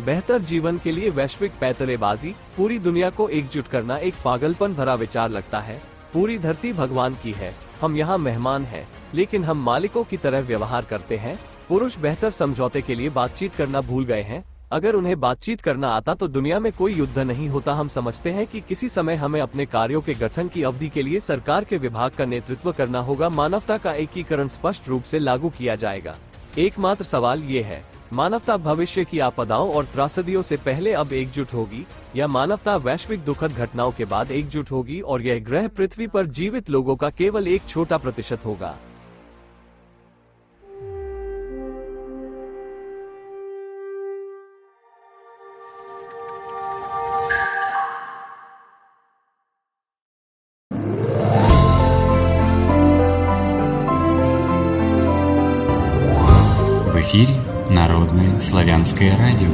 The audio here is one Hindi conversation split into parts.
बेहतर जीवन के लिए वैश्विक पैंतरेबाजी, पूरी दुनिया को एकजुट करना एक पागलपन भरा विचार लगता है। पूरी धरती भगवान की है, हम यहाँ मेहमान हैं, लेकिन हम मालिकों की तरह व्यवहार करते हैं। पुरुष बेहतर समझौते के लिए बातचीत करना भूल गए हैं। अगर उन्हें बातचीत करना आता तो दुनिया में कोई युद्ध नहीं होता। हम समझते हैं कि किसी समय हमें अपने कार्यों के गठन की अवधि के लिए सरकार के विभाग का नेतृत्व करना होगा। मानवता का एकीकरण स्पष्ट रूप से लागू किया जाएगा। एकमात्र सवाल ये है, मानवता भविष्य की आपदाओं और त्रासदियों से पहले अब एकजुट होगी, या मानवता वैश्विक दुखद घटनाओं के बाद एकजुट होगी और यह ग्रह पृथ्वी पर जीवित लोगों का केवल एक छोटा प्रतिशत होगा। В эфире Народное славянское радио.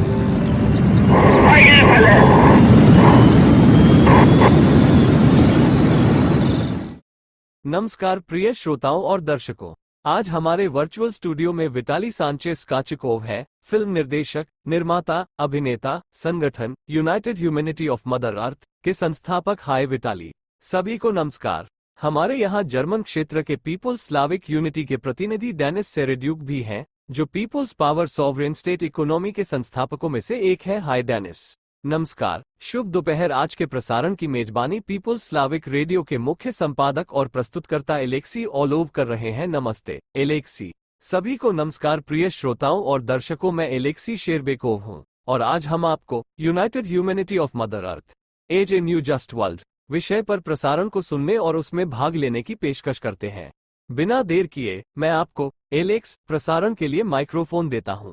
नमस्कार प्रिय श्रोताओं और दर्शकों, आज हमारे वर्चुअल स्टूडियो में विटाली सांचेस काचिकोव है, फिल्म निर्देशक, निर्माता, अभिनेता, संगठन यूनाइटेड ह्यूमैनिटी ऑफ मदर अर्थ के संस्थापक। हाय विटाली। सभी को नमस्कार। हमारे यहाँ जर्मन क्षेत्र के पीपुल्स स्लाविक यूनिटी के प्रतिनिधि डेनिस सेरेड्यूक भी हैं, जो people's power sovereign state economy के संस्थापकों में से एक है। Hi Dennis. नमस्कार, शुभ दोपहर। आज के प्रसारण की मेजबानी पीपुल्स स्लाविक रेडियो के मुख्य संपादक और प्रस्तुतकर्ता एलेक्सी ओलोव कर रहे हैं। नमस्ते एलेक्सी। सभी को नमस्कार प्रिय श्रोताओं और दर्शकों, मैं एलेक्सी शेरबेकोव हूँ और आज हम आपको united humanity of mother earth as a new just world विषय पर प्रसारण को सुनने और उसमें भाग लेने की पेशकश करते हैं। बिना देर किए मैं आपको एलेक्स प्रसारण के लिए माइक्रोफोन देता हूं।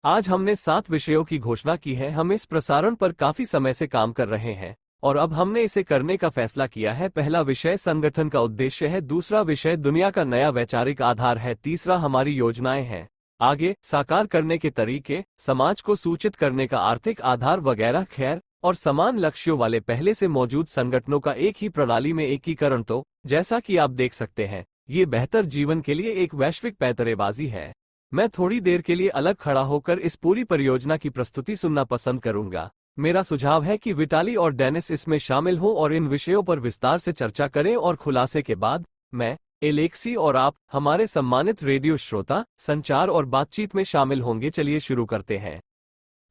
आज हमने 7 विषयों की घोषणा की है। हम इस प्रसारण पर काफी समय से काम कर रहे हैं और अब हमने इसे करने का फैसला किया है। पहला विषय संगठन का उद्देश्य है, दूसरा विषय दुनिया का नया वैचारिक आधार है, तीसरा हमारी योजनाएं हैं आगे साकार करने के तरीके, समाज को सूचित करने का आर्थिक आधार वगैरह। खैर, और समान लक्ष्यों वाले पहले से मौजूद संगठनों का एक ही प्रणाली में एकीकरण। तो जैसा कि आप देख सकते हैं, ये बेहतर जीवन के लिए एक वैश्विक पैंतरेबाजी है। मैं थोड़ी देर के लिए अलग खड़ा होकर इस पूरी परियोजना की प्रस्तुति सुनना पसंद करूंगा। मेरा सुझाव है कि विटाली और डेनिस इसमें शामिल हों और इन विषयों पर विस्तार से चर्चा करें और खुलासे के बाद मैं, एलेक्सी और आप, हमारे सम्मानित रेडियो श्रोता, संचार और बातचीत में शामिल होंगे। चलिए शुरू करते हैं।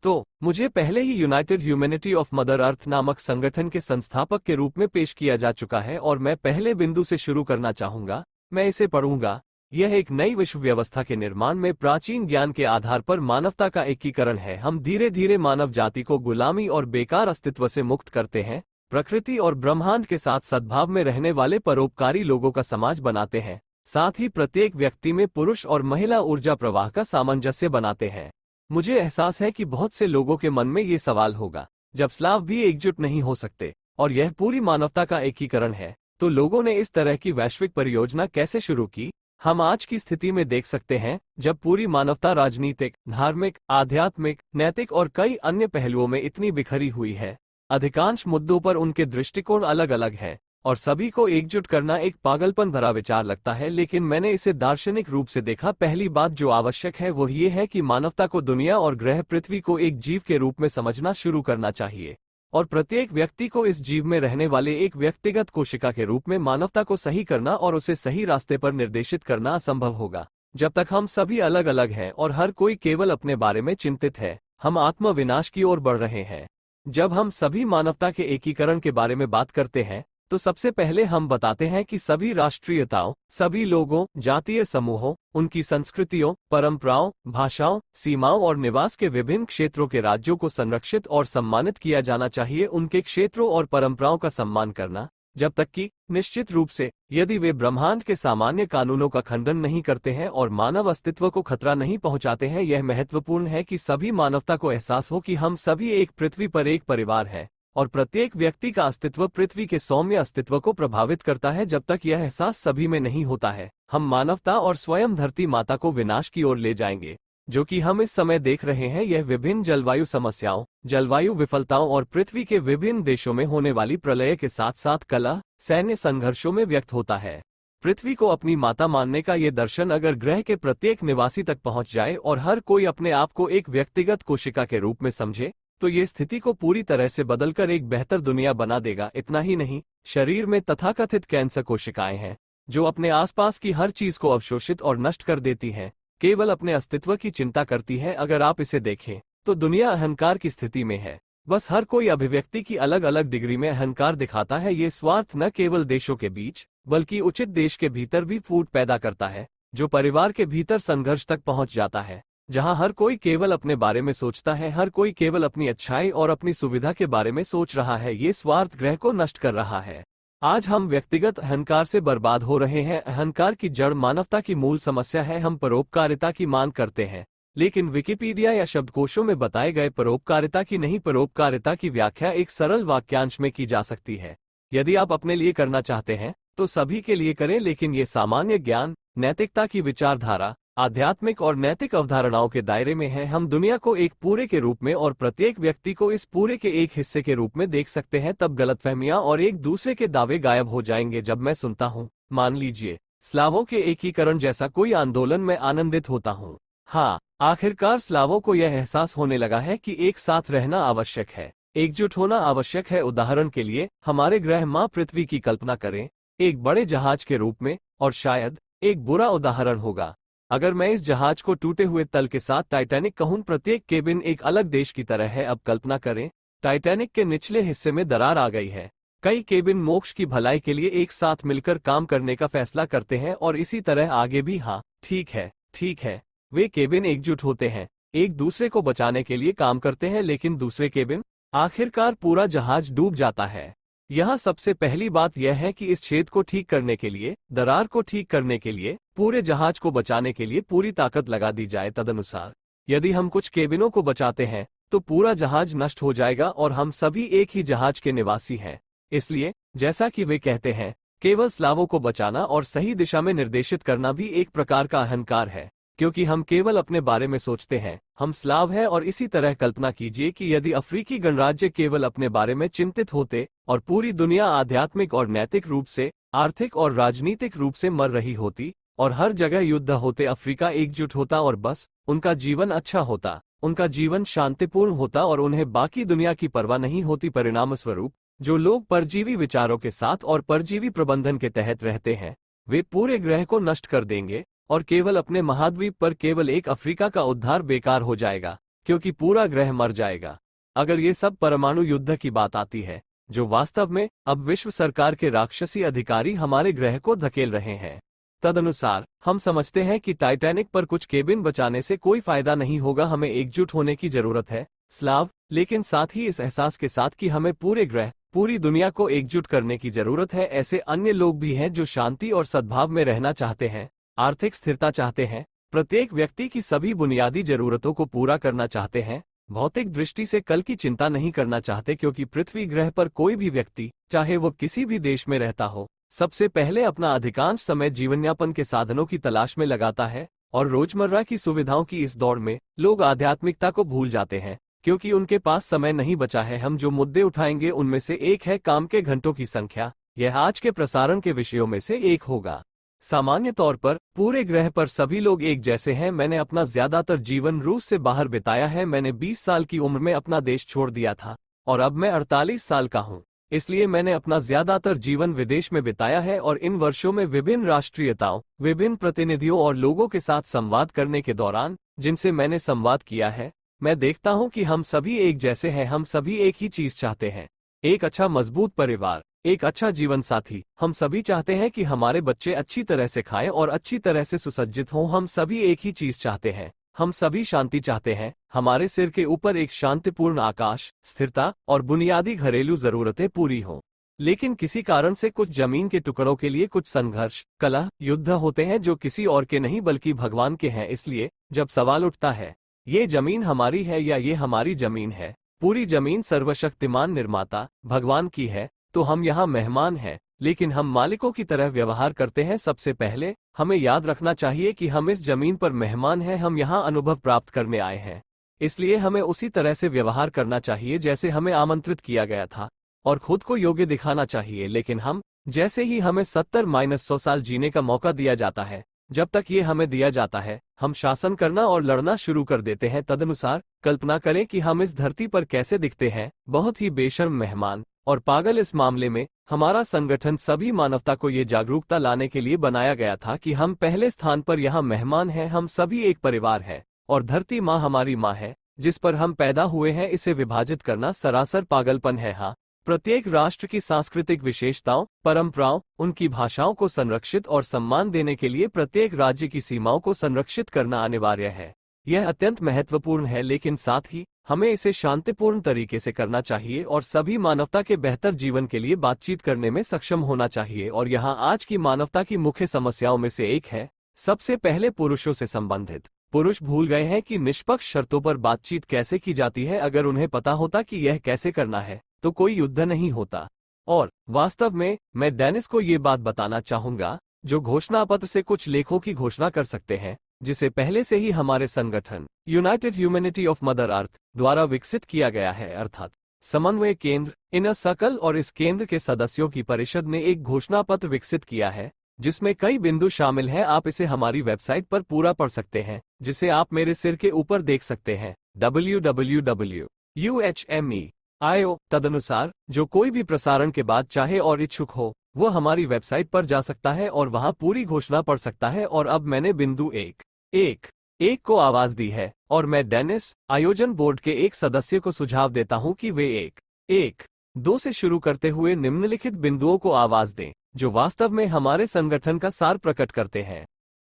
तो मुझे पहले ही united humanity of mother earth नामक संगठन के संस्थापक के रूप में पेश किया जा चुका है और मैं पहले बिंदु से शुरू करना चाहूंगा। मैं इसे पढ़ूंगा। यह एक नई विश्व व्यवस्था के निर्माण में प्राचीन ज्ञान के आधार पर मानवता का एकीकरण है। हम धीरे धीरे मानव जाति को गुलामी और बेकार अस्तित्व से मुक्त करते हैं, प्रकृति और ब्रह्मांड के साथ सद्भाव में रहने वाले परोपकारी लोगों का समाज बनाते हैं, साथ ही प्रत्येक व्यक्ति में पुरुष और महिला ऊर्जा प्रवाह का सामंजस्य बनाते हैं। मुझे एहसास है कि बहुत से लोगों के मन में ये सवाल होगा, जब स्लाव भी एकजुट नहीं हो सकते और यह पूरी मानवता का एकीकरण है, तो लोगों ने इस तरह की वैश्विक परियोजना कैसे शुरू की। हम आज की स्थिति में देख सकते हैं, जब पूरी मानवता राजनीतिक, धार्मिक, आध्यात्मिक, नैतिक और कई अन्य पहलुओं में इतनी बिखरी हुई है। अधिकांश मुद्दों पर उनके दृष्टिकोण अलग अलग हैं और सभी को एकजुट करना एक पागलपन भरा विचार लगता है, लेकिन मैंने इसे दार्शनिक रूप से देखा। पहली बात जो आवश्यक है वो ये है कि मानवता को दुनिया और ग्रह पृथ्वी को एक जीव के रूप में समझना शुरू करना चाहिए और प्रत्येक व्यक्ति को इस जीव में रहने वाले एक व्यक्तिगत कोशिका के रूप में मानवता को सही करना और उसे सही रास्ते पर निर्देशित करना असंभव होगा जब तक हम सभी अलग अलग हैं और हर कोई केवल अपने बारे में चिंतित है। हम आत्मविनाश की ओर बढ़ रहे हैं। जब हम सभी मानवता के एकीकरण के बारे में बात करते हैं तो सबसे पहले हम बताते हैं कि सभी राष्ट्रीयताओं, सभी लोगों, जातीय समूहों, उनकी संस्कृतियों, परंपराओं, भाषाओं, सीमाओं और निवास के विभिन्न क्षेत्रों के राज्यों को संरक्षित और सम्मानित किया जाना चाहिए। उनके क्षेत्रों और परंपराओं का सम्मान करना, जब तक कि निश्चित रूप से यदि वे ब्रह्मांड के सामान्य कानूनों का खंडन नहीं करते हैं और मानव अस्तित्व को खतरा नहीं पहुंचाते हैं। यह महत्वपूर्ण है कि सभी मानवता को एहसास हो कि हम सभी एक पृथ्वी पर एक परिवार हैं और प्रत्येक व्यक्ति का अस्तित्व पृथ्वी के सौम्य अस्तित्व को प्रभावित करता है। जब तक यह एहसास सभी में नहीं होता है, हम मानवता और स्वयं धरती माता को विनाश की ओर ले जाएंगे, जो कि हम इस समय देख रहे हैं। यह विभिन्न जलवायु समस्याओं, जलवायु विफलताओं और पृथ्वी के विभिन्न देशों में होने वाली प्रलय के साथ साथ कलह, सैन्य संघर्षों में व्यक्त होता है। पृथ्वी को अपनी माता मानने का ये दर्शन अगर ग्रह के प्रत्येक निवासी तक पहुंच जाए और हर कोई अपने आप को एक व्यक्तिगत कोशिका के रूप में समझे, तो ये स्थिति को पूरी तरह से बदलकर एक बेहतर दुनिया बना देगा। इतना ही नहीं, शरीर में तथाकथित कैंसर कोशिकाएं हैं जो अपने आसपास की हर चीज को अवशोषित और नष्ट कर देती हैं, केवल अपने अस्तित्व की चिंता करती है। अगर आप इसे देखें तो दुनिया अहंकार की स्थिति में है। बस हर कोई अभिव्यक्ति की अलग अलग डिग्री में अहंकार दिखाता है। ये स्वार्थ न केवल देशों के बीच बल्कि उचित देश के भीतर भी फूट पैदा करता है, जो परिवार के भीतर संघर्ष तक पहुंच जाता है, जहां हर कोई केवल अपने बारे में सोचता है, हर कोई केवल अपनी अच्छाई और अपनी सुविधा के बारे में सोच रहा है। ये स्वार्थ ग्रह को नष्ट कर रहा है। आज हम व्यक्तिगत अहंकार से बर्बाद हो रहे हैं। अहंकार की जड़ मानवता की मूल समस्या है। हम परोपकारिता की मांग करते हैं, लेकिन विकिपीडिया या शब्दकोशों में बताए गए परोपकारिता की नहीं, परोपकारिता की व्याख्या एक सरल वाक्यांश में की जा सकती है। यदि आप अपने लिए करना चाहते हैं तो सभी के लिए करें, लेकिन ये सामान्य ज्ञान, नैतिकता की विचारधारा, आध्यात्मिक और नैतिक अवधारणाओं के दायरे में है। हम दुनिया को एक पूरे के रूप में और प्रत्येक व्यक्ति को इस पूरे के एक हिस्से के रूप में देख सकते हैं, तब गलतफहमियां और एक दूसरे के दावे गायब हो जाएंगे। जब मैं सुनता हूं, मान लीजिए, स्लावों के एकीकरण जैसा कोई आंदोलन, में आनंदित होता हूं। हाँ, आखिरकार स्लावों को यह एहसास होने लगा है कि एक साथ रहना आवश्यक है, एकजुट होना आवश्यक है। उदाहरण के लिए, हमारे ग्रह माँ पृथ्वी की कल्पना करें एक बड़े जहाज के रूप में, और शायद एक बुरा उदाहरण होगा अगर मैं इस जहाज को टूटे हुए तल के साथ टाइटैनिक कहूं। प्रत्येक केबिन एक अलग देश की तरह है। अब कल्पना करें, टाइटैनिक के निचले हिस्से में दरार आ गई है। कई केबिन मोक्ष की भलाई के लिए एक साथ मिलकर काम करने का फैसला करते हैं, और इसी तरह आगे भी। हाँ, ठीक है, वे केबिन एकजुट होते हैं, एक दूसरे को बचाने के लिए काम करते हैं, लेकिन दूसरे केबिन, आखिरकार पूरा जहाज डूब जाता है। यहाँ सबसे पहली बात यह है कि इस छेद को ठीक करने के लिए, दरार को ठीक करने के लिए, पूरे जहाज को बचाने के लिए पूरी ताकत लगा दी जाए। तदनुसार, यदि हम कुछ केबिनों को बचाते हैं तो पूरा जहाज नष्ट हो जाएगा और हम सभी एक ही जहाज के निवासी हैं। इसलिए, जैसा कि वे कहते हैं, केवल स्लावों को बचाना और सही दिशा में निर्देशित करना भी एक प्रकार का अहंकार है, क्योंकि हम केवल अपने बारे में सोचते हैं। हम स्लाव हैं। और इसी तरह कल्पना कीजिए कि यदि अफ्रीकी गणराज्य केवल अपने बारे में चिंतित होते और पूरी दुनिया आध्यात्मिक और नैतिक रूप से, आर्थिक और राजनीतिक रूप से मर रही होती और हर जगह युद्ध होते, अफ्रीका एकजुट होता और बस उनका जीवन अच्छा होता, उनका जीवन शांतिपूर्ण होता और उन्हें बाकी दुनिया की परवाह नहीं होती। परिणामस्वरूप, जो लोग परजीवी विचारों के साथ और परजीवी प्रबंधन के तहत रहते हैं, वे पूरे ग्रह को नष्ट कर देंगे और केवल अपने महाद्वीप पर केवल एक अफ्रीका का उद्धार बेकार हो जाएगा, क्योंकि पूरा ग्रह मर जाएगा। अगर ये सब परमाणु युद्ध की बात आती है, जो वास्तव में अब विश्व सरकार के राक्षसी अधिकारी हमारे ग्रह को धकेल रहे हैं। तदनुसार, हम समझते हैं कि टाइटैनिक पर कुछ केबिन बचाने से कोई फायदा नहीं होगा। हमें एकजुट होने की जरूरत है, स्लाव, लेकिन साथ ही इस एहसास के साथ कि हमें पूरे ग्रह, पूरी दुनिया को एकजुट करने की जरूरत है। ऐसे अन्य लोग भी हैं जो शांति और सद्भाव में रहना चाहते हैं, आर्थिक स्थिरता चाहते हैं, प्रत्येक व्यक्ति की सभी बुनियादी जरूरतों को पूरा करना चाहते हैं, भौतिक दृष्टि से कल की चिंता नहीं करना चाहते, क्योंकि पृथ्वी ग्रह पर कोई भी व्यक्ति, चाहे वो किसी भी देश में रहता हो, सबसे पहले अपना अधिकांश समय जीवनयापन के साधनों की तलाश में लगाता है। और रोजमर्रा की सुविधाओं की इस दौड़ में लोग आध्यात्मिकता को भूल जाते हैं, क्योंकि उनके पास समय नहीं बचा है। हम जो मुद्दे उठाएंगे उनमें से एक है काम के घंटों की संख्या। यह आज के प्रसारण के विषयों में से एक होगा। सामान्य तौर पर पूरे ग्रह पर सभी लोग एक जैसे हैं। मैंने अपना ज्यादातर जीवन रूस से बाहर बिताया है। मैंने 20 साल की उम्र में अपना देश छोड़ दिया था और अब मैं 48 साल का हूं। इसलिए मैंने अपना ज्यादातर जीवन विदेश में बिताया है और इन वर्षों में विभिन्न राष्ट्रीयताओं, विभिन्न प्रतिनिधियों और लोगों के साथ संवाद करने के दौरान, जिनसे मैंने संवाद किया है, मैं देखता हूं कि हम सभी एक जैसे हैं। हम सभी एक ही चीज चाहते हैं, एक अच्छा मजबूत परिवार, एक अच्छा जीवन साथी। हम सभी चाहते हैं कि हमारे बच्चे अच्छी तरह से खाएं और अच्छी तरह से सुसज्जित हों। हम सभी एक ही चीज चाहते हैं, हम सभी शांति चाहते हैं। हमारे सिर के ऊपर एक शांतिपूर्ण आकाश, स्थिरता और बुनियादी घरेलू जरूरतें पूरी हों। लेकिन किसी कारण से कुछ जमीन के टुकड़ों के लिए कुछ संघर्ष, कलह, युद्ध होते हैं जो किसी और के नहीं बल्कि भगवान के हैं। इसलिए जब सवाल उठता है, ये जमीन हमारी है या ये हमारी जमीन है, पूरी जमीन सर्वशक्तिमान निर्माता भगवान की है, तो हम यहाँ मेहमान हैं, लेकिन हम मालिकों की तरह व्यवहार करते हैं। सबसे पहले हमें याद रखना चाहिए कि हम इस जमीन पर मेहमान हैं, हम यहाँ अनुभव प्राप्त करने आए हैं। इसलिए हमें उसी तरह से व्यवहार करना चाहिए जैसे हमें आमंत्रित किया गया था और खुद को योग्य दिखाना चाहिए। लेकिन हम जैसे ही हमें 70-100 साल जीने का मौका दिया जाता है, जब तक ये हमें दिया जाता है, हम शासन करना और लड़ना शुरू कर देते हैं। तदनुसार कल्पना करें कि हम इस धरती पर कैसे दिखते हैं, बहुत ही बेशर्म मेहमान और पागल। इस मामले में हमारा संगठन सभी मानवता को ये जागरूकता लाने के लिए बनाया गया था कि हम पहले स्थान पर यहाँ मेहमान हैं, हम सभी एक परिवार हैं और धरती माँ हमारी माँ है जिस पर हम पैदा हुए हैं। इसे विभाजित करना सरासर पागलपन है। हाँ, प्रत्येक राष्ट्र की सांस्कृतिक विशेषताओं, परंपराओं, उनकी भाषाओं को संरक्षित और सम्मान देने के लिए प्रत्येक राज्य की सीमाओं को संरक्षित करना अनिवार्य है। यह अत्यंत महत्वपूर्ण है, लेकिन साथ ही हमें इसे शांतिपूर्ण तरीके से करना चाहिए और सभी मानवता के बेहतर जीवन के लिए बातचीत करने में सक्षम होना चाहिए। और यहाँ आज की मानवता की मुख्य समस्याओं में से एक है, सबसे पहले पुरुषों से संबंधित। पुरुष भूल गए हैं कि निष्पक्ष शर्तों पर बातचीत कैसे की जाती है। अगर उन्हें पता होता कि यह कैसे करना है तो कोई युद्ध नहीं होता। और वास्तव में मैं डेनिस को ये बात बताना चाहूंगा, जो घोषणा पत्र से कुछ लेखों की घोषणा कर सकते हैं, जिसे पहले से ही हमारे संगठन यूनाइटेड ह्यूमैनिटी ऑफ मदर अर्थ द्वारा विकसित किया गया है, अर्थात समन्वय केंद्र इनर सर्कल। और इस केंद्र के सदस्यों की परिषद ने एक घोषणा पत्र विकसित किया है जिसमें कई बिंदु शामिल हैं। आप इसे हमारी वेबसाइट पर पूरा पढ़ सकते हैं, जिसे आप मेरे सिर के ऊपर देख सकते हैं, www.uhme.io। तदनुसार जो कोई भी प्रसारण के बाद चाहे और इच्छुक हो, वो हमारी वेबसाइट पर जा सकता है और वहां पूरी घोषणा पढ़ सकता है। और अब मैंने बिंदु 1.1 को आवाज दी है और मैं डेनिस, आयोजन बोर्ड के एक सदस्य को सुझाव देता हूं कि वे 1.1.2 से शुरू करते हुए निम्नलिखित बिंदुओं को आवाज दें, जो वास्तव में हमारे संगठन का सार प्रकट करते हैं।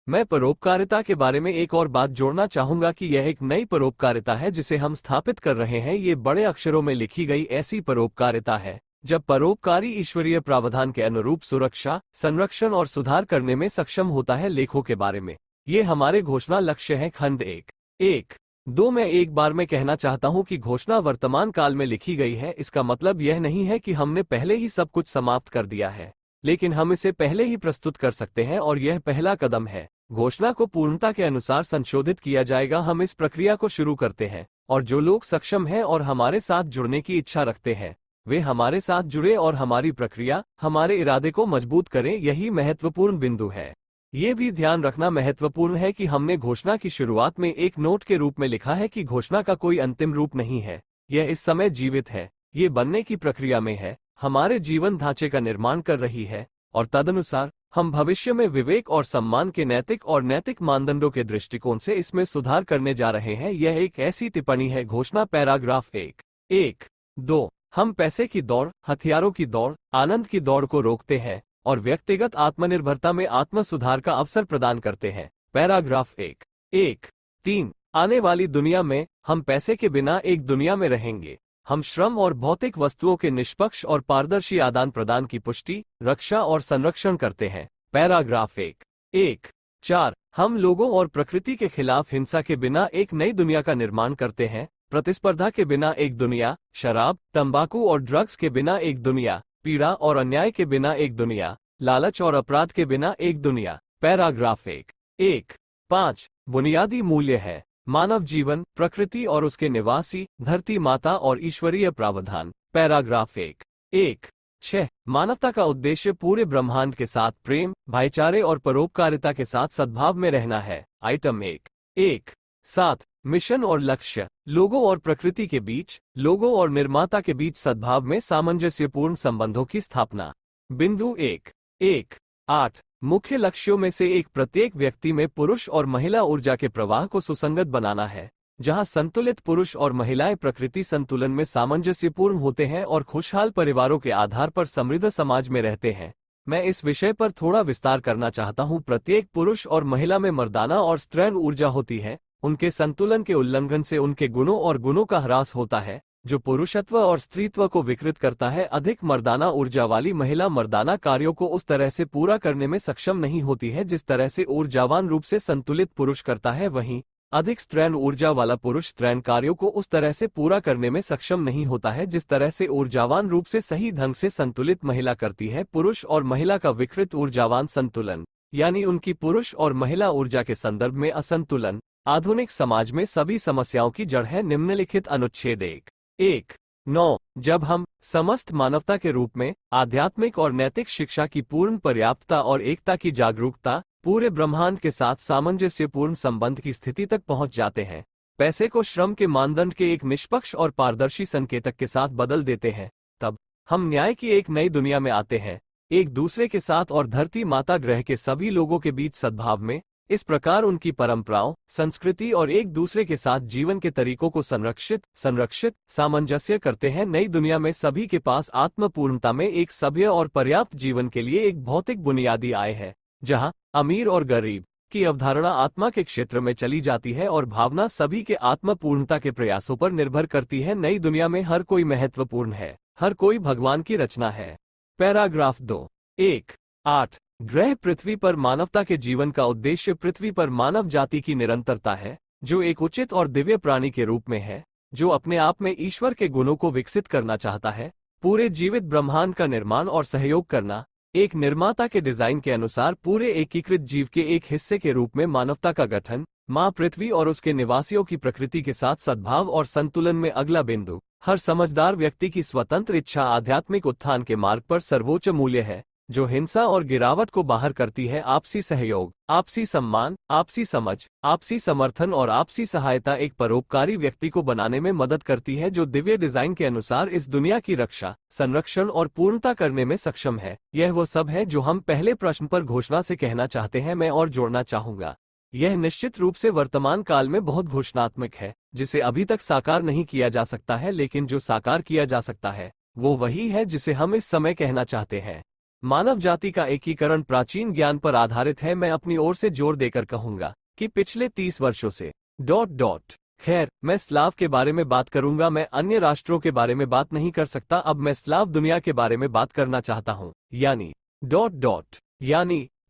मैं परोपकारिता के बारे में एक और बात जोड़ना चाहूंगा कि यह एक नई परोपकारिता है जिसे हम स्थापित कर रहे हैं। ये बड़े अक्षरों में लिखी गई ऐसी परोपकारिता है जब परोपकारी ईश्वरीय प्रावधान के अनुरूप सुरक्षा, संरक्षण और सुधार करने में सक्षम होता है। लेखों के बारे में ये हमारे घोषणा लक्ष्य हैं। खंड 1.1.2 में एक बार मैं कहना चाहता हूं कि घोषणा वर्तमान काल में लिखी गई है। इसका मतलब यह नहीं है कि हमने पहले ही सब कुछ समाप्त कर दिया है, लेकिन हम इसे पहले ही प्रस्तुत कर सकते हैं और यह पहला कदम है। घोषणा को पूर्णता के अनुसार संशोधित किया जाएगा। हम इस प्रक्रिया को शुरू करते हैं और जो लोग सक्षम हैं और हमारे साथ जुड़ने की इच्छा रखते हैं, वे हमारे साथ जुड़े और हमारी प्रक्रिया, हमारे इरादे को मजबूत करें। यही महत्वपूर्ण बिंदु है। ये भी ध्यान रखना महत्वपूर्ण है कि हमने घोषणा की शुरुआत में एक नोट के रूप में लिखा है कि घोषणा का कोई अंतिम रूप नहीं है, यह इस समय जीवित है, ये बनने की प्रक्रिया में है, हमारे जीवन ढांचे का निर्माण कर रही है और तदनुसार हम भविष्य में विवेक और सम्मान के नैतिक मानदंडों के दृष्टिकोण से इसमें सुधार करने जा रहे हैं। यह एक ऐसी टिप्पणी है। घोषणा पैराग्राफ 1.1.2 हम पैसे की दौड़, हथियारों की दौड़, आनंद की दौड़ को रोकते हैं और व्यक्तिगत आत्मनिर्भरता में आत्म सुधार का अवसर प्रदान करते हैं। पैराग्राफ 1.1.3 आने वाली दुनिया में हम पैसे के बिना एक दुनिया में रहेंगे। हम श्रम और भौतिक वस्तुओं के निष्पक्ष और पारदर्शी आदान प्रदान की पुष्टि, रक्षा और संरक्षण करते हैं। पैराग्राफ 1.1.4 हम लोगों और प्रकृति के खिलाफ हिंसा के बिना एक नई दुनिया का निर्माण करते हैं। प्रतिस्पर्धा के बिना एक दुनिया, शराब, तंबाकू और ड्रग्स के बिना एक दुनिया, पीड़ा और अन्याय के बिना एक दुनिया, लालच और अपराध के बिना एक दुनिया। पैराग्राफ 1.1.5 बुनियादी मूल्य है मानव जीवन, प्रकृति और उसके निवासी, धरती माता और ईश्वरीय प्रावधान। पैराग्राफ 1.1.6 मानवता का उद्देश्य पूरे ब्रह्मांड के साथ प्रेम, भाईचारे और परोपकारिता के साथ सद्भाव में रहना है। आइटम 1.1.7 मिशन और लक्ष्य लोगों और प्रकृति के बीच, लोगों और निर्माता के बीच सद्भाव में सामंजस्यपूर्ण संबंधों की स्थापना। बिंदु 1.1.8 मुख्य लक्ष्यों में से एक प्रत्येक व्यक्ति में पुरुष और महिला ऊर्जा के प्रवाह को सुसंगत बनाना है, जहां संतुलित पुरुष और महिलाएं प्रकृति संतुलन में सामंजस्यपूर्ण होते हैं और खुशहाल परिवारों के आधार पर समृद्ध समाज में रहते हैं। मैं इस विषय पर थोड़ा विस्तार करना चाहता हूं। प्रत्येक पुरुष और महिला में मर्दाना और स्त्रैण ऊर्जा होती है। उनके संतुलन के उल्लंघन से उनके गुणों और गुणों का ह्रास होता है, जो पुरुषत्व और स्त्रीत्व को विकृत करता है। अधिक मर्दाना ऊर्जा वाली महिला मर्दाना कार्यों को उस तरह से पूरा करने में सक्षम नहीं होती है जिस तरह से ऊर्जावान रूप से संतुलित पुरुष करता है। वहीं अधिक स्त्रैण ऊर्जा वाला पुरुष स्त्रैण कार्यों को उस तरह से पूरा करने में सक्षम नहीं होता है जिस तरह से ऊर्जावान रूप से सही ढंग से संतुलित महिला करती है। पुरुष और महिला का विकृत ऊर्जावान संतुलन, यानी उनकी पुरुष और महिला ऊर्जा के संदर्भ में असंतुलन, आधुनिक समाज में सभी समस्याओं की जड़ है। निम्नलिखित अनुच्छेद 1 9. जब हम समस्त मानवता के रूप में आध्यात्मिक और नैतिक शिक्षा की पूर्ण पर्याप्तता और एकता की जागरूकता पूरे ब्रह्मांड के साथ सामंजस्यपूर्ण संबंध की स्थिति तक पहुंच जाते हैं, पैसे को श्रम के मानदंड के एक निष्पक्ष और पारदर्शी संकेतक के साथ बदल देते हैं, तब हम न्याय की एक नई दुनिया में आते हैं, एक दूसरे के साथ और धरती माता ग्रह के सभी लोगों के बीच सद्भाव में। इस प्रकार उनकी परंपराओं, संस्कृति और एक दूसरे के साथ जीवन के तरीकों को संरक्षित सामंजस्य करते हैं। नई दुनिया में सभी के पास आत्मपूर्णता में एक सभ्य और पर्याप्त जीवन के लिए एक भौतिक बुनियादी आय है, जहां अमीर और गरीब की अवधारणा आत्मा के क्षेत्र में चली जाती है और भावना सभी के आत्मपूर्णता के प्रयासों पर निर्भर करती है। नई दुनिया में हर कोई महत्वपूर्ण है, हर कोई भगवान की रचना है। पैराग्राफ 2. 1.8 ग्रह पृथ्वी पर मानवता के जीवन का उद्देश्य पृथ्वी पर मानव जाति की निरंतरता है, जो एक उचित और दिव्य प्राणी के रूप में है, जो अपने आप में ईश्वर के गुणों को विकसित करना चाहता है, पूरे जीवित ब्रह्मांड का निर्माण और सहयोग करना। एक निर्माता के डिजाइन के अनुसार पूरे एकीकृत जीव के एक हिस्से के रूप में मानवता का गठन, माँ पृथ्वी और उसके निवासियों की प्रकृति के साथ सद्भाव और संतुलन में अगला बिंदु। हर समझदार व्यक्ति की स्वतंत्र इच्छा आध्यात्मिक उत्थान के मार्ग पर सर्वोच्च मूल्य है, जो हिंसा और गिरावट को बाहर करती है। आपसी सहयोग, आपसी सम्मान, आपसी समझ, आपसी समर्थन और आपसी सहायता एक परोपकारी व्यक्ति को बनाने में मदद करती है, जो दिव्य डिजाइन के अनुसार इस दुनिया की रक्षा, संरक्षण और पूर्णता करने में सक्षम है। यह वो सब है जो हम पहले प्रश्न पर घोषणा से कहना चाहते हैं। मैं और जोड़ना चाहूंगा, यह निश्चित रूप से वर्तमान काल में बहुत घोषणात्मक है, जिसे अभी तक साकार नहीं किया जा सकता है, लेकिन जो साकार किया जा सकता है वो वही है जिसे हम इस समय कहना चाहते हैं। मानव जाति का एकीकरण प्राचीन ज्ञान पर आधारित है। मैं अपनी ओर से जोर देकर कहूंगा कि पिछले 30 वर्षों से खैर, मैं स्लाव के बारे में बात करूंगा, मैं अन्य राष्ट्रों के बारे में बात नहीं कर सकता। अब मैं स्लाव दुनिया के बारे में बात करना चाहता हूं, यानी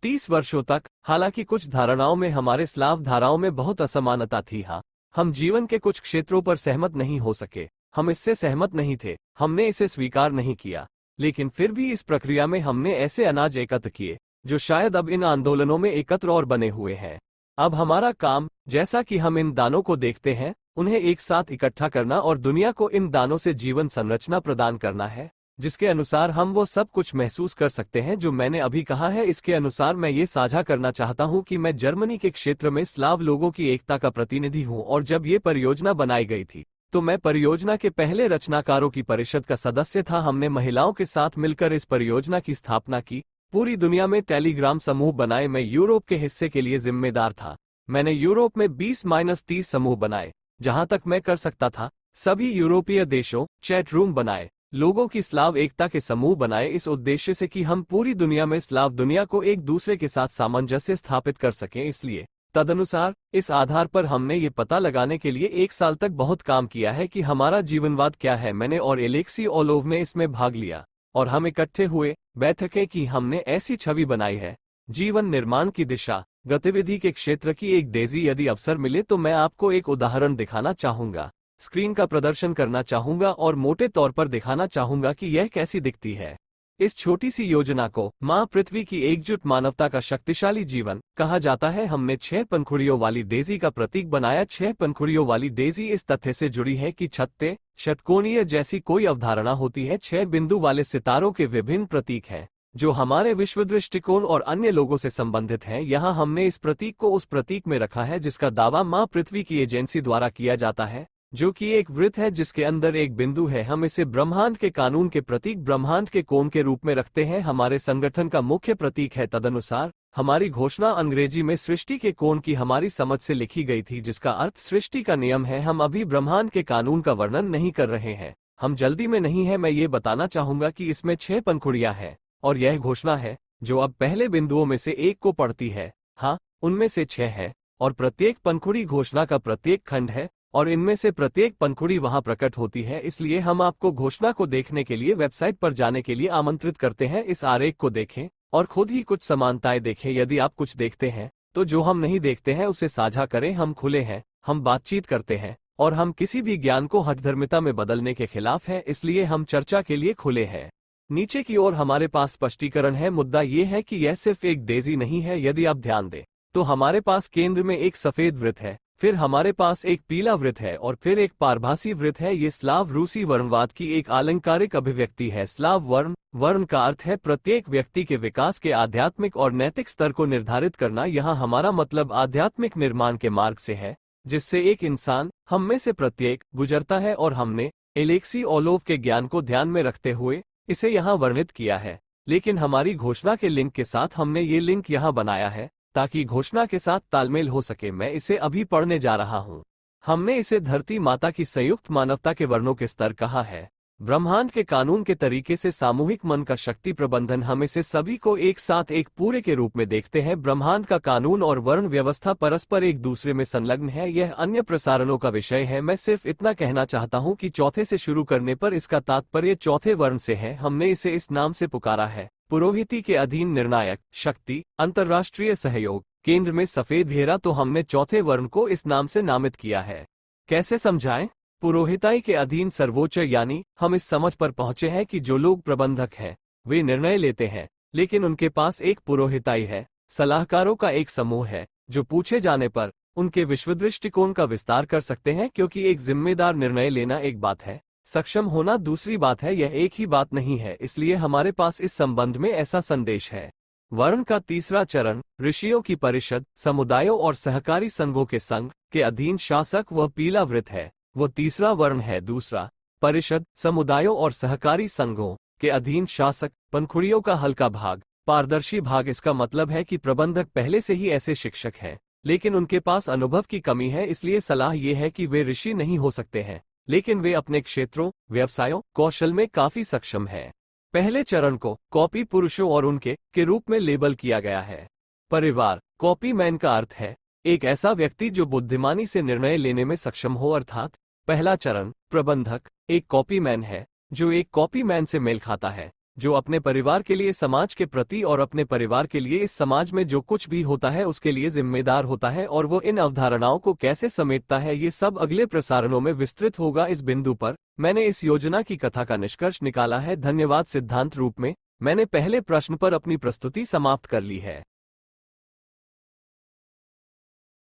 30 वर्षों तक, हालांकि कुछ धारणाओं में हमारे स्लाव धाराओं में बहुत असमानता थी। हाँ, हम जीवन के कुछ क्षेत्रों पर सहमत नहीं हो सके, हम इससे सहमत नहीं थे, हमने इसे स्वीकार नहीं किया, लेकिन फिर भी इस प्रक्रिया में हमने ऐसे अनाज एकत्र किए जो शायद अब इन आंदोलनों में एकत्र और बने हुए हैं। अब हमारा काम, जैसा कि हम इन दानों को देखते हैं, उन्हें एक साथ इकट्ठा करना और दुनिया को इन दानों से जीवन संरचना प्रदान करना है, जिसके अनुसार हम वो सब कुछ महसूस कर सकते हैं जो मैंने अभी कहा है। इसके अनुसार मैं ये साझा करना चाहता हूं कि मैं जर्मनी के क्षेत्र में स्लाव लोगों की एकता का प्रतिनिधि हूं, और जब ये परियोजना बनाई गई थी तो मैं परियोजना के पहले रचनाकारों की परिषद का सदस्य था। हमने महिलाओं के साथ मिलकर इस परियोजना की स्थापना की, पूरी दुनिया में टेलीग्राम समूह बनाए। मैं यूरोप के हिस्से के लिए जिम्मेदार था। मैंने यूरोप में 20-30 समूह बनाए, जहां तक मैं कर सकता था। सभी यूरोपीय देशों चैट रूम बनाए, लोगों की स्लाव एकता के समूह बनाए, इस उद्देश्य से कि हम पूरी दुनिया में स्लाव दुनिया को एक दूसरे के साथ सामंजस्य स्थापित कर सकें। इसलिए तदनुसार इस आधार पर हमने ये पता लगाने के लिए 1 साल तक बहुत काम किया है कि हमारा जीवनवाद क्या है। मैंने और एलेक्सी ओलोव ने इसमें भाग लिया और हम इकट्ठे हुए, बैठकें की, हमने ऐसी छवि बनाई है जीवन निर्माण की दिशा, गतिविधि के क्षेत्र की एक डेजी। यदि अवसर मिले तो मैं आपको एक उदाहरण दिखाना चाहूंगा, स्क्रीन का प्रदर्शन करना चाहूंगा और मोटे तौर पर दिखाना चाहूंगा कि यह कैसी दिखती है। इस छोटी सी योजना को माँ पृथ्वी की एकजुट मानवता का शक्तिशाली जीवन कहा जाता है। हमने 6 पंखुड़ियों वाली डेजी का प्रतीक बनाया। 6 पंखुड़ियों वाली डेजी इस तथ्य से जुड़ी है कि छत्ते षटकोणीय जैसी कोई अवधारणा होती है। 6 बिंदु वाले सितारों के विभिन्न प्रतीक हैं जो हमारे विश्व दृष्टिकोण और अन्य लोगों से संबंधित हैं। यहाँ हमने इस प्रतीक को उस प्रतीक में रखा है जिसका दावा माँ पृथ्वी की एजेंसी द्वारा किया जाता है, जो कि एक वृत्त है जिसके अंदर एक बिंदु है। हम इसे ब्रह्मांड के कानून के प्रतीक, ब्रह्मांड के कोण के रूप में रखते हैं। हमारे संगठन का मुख्य प्रतीक है। तदनुसार हमारी घोषणा अंग्रेजी में सृष्टि के कोण की हमारी समझ से लिखी गई थी, जिसका अर्थ सृष्टि का नियम है। हम अभी ब्रह्मांड के कानून का वर्णन नहीं कर रहे हैं, हम जल्दी में नहीं है। मैं ये बताना चाहूंगा कि इसमें 6 पंखुड़ियां हैं और यह घोषणा है जो अब पहले बिंदुओं में से एक को पढ़ती है। हाँ, उनमें से 6 है और प्रत्येक पंखुड़ी घोषणा का प्रत्येक खंड है और इनमें से प्रत्येक पंखुड़ी वहां प्रकट होती है। इसलिए हम आपको घोषणा को देखने के लिए वेबसाइट पर जाने के लिए आमंत्रित करते हैं। इस आरेख को देखें और खुद ही कुछ समानताएं देखें। यदि आप कुछ देखते हैं तो जो हम नहीं देखते हैं उसे साझा करें। हम खुले हैं, हम बातचीत करते हैं और हम किसी भी ज्ञान को हठधर्मिता में बदलने के खिलाफ हैं, इसलिए हम चर्चा के लिए खुले हैं। नीचे की ओर हमारे पास स्पष्टीकरण है। मुद्दा यह है कि यह सिर्फ एक डेजी नहीं है। यदि आप ध्यान दें तो हमारे पास केंद्र में एक सफेद वृत्त है, फिर हमारे पास एक पीला वृत्त है और फिर एक पारभासी वृत्त है। ये स्लाव रूसी वर्णवाद की एक आलंकारिक अभिव्यक्ति है। स्लाव वर्ण का अर्थ है प्रत्येक व्यक्ति के विकास के आध्यात्मिक और नैतिक स्तर को निर्धारित करना। यहाँ हमारा मतलब आध्यात्मिक निर्माण के मार्ग से है, जिससे एक इंसान, हम में से प्रत्येक, गुजरता है। और हमने एलेक्सी ओलोव के ज्ञान को ध्यान में रखते हुए इसे यहाँ वर्णित किया है। लेकिन हमारी घोषणा के लिंक के साथ हमने ये लिंक यहाँ बनाया है ताकि घोषणा के साथ तालमेल हो सके। मैं इसे अभी पढ़ने जा रहा हूँ। हमने इसे धरती माता की संयुक्त मानवता के वर्णों के स्तर कहा है। ब्रह्मांड के कानून के तरीके से सामूहिक मन का शक्ति प्रबंधन, हम इसे सभी को एक साथ एक पूरे के रूप में देखते हैं। ब्रह्मांड का कानून और वर्ण व्यवस्था परस्पर एक दूसरे में संलग्न है। यह अन्य प्रसारणों का विषय है। मैं सिर्फ इतना कहना चाहता हूं कि चौथे से शुरू करने पर इसका तात्पर्य चौथे वर्ण से है। हमने इसे इस नाम से पुकारा है: पुरोहिती के अधीन निर्णायक शक्ति, अंतर्राष्ट्रीय सहयोग, केंद्र में सफेद घेरा। तो हमने चौथे वर्ण को इस नाम से नामित किया है। कैसे समझाएं? पुरोहिताई के अधीन सर्वोच्च, यानी हम इस समझ पर पहुंचे हैं कि जो लोग प्रबंधक हैं वे निर्णय लेते हैं, लेकिन उनके पास एक पुरोहिताई है, सलाहकारों का एक समूह है जो पूछे जाने पर उनके विश्वदृष्टिकोण का विस्तार कर सकते हैं। क्योंकि एक जिम्मेदार निर्णय लेना एक बात है, सक्षम होना दूसरी बात है। यह एक ही बात नहीं है। इसलिए हमारे पास इस संबंध में ऐसा संदेश है। वर्ण का तीसरा चरण ऋषियों की परिषद, समुदायों और सहकारी संघों के संघ के अधीन शासक, वह पीला वृत्त है। वो तीसरा वर्ण है। दूसरा, परिषद, समुदायों और सहकारी संघों के अधीन शासक, पंखुड़ियों का हल्का भाग, पारदर्शी भाग। इसका मतलब है कि प्रबंधक पहले से ही ऐसे शिक्षक हैं, लेकिन उनके पास अनुभव की कमी है। इसलिए सलाह ये है कि वे ऋषि नहीं हो सकते हैं, लेकिन वे अपने क्षेत्रों, व्यवसायों, कौशल में काफी सक्षम हैं। पहले चरण को कॉपी पुरुषों और उनके के रूप में लेबल किया गया है। परिवार, कॉपी मैन का अर्थ है एक ऐसा व्यक्ति जो बुद्धिमानी से निर्णय लेने में सक्षम हो। अर्थात पहला चरण प्रबंधक एक कॉपी मैन है जो एक कॉपी मैन से मेल खाता है, जो अपने परिवार के लिए, समाज के प्रति और अपने परिवार के लिए इस समाज में जो कुछ भी होता है उसके लिए जिम्मेदार होता है। और वो इन अवधारणाओं को कैसे समेटता है, ये सब अगले प्रसारणों में विस्तृत होगा। इस बिंदु पर मैंने इस योजना की कथा का निष्कर्ष निकाला है। धन्यवाद। सिद्धांत रूप में मैंने पहले प्रश्न पर अपनी प्रस्तुति समाप्त कर ली है।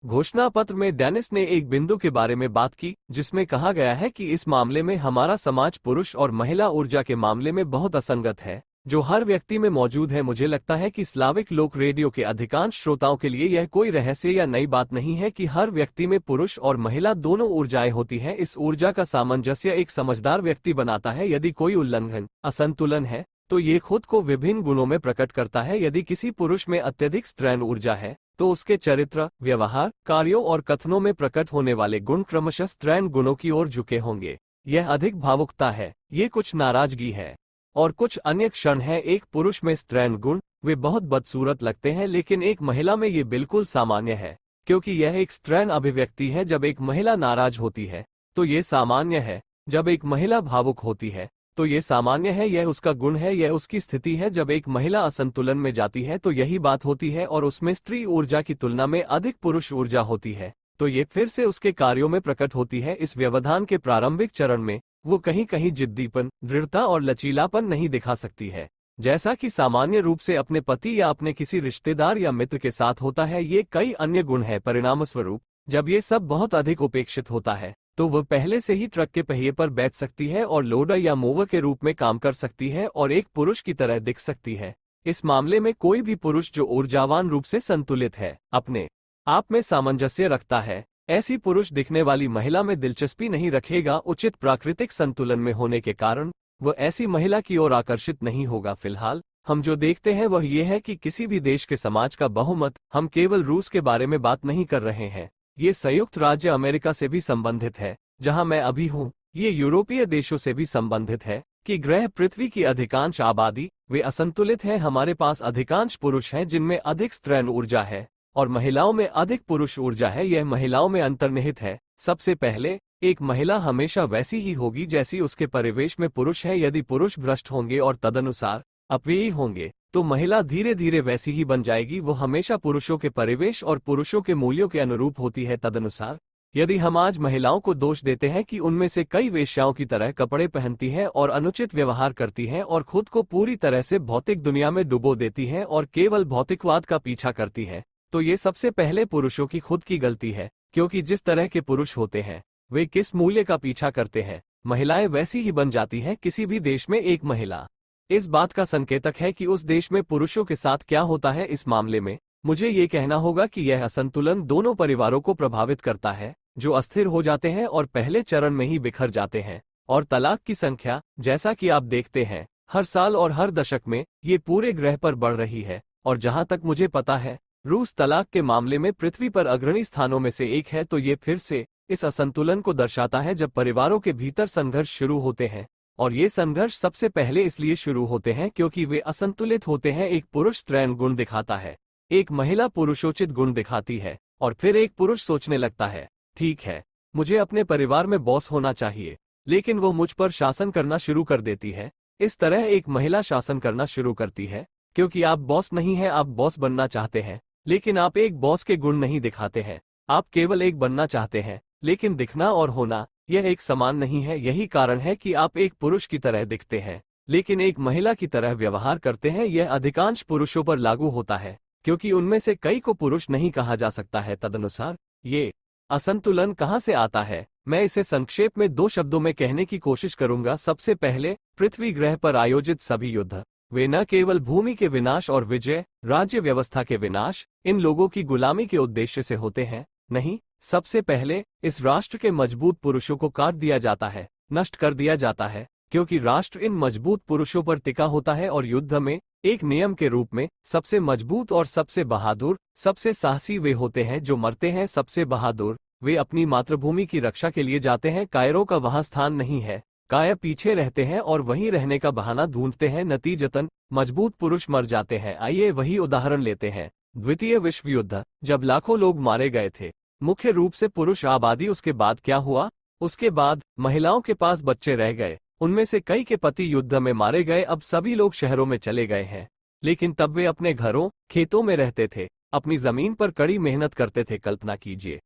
घोषणा पत्र में डेनिस ने एक बिंदु के बारे में बात की जिसमें कहा गया है कि इस मामले में हमारा समाज पुरुष और महिला ऊर्जा के मामले में बहुत असंगत है, जो हर व्यक्ति में मौजूद है। मुझे लगता है कि स्लाविक लोक रेडियो के अधिकांश श्रोताओं के लिए यह कोई रहस्य या नई बात नहीं है कि हर व्यक्ति में पुरुष और महिला दोनों ऊर्जाएं होती हैं। इस ऊर्जा का सामंजस्य एक समझदार व्यक्ति बनाता है। यदि कोई उल्लंघन, असंतुलन है तो ये खुद को विभिन्न गुणों में प्रकट करता है। यदि किसी पुरुष में अत्यधिक स्त्रैण ऊर्जा है तो उसके चरित्र, व्यवहार, कार्यों और कथनों में प्रकट होने वाले गुण क्रमशः स्त्रैण गुणों की ओर झुके होंगे। यह अधिक भावुकता है, ये कुछ नाराजगी है और कुछ अन्य क्षण है। एक पुरुष में स्त्रैण गुण, वे बहुत बदसूरत लगते हैं, लेकिन एक महिला में ये बिल्कुल सामान्य है, क्योंकि यह एक स्त्रैण अभिव्यक्ति है। जब एक महिला नाराज होती है तो ये सामान्य है। जब एक महिला भावुक होती है तो ये सामान्य है, यह उसका गुण है, यह उसकी स्थिति है। जब एक महिला असंतुलन में जाती है तो यही बात होती है और उसमें स्त्री ऊर्जा की तुलना में अधिक पुरुष ऊर्जा होती है, तो ये फिर से उसके कार्यों में प्रकट होती है। इस व्यवधान के प्रारंभिक चरण में वो कहीं कहीं जिद्दीपन, दृढ़ता और लचीलापन नहीं दिखा सकती है, जैसा कि सामान्य रूप से अपने पति या अपने किसी रिश्तेदार या मित्र के साथ होता है। ये कई अन्य गुण हैं। परिणामस्वरूप जब ये सब बहुत अधिक उपेक्षित होता है तो वह पहले से ही ट्रक के पहिए पर बैठ सकती है और लोडर या मूवर के रूप में काम कर सकती है और एक पुरुष की तरह दिख सकती है। इस मामले में कोई भी पुरुष जो ऊर्जावान रूप से संतुलित है, अपने आप में सामंजस्य रखता है, ऐसी पुरुष दिखने वाली महिला में दिलचस्पी नहीं रखेगा। उचित प्राकृतिक संतुलन में होने के कारण वह ऐसी महिला की ओर आकर्षित नहीं होगा। फिलहाल हम जो देखते हैं वह ये है कि किसी भी देश के समाज का बहुमत, हम केवल रूस के बारे में बात नहीं कर रहे हैं, ये संयुक्त राज्य अमेरिका से भी संबंधित है जहां मैं अभी हूं, ये यूरोपीय देशों से भी संबंधित है कि ग्रह पृथ्वी की अधिकांश आबादी वे असंतुलित हैं। हमारे पास अधिकांश पुरुष हैं जिनमें अधिक स्त्रैण ऊर्जा है और महिलाओं में अधिक पुरुष ऊर्जा है। यह महिलाओं में अंतर्निहित है। सबसे पहले, एक महिला हमेशा वैसी ही होगी जैसी उसके परिवेश में पुरुष है। यदि पुरुष भ्रष्ट होंगे और तदनुसार अपव्ययी होंगे तो महिला धीरे धीरे वैसी ही बन जाएगी। वो हमेशा पुरुषों के परिवेश और पुरुषों के मूल्यों के अनुरूप होती है। तदनुसार यदि हम आज महिलाओं को दोष देते हैं कि उनमें से कई वेश्याओं की तरह कपड़े पहनती हैं और अनुचित व्यवहार करती हैं और खुद को पूरी तरह से भौतिक दुनिया में डुबो देती हैं और केवल भौतिकवाद का पीछा करती हैं, तो ये सबसे पहले पुरुषों की खुद की गलती है। क्योंकि जिस तरह के पुरुष होते हैं वे किस मूल्य का पीछा करते हैं, महिलाएं वैसी ही बन जाती हैं। किसी भी देश में एक महिला इस बात का संकेतक है कि उस देश में पुरुषों के साथ क्या होता है। इस मामले में मुझे ये कहना होगा कि यह असंतुलन दोनों परिवारों को प्रभावित करता है, जो अस्थिर हो जाते हैं और पहले चरण में ही बिखर जाते हैं। और तलाक की संख्या, जैसा कि आप देखते हैं, हर साल और हर दशक में ये पूरे ग्रह पर बढ़ रही है। और जहां तक मुझे पता है, रूस तलाक के मामले में पृथ्वी पर अग्रणी स्थानों में से एक है। तो ये फिर से इस असंतुलन को दर्शाता है जब परिवारों के भीतर संघर्ष शुरू होते हैं। और ये संघर्ष सबसे पहले इसलिए शुरू होते हैं क्योंकि वे असंतुलित होते हैं। एक पुरुष त्रैण गुण दिखाता है, एक महिला पुरुषोचित गुण दिखाती है, और फिर एक पुरुष सोचने लगता है, ठीक है, मुझे अपने परिवार में बॉस होना चाहिए, लेकिन वो मुझ पर शासन करना शुरू कर देती है। इस तरह एक महिला शासन करना शुरू करती है, क्योंकि आप बॉस नहीं हैं, आप बॉस बनना चाहते हैं, लेकिन आप एक बॉस के गुण नहीं दिखाते हैं। आप केवल एक बनना चाहते हैं, लेकिन दिखना और होना यह एक समान नहीं है। यही कारण है कि आप एक पुरुष की तरह दिखते हैं, लेकिन एक महिला की तरह व्यवहार करते हैं। यह अधिकांश पुरुषों पर लागू होता है, क्योंकि उनमें से कई को पुरुष नहीं कहा जा सकता है। तदनुसार ये असंतुलन कहां से आता है, मैं इसे संक्षेप में 2 शब्दों में कहने की कोशिश करूंगा। सबसे पहले, पृथ्वी ग्रह पर आयोजित सभी युद्ध वे न केवल भूमि के विनाश और विजय, राज्य व्यवस्था के विनाश, इन लोगों की गुलामी के उद्देश्य से होते हैं। नहीं, सबसे पहले इस राष्ट्र के मजबूत पुरुषों को काट दिया जाता है, नष्ट कर दिया जाता है, क्योंकि राष्ट्र इन मजबूत पुरुषों पर टिका होता है। और युद्ध में एक नियम के रूप में सबसे मजबूत और सबसे बहादुर, सबसे साहसी वे होते हैं जो मरते हैं। सबसे बहादुर वे अपनी मातृभूमि की रक्षा के लिए जाते हैं। कायरों का वहां स्थान नहीं है, कायर पीछे रहते हैं और वहीं रहने का बहाना ढूंढते हैं। नतीजतन मजबूत पुरुष मर जाते हैं। आइए वही उदाहरण लेते हैं, द्वितीय विश्व युद्ध, जब लाखों लोग मारे गए थे, मुख्य रूप से पुरुष आबादी। उसके बाद क्या हुआ? उसके बाद महिलाओं के पास बच्चे रह गए, उनमें से कई के पति युद्ध में मारे गए। अब सभी लोग शहरों में चले गए हैं, लेकिन तब वे अपने घरों, खेतों में रहते थे, अपनी जमीन पर कड़ी मेहनत करते थे। कल्पना कीजिए,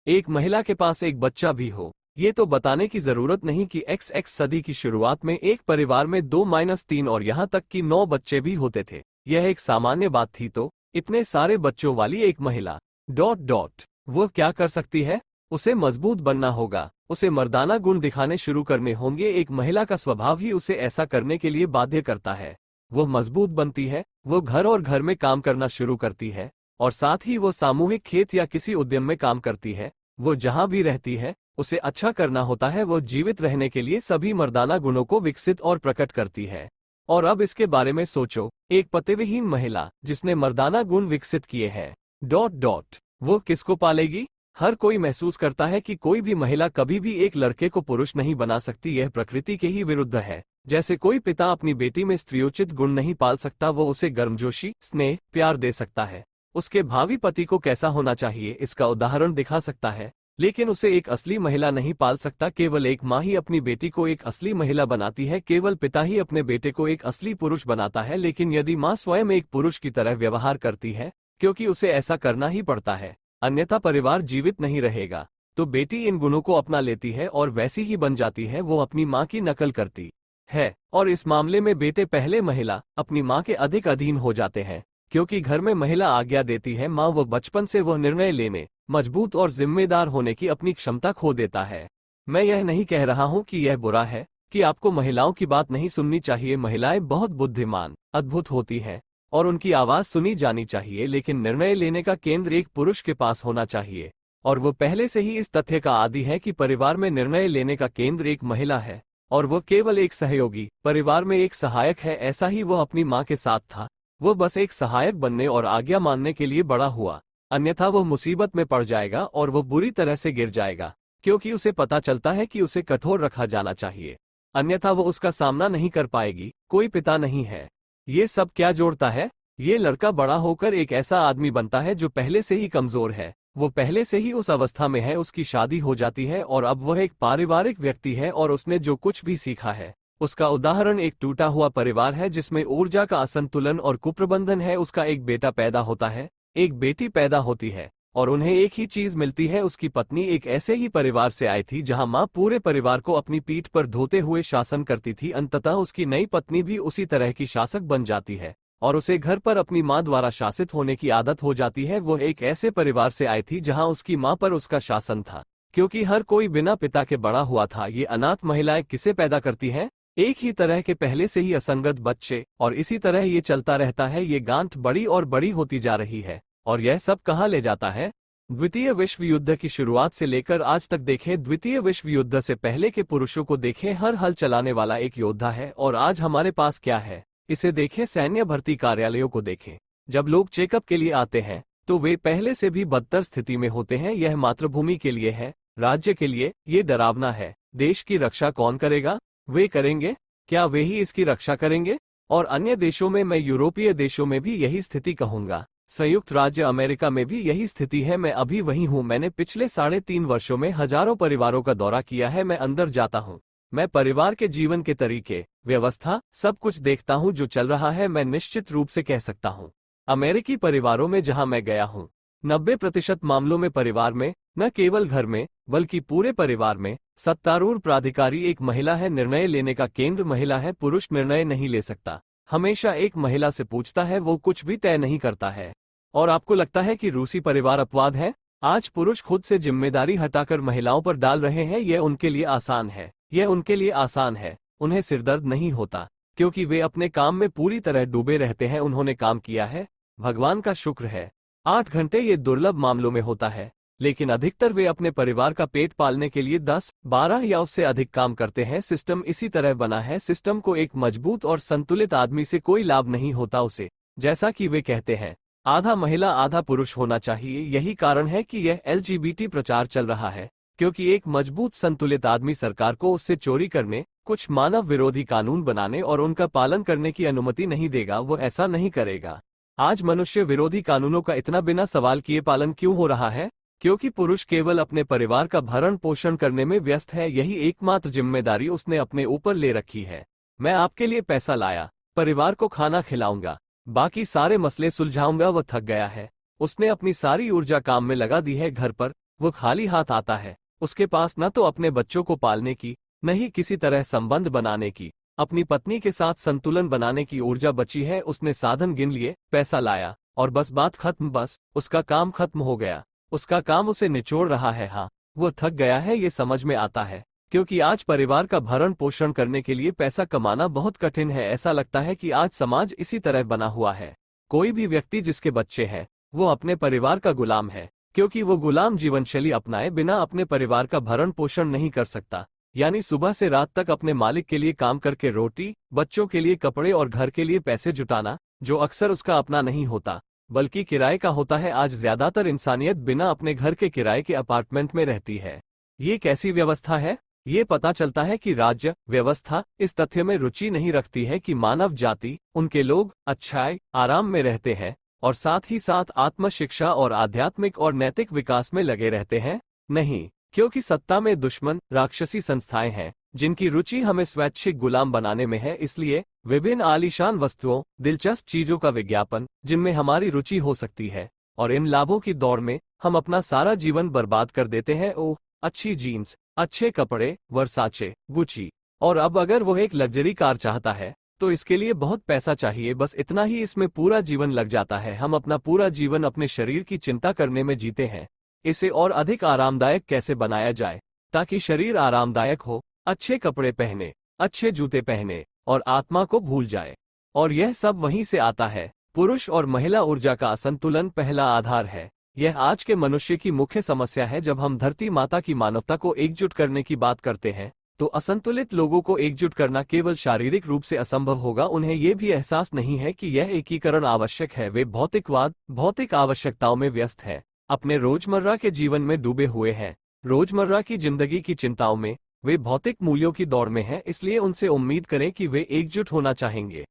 एक महिला के पास एक बच्चा भी हो। ये तो बताने की जरूरत नहीं कि XX सदी की शुरुआत में एक परिवार में 2-3 और यहाँ तक कि 9 बच्चे भी होते थे। यह एक सामान्य बात थी। तो इतने सारे बच्चों वाली एक महिला ... वो क्या कर सकती है? उसे मजबूत बनना होगा, उसे मर्दाना गुण दिखाने शुरू करने होंगे। एक महिला का स्वभाव ही उसे ऐसा करने के लिए बाध्य करता है। वो मजबूत बनती है, वो घर और घर में काम करना शुरू करती है, और साथ ही वो सामूहिक खेत या किसी उद्यम में काम करती है। वो जहां भी रहती है, उसे अच्छा करना होता है। वो जीवित रहने के लिए सभी मर्दाना गुणों को विकसित और प्रकट करती है। और अब इसके बारे में सोचो, एक पतिविहीन महिला जिसने मर्दाना गुण विकसित किए हैं, ... वो किसको पालेगी? हर कोई महसूस करता है कि कोई भी महिला कभी भी एक लड़के को पुरुष नहीं बना सकती। यह प्रकृति के ही विरुद्ध है। जैसे कोई पिता अपनी बेटी में स्त्रियोचित गुण नहीं पाल सकता, वो उसे गर्मजोशी, स्नेह, प्यार दे सकता है। उसके भावी पति को कैसा होना चाहिए इसका उदाहरण दिखा सकता है, लेकिन उसे एक असली महिला नहीं पाल सकता। केवल एक माँ ही अपनी बेटी को एक असली महिला बनाती है, केवल पिता ही अपने बेटे को एक असली पुरुष बनाता है। लेकिन यदि माँ स्वयं एक पुरुष की तरह व्यवहार करती है, क्योंकि उसे ऐसा करना ही पड़ता है, अन्यथा परिवार जीवित नहीं रहेगा, तो बेटी इन गुणों को अपना लेती है और वैसी ही बन जाती है। वो अपनी माँ की नकल करती है, और इस मामले में बेटे पहले महिला, अपनी माँ के अधिक अधीन हो जाते हैं, क्योंकि घर में महिला आज्ञा देती है। माँ वो बचपन से वह निर्णय लेने, मजबूत और जिम्मेदार होने की अपनी क्षमता खो देता है। मैं यह नहीं कह रहा हूँ कि यह बुरा है, कि आपको महिलाओं की बात नहीं सुननी चाहिए। महिलाएं बहुत बुद्धिमान, अद्भुत होती हैं, और उनकी आवाज सुनी जानी चाहिए, लेकिन निर्णय लेने का केंद्र एक पुरुष के पास होना चाहिए। और वो पहले से ही इस तथ्य का आदी है कि परिवार में निर्णय लेने का केंद्र एक महिला है, और वो केवल एक सहयोगी, परिवार में एक सहायक है। ऐसा ही वो अपनी माँ के साथ था। वो बस एक सहायक बनने और आज्ञा मानने के लिए बड़ा हुआ, अन्यथा वो मुसीबत में पड़ जाएगा और वो बुरी तरह से गिर जाएगा, क्योंकि उसे पता चलता है कि उसे कठोर रखा जाना चाहिए, अन्यथा वो उसका सामना नहीं कर पाएगी। कोई पिता नहीं है। ये सब क्या जोड़ता है? ये लड़का बड़ा होकर एक ऐसा आदमी बनता है जो पहले से ही कमजोर है, वो पहले से ही उस अवस्था में है। उसकी शादी हो जाती है और अब वह एक पारिवारिक व्यक्ति है, और उसने जो कुछ भी सीखा है उसका उदाहरण एक टूटा हुआ परिवार है जिसमें ऊर्जा का असंतुलन और कुप्रबंधन है। उसका एक बेटा पैदा होता है, एक बेटी पैदा होती है, और उन्हें एक ही चीज मिलती है। उसकी पत्नी एक ऐसे ही परिवार से आई थी जहां माँ पूरे परिवार को अपनी पीठ पर ढोते हुए शासन करती थी। अंततः उसकी नई पत्नी भी उसी तरह की शासक बन जाती है, और उसे घर पर अपनी माँ द्वारा शासित होने की आदत हो जाती है। वो एक ऐसे परिवार से आई थी जहां उसकी माँ पर उसका शासन था, क्योंकि हर कोई बिना पिता के बड़ा हुआ था। ये अनाथ महिलाएं किसे पैदा करती हैं? एक ही तरह के पहले से ही असंगत बच्चे, और इसी तरह ये चलता रहता है। ये गांठ बड़ी और बड़ी होती जा रही है, और यह सब कहाँ ले जाता है? द्वितीय विश्व युद्ध की शुरुआत से लेकर आज तक देखें, द्वितीय विश्व युद्ध से पहले के पुरुषों को देखें, हर हल चलाने वाला एक योद्धा है। और आज हमारे पास क्या है, इसे देखें। सैन्य भर्ती कार्यालयों को देखें। जब लोग चेकअप के लिए आते हैं तो वे पहले से भी बदतर स्थिति में होते हैं। यह मातृभूमि के लिए है, राज्य के लिए। ये डरावना है। देश की रक्षा कौन करेगा? वे करेंगे। क्या वे ही इसकी रक्षा करेंगे? और अन्य देशों में, मैं यूरोपीय देशों में भी यही स्थिति कहूंगा। संयुक्त राज्य अमेरिका में भी यही स्थिति है। मैं अभी वहीं हूं। मैंने पिछले 3.5 वर्षों में हजारों परिवारों का दौरा किया है। मैं अंदर जाता हूं। मैं परिवार के जीवन के तरीके, व्यवस्था, सब कुछ देखता हूं जो चल रहा है। मैं निश्चित रूप से कह सकता हूं, अमेरिकी परिवारों में जहां मैं गया हूं, 90% मामलों में परिवार में, न केवल घर में बल्कि पूरे परिवार में, सत्तारूढ़ प्राधिकारी एक महिला है। निर्णय लेने का केंद्र महिला है। पुरुष निर्णय नहीं ले सकता। हमेशा एक महिला से पूछता है, वो कुछ भी तय नहीं करता है। और आपको लगता है कि रूसी परिवार अपवाद है? आज पुरुष खुद से जिम्मेदारी हटाकर महिलाओं पर डाल रहे हैं। यह उनके लिए आसान है। यह उनके लिए आसान है। उन्हें सिरदर्द नहीं होता, क्योंकि वे अपने काम में पूरी तरह डूबे रहते हैं। उन्होंने काम किया है, भगवान का शुक्र है। 8 घंटे। ये दुर्लभ मामलों में होता है, लेकिन अधिकतर वे अपने परिवार का पेट पालने के लिए 10, 12 या उससे अधिक काम करते हैं। सिस्टम इसी तरह बना है। सिस्टम को एक मजबूत और संतुलित आदमी से कोई लाभ नहीं होता उसे, जैसा कि वे कहते हैं, आधा महिला आधा पुरुष होना चाहिए। यही कारण है कि यह LGBT प्रचार चल रहा है, क्योंकि एक मजबूत संतुलित आदमी सरकार को उससे चोरी करने, कुछ मानव विरोधी कानून बनाने और उनका पालन करने की अनुमति नहीं देगा। वो ऐसा नहीं करेगा। आज मनुष्य विरोधी कानूनों का इतना बिना सवाल किए पालन क्यों हो रहा है? क्योंकि पुरुष केवल अपने परिवार का भरण पोषण करने में व्यस्त है। यही एकमात्र जिम्मेदारी उसने अपने ऊपर ले रखी है। मैं आपके लिए पैसा लाया, परिवार को खाना खिलाऊंगा, बाकी सारे मसले सुलझाऊंगा। वह थक गया है। उसने अपनी सारी ऊर्जा काम में लगा दी है। घर पर वो खाली हाथ आता है। उसके पास न तो अपने बच्चों को पालने की, न ही किसी तरह संबंध बनाने की, अपनी पत्नी के साथ संतुलन बनाने की ऊर्जा बची है। उसने साधन गिन लिए, पैसा लाया, और बस बात खत्म। बस उसका काम खत्म हो गया। उसका काम उसे निचोड़ रहा है। हाँ, वो थक गया है। ये समझ में आता है, क्योंकि आज परिवार का भरण पोषण करने के लिए पैसा कमाना बहुत कठिन है। ऐसा लगता है कि आज समाज इसी तरह बना हुआ है। कोई भी व्यक्ति जिसके बच्चे हैं, वो अपने परिवार का गुलाम है, क्योंकि वो गुलाम जीवनशैली अपनाए बिना अपने परिवार का भरण पोषण नहीं कर सकता। यानी सुबह से रात तक अपने मालिक के लिए काम करके रोटी, बच्चों के लिए कपड़े और घर के लिए पैसे जुटाना, जो अक्सर उसका अपना नहीं होता बल्कि किराए का होता है। आज ज्यादातर इंसानियत बिना अपने घर के किराए के अपार्टमेंट में रहती है। ये कैसी व्यवस्था है? ये पता चलता है कि राज्य व्यवस्था इस तथ्य में रुचि नहीं रखती है कि मानव जाति, उनके लोग अच्छाई, आराम में रहते हैं, और साथ ही साथ आत्म शिक्षा और आध्यात्मिक और नैतिक विकास में लगे रहते हैं। नहीं, क्योंकि सत्ता में दुश्मन राक्षसी संस्थाएं हैं, जिनकी रुचि हमें स्वैच्छिक गुलाम बनाने में है। इसलिए विभिन्न आलीशान वस्तुओं, दिलचस्प चीजों का विज्ञापन, जिनमें हमारी रुचि हो सकती है, और इन लाभों की दौड़ में हम अपना सारा जीवन बर्बाद कर देते हैं। ओह, अच्छी जीन्स, अच्छे कपड़े, वर्साचे, गुची, और अब अगर वो एक लग्जरी कार चाहता है तो इसके लिए बहुत पैसा चाहिए। बस इतना ही इसमें पूरा जीवन लग जाता है। हम अपना पूरा जीवन अपने शरीर की चिंता करने में जीते हैं। इसे और अधिक आरामदायक कैसे बनाया जाए ताकि शरीर आरामदायक हो, अच्छे कपड़े पहने, अच्छे जूते पहने और आत्मा को भूल जाए। और यह सब वहीं से आता है। पुरुष और महिला ऊर्जा का असंतुलन पहला आधार है। यह आज के मनुष्य की मुख्य समस्या है। जब हम धरती माता की मानवता को एकजुट करने की बात करते हैं तो असंतुलित लोगों को एकजुट करना केवल शारीरिक रूप से असंभव होगा। उन्हें यह भी एहसास नहीं है कि यह एकीकरण आवश्यक है। वे भौतिकवाद, भौतिक आवश्यकताओं में व्यस्त हैं, अपने रोजमर्रा के जीवन में डूबे हुए हैं। रोजमर्रा की जिंदगी की चिंताओं में वे भौतिक मूल्यों की दौड़ में हैं। इसलिए उनसे उम्मीद करें कि वे एकजुट होना चाहेंगे। ...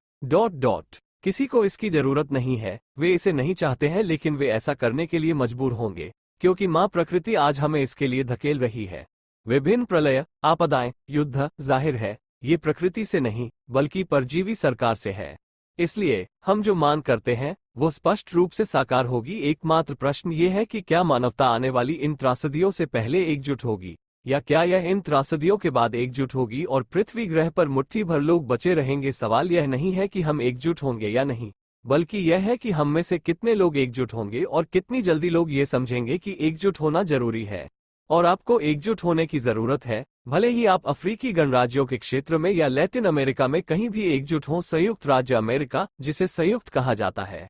किसी को इसकी जरूरत नहीं है। वे इसे नहीं चाहते हैं, लेकिन वे ऐसा करने के लिए मजबूर होंगे, क्योंकि माँ प्रकृति आज हमें इसके लिए धकेल रही है। विभिन्न प्रलय, आपदाएं, युद्ध, जाहिर है ये प्रकृति से नहीं बल्कि परजीवी सरकार से है। इसलिए हम जो मान करते हैं वो स्पष्ट रूप से साकार होगी। एकमात्र प्रश्न ये है कि क्या मानवता आने वाली इन त्रासदियों से पहले एकजुट होगी, या क्या यह इन त्रासदियों के बाद एकजुट होगी और पृथ्वी ग्रह पर मुट्ठी भर लोग बचे रहेंगे। सवाल यह नहीं है कि हम एकजुट होंगे या नहीं, बल्कि यह है कि हम में से कितने लोग एकजुट होंगे और कितनी जल्दी लोग ये समझेंगे कि एकजुट होना जरूरी है। और आपको एकजुट होने की जरूरत है, भले ही आप अफ्रीकी गणराज्यों के क्षेत्र में या लैटिन अमेरिका में कहीं भी एकजुट हों। संयुक्त राज्य अमेरिका, जिसे संयुक्त कहा जाता है,